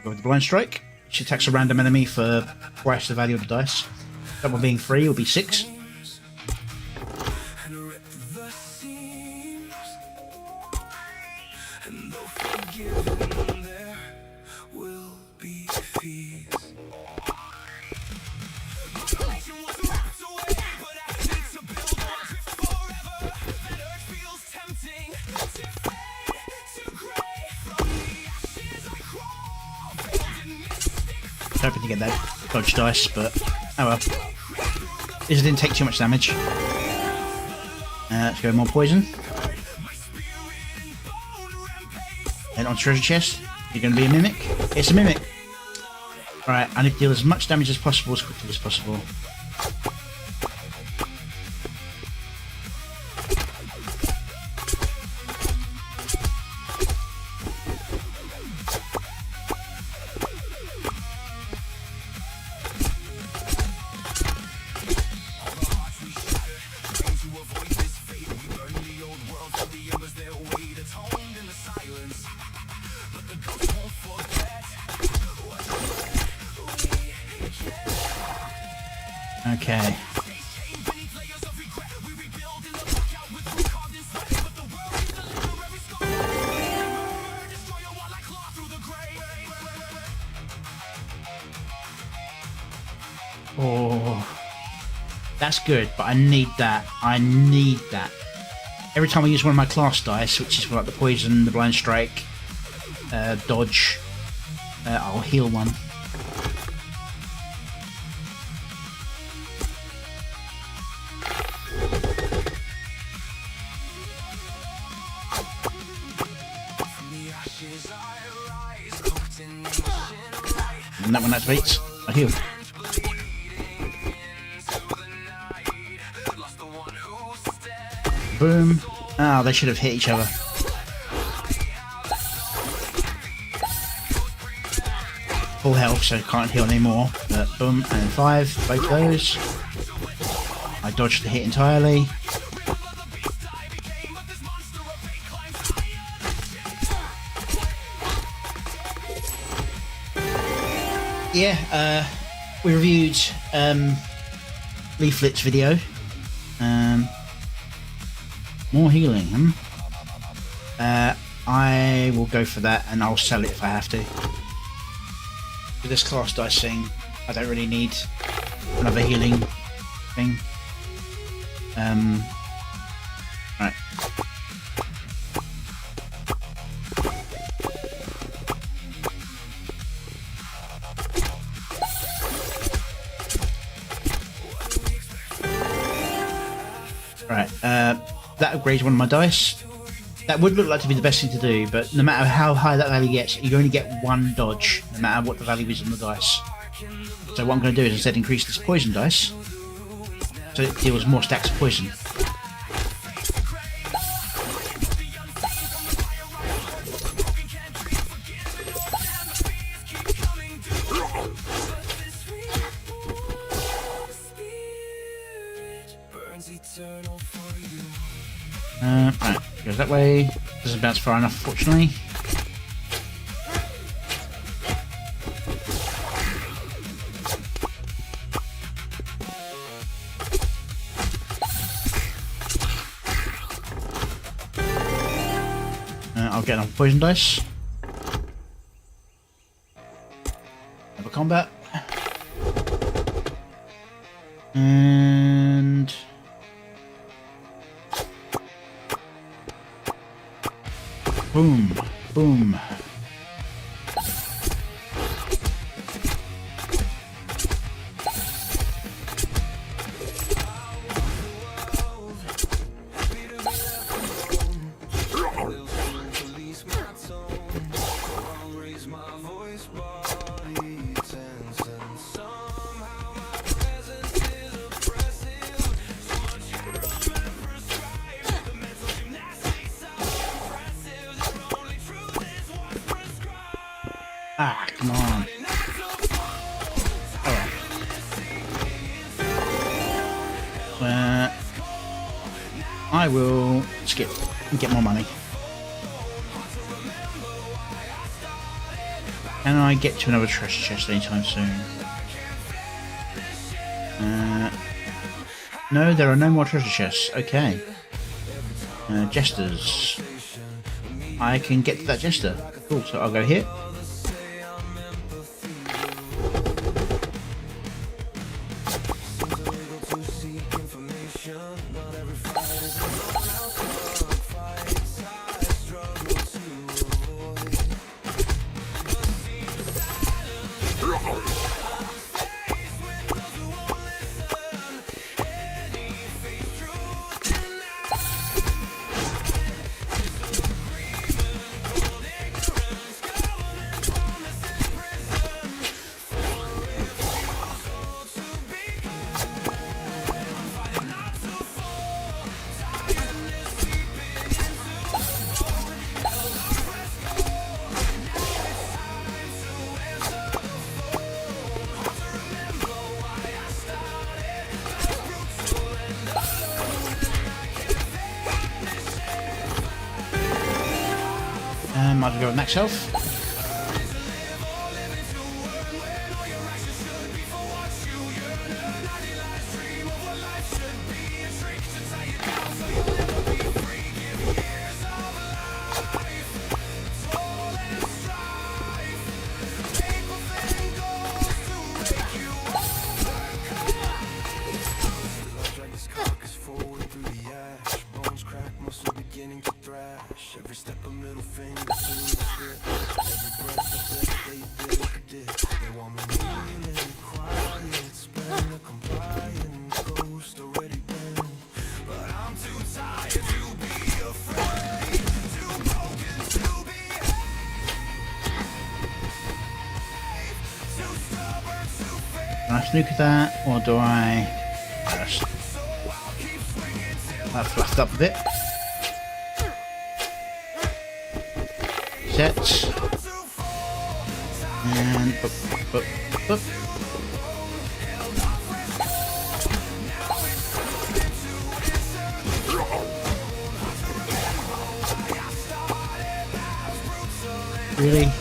[SPEAKER 4] Go with the blind strike, which attacks a random enemy for twice the value of the dice. That one being 3 will be 6. Hoping to get that dodge dice, but oh well. This didn't take too much damage. Let's go more poison. And on treasure chest, you're going to be a mimic. It's a mimic. Alright, I need to deal as much damage as possible as quickly as possible. Okay. Oh, that's good, but I need that. I need that. Every time I use one of my class dice, which is for like the poison, the blind strike, dodge, I'll heal one. And that one activates, I heal. Boom. Ah, they should have hit each other. Full health, so can't heal anymore. But boom, and 5, both those. I dodged the hit entirely. yeah, we reviewed Leaflet's video. More healing, I will go for that, and I'll sell it if I have to. For this class dicing, I don't really need another healing thing. Right. Right, that upgrades one of my dice. That would look like to be the best thing to do, but no matter how high that value gets, you only get one dodge, no matter what the value is on the dice. So what I'm going to do is instead increase this poison dice, so it deals more stacks of poison. Right, goes that way. Doesn't bounce far enough, fortunately. I'll get another poison dice. Have a combat. And boom, boom. Ah, come on. Alright. I will skip and get more money. Can I get to another treasure chest anytime soon? No, there are no more treasure chests. Okay. Jesters. I can get to that jester. Cool, so I'll go here. Might as well go with max health. Can I snook that, or do I just... That fluffed up a bit. Set. And up. Really?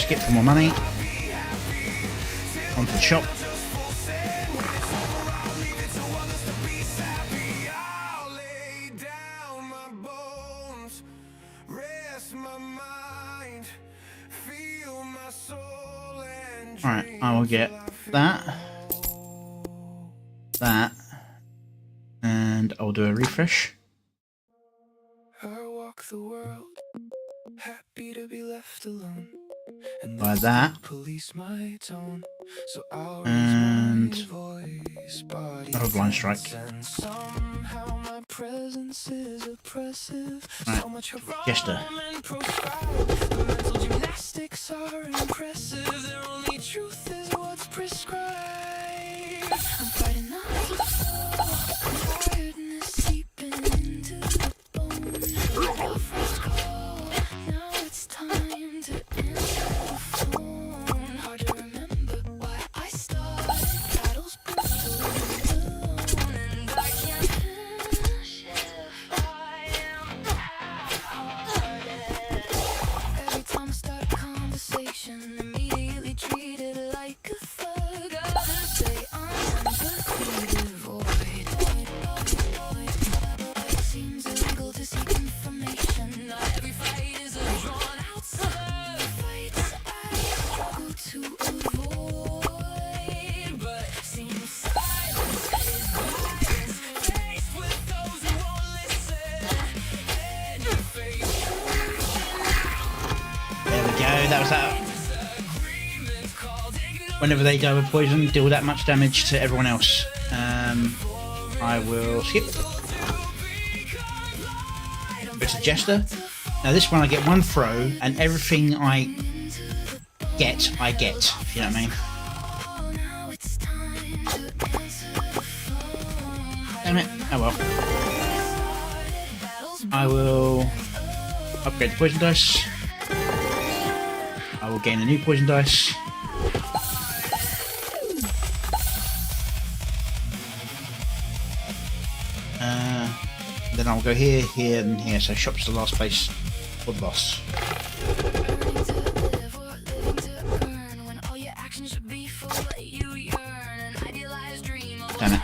[SPEAKER 4] skip for more money. Onto the shop. Alright, I will get that, and I'll do a refresh.
[SPEAKER 2] Walk the world, happy to be left alone. And
[SPEAKER 4] By that,
[SPEAKER 2] police my tone, so I'll
[SPEAKER 4] and
[SPEAKER 2] voice, body
[SPEAKER 4] another blind strike.
[SPEAKER 2] and somehow my presence is oppressive.
[SPEAKER 4] Right,
[SPEAKER 2] So much
[SPEAKER 4] Jester.
[SPEAKER 2] and profound. The mental gymnastics are impressive. Their only truth is what's prescribed. I'm fighting not to fall. Tiredness seeping into the bone. First call. Now it's time to answer the phone. Hard to remember why I started. Battles brutal alone, and I can't finish if I am half-hearted. Every time I start a conversation, immediately treat it like a thug. Others say I'm empathy devoid. Seems illegal to seek information. Not every fight is a drawn-out slug. Fights I struggle to avoid, but seems silence is violence. Faced with those who won't listen, and your face.
[SPEAKER 4] There we go, that was that. Whenever they die with poison, deal that much damage to everyone else. I will skip. It's a Jester. Now this one I get one throw, and everything I get, if you know what I mean. Damn it, oh well. I will upgrade the poison dice. I will gain a new poison dice. Then I'll go here, here, and here. So shop's the last place for the boss. Damn it.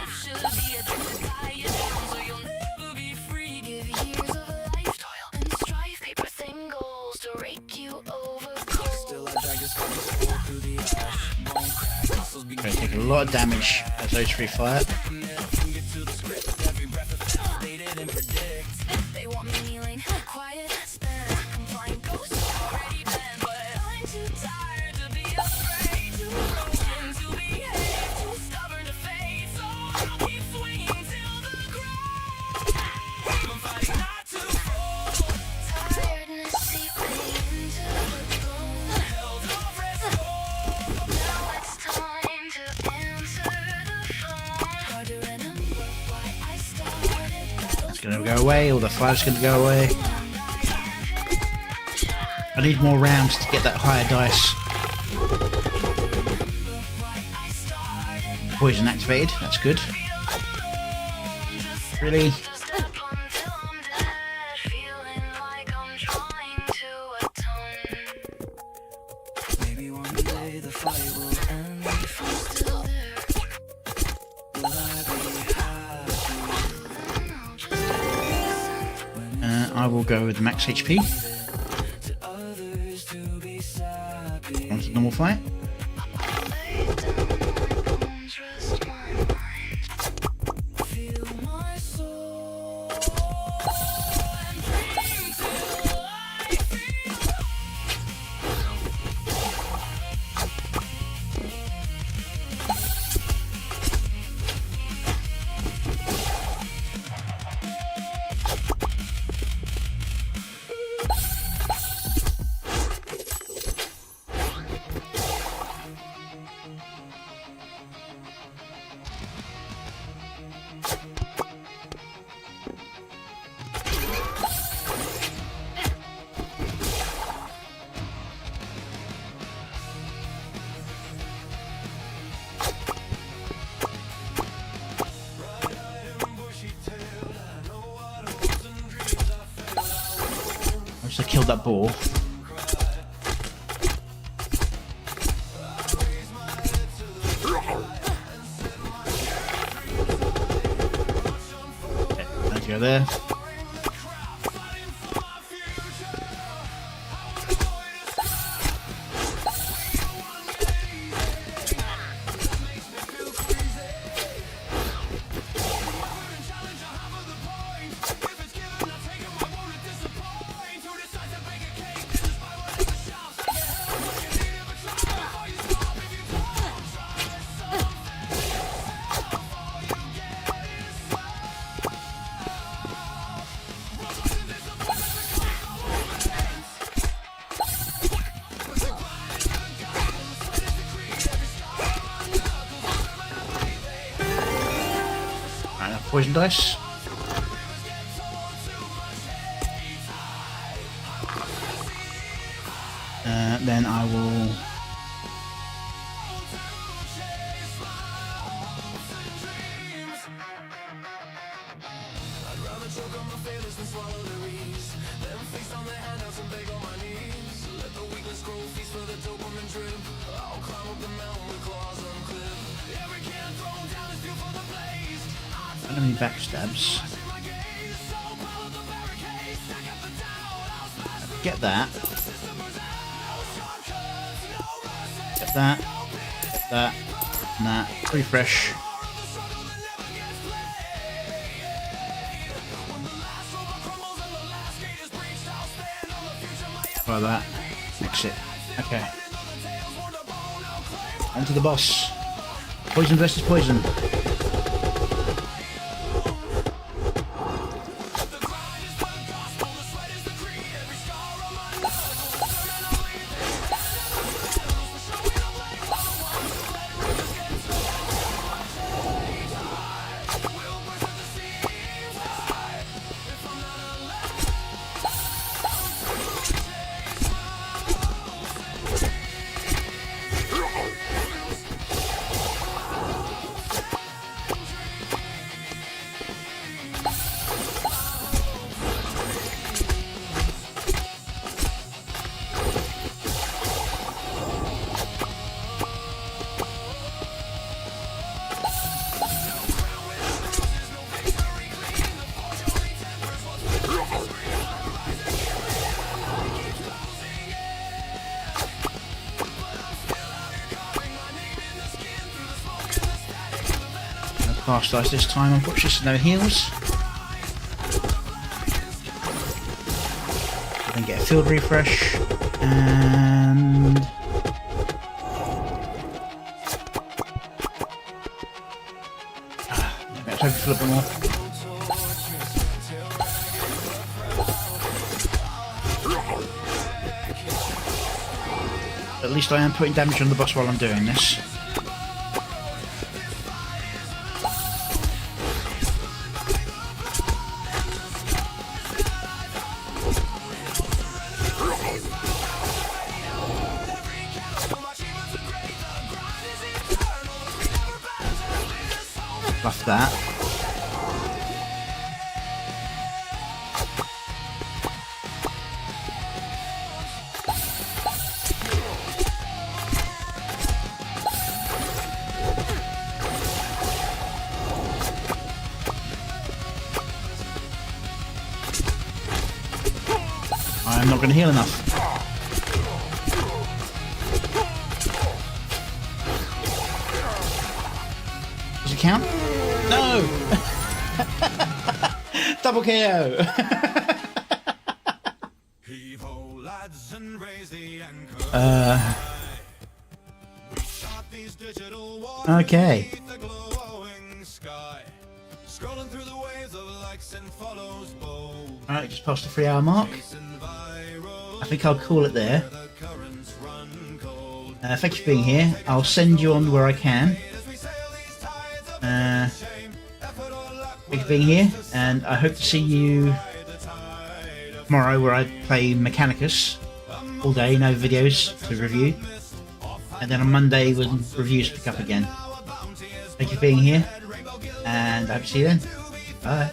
[SPEAKER 4] Gonna take a lot of damage as those three fire.
[SPEAKER 2] They want me kneeling, quiet, spent, compliant ghosts already been, but I'm too tired to be afraid, too broken to behave, too stubborn to fade, so I'll keep swinging till the ground. I'm fighting not to fall. Tiredness seeping into the bone. Held off rest hold. Now it's time to answer the phone. Hard to remember why I started battles.
[SPEAKER 4] It's gonna go away, all the fire's gonna go away. I need more rounds to get that higher dice. Poison activated, that's good. Really?
[SPEAKER 2] Maybe one day the fight will end if I'm still there. Will I be happy?
[SPEAKER 4] I will go with max HP.
[SPEAKER 2] To others to be sappy.
[SPEAKER 4] On to normal fight.
[SPEAKER 2] Trust my mind. Feel my soul. And dream till I feel.
[SPEAKER 4] I just killed that boar. go there. Poison dice. Then I will enemy backstabs. Get that. Get that. Get that. And that. Refresh. Try that. Exit. Okay. On to the boss. Poison versus poison. Fast dice this time, unfortunately, so no heals. Then get a field refresh and maybe I'll fill a bit more. At least I am putting damage on the boss while I'm doing this. Buff that. I'm not going to heal enough. Does it count? No! Double KO! Okay. Alright, just past the 3-hour mark. I think I'll call it there. Thank you for being here. I'll send you on where I can. Thank you for being here, and I hope to see you tomorrow where I play Mechanicus all day, no videos to review. And then on Monday when reviews pick up again. Thank you for being here, and I hope to see you then. Bye.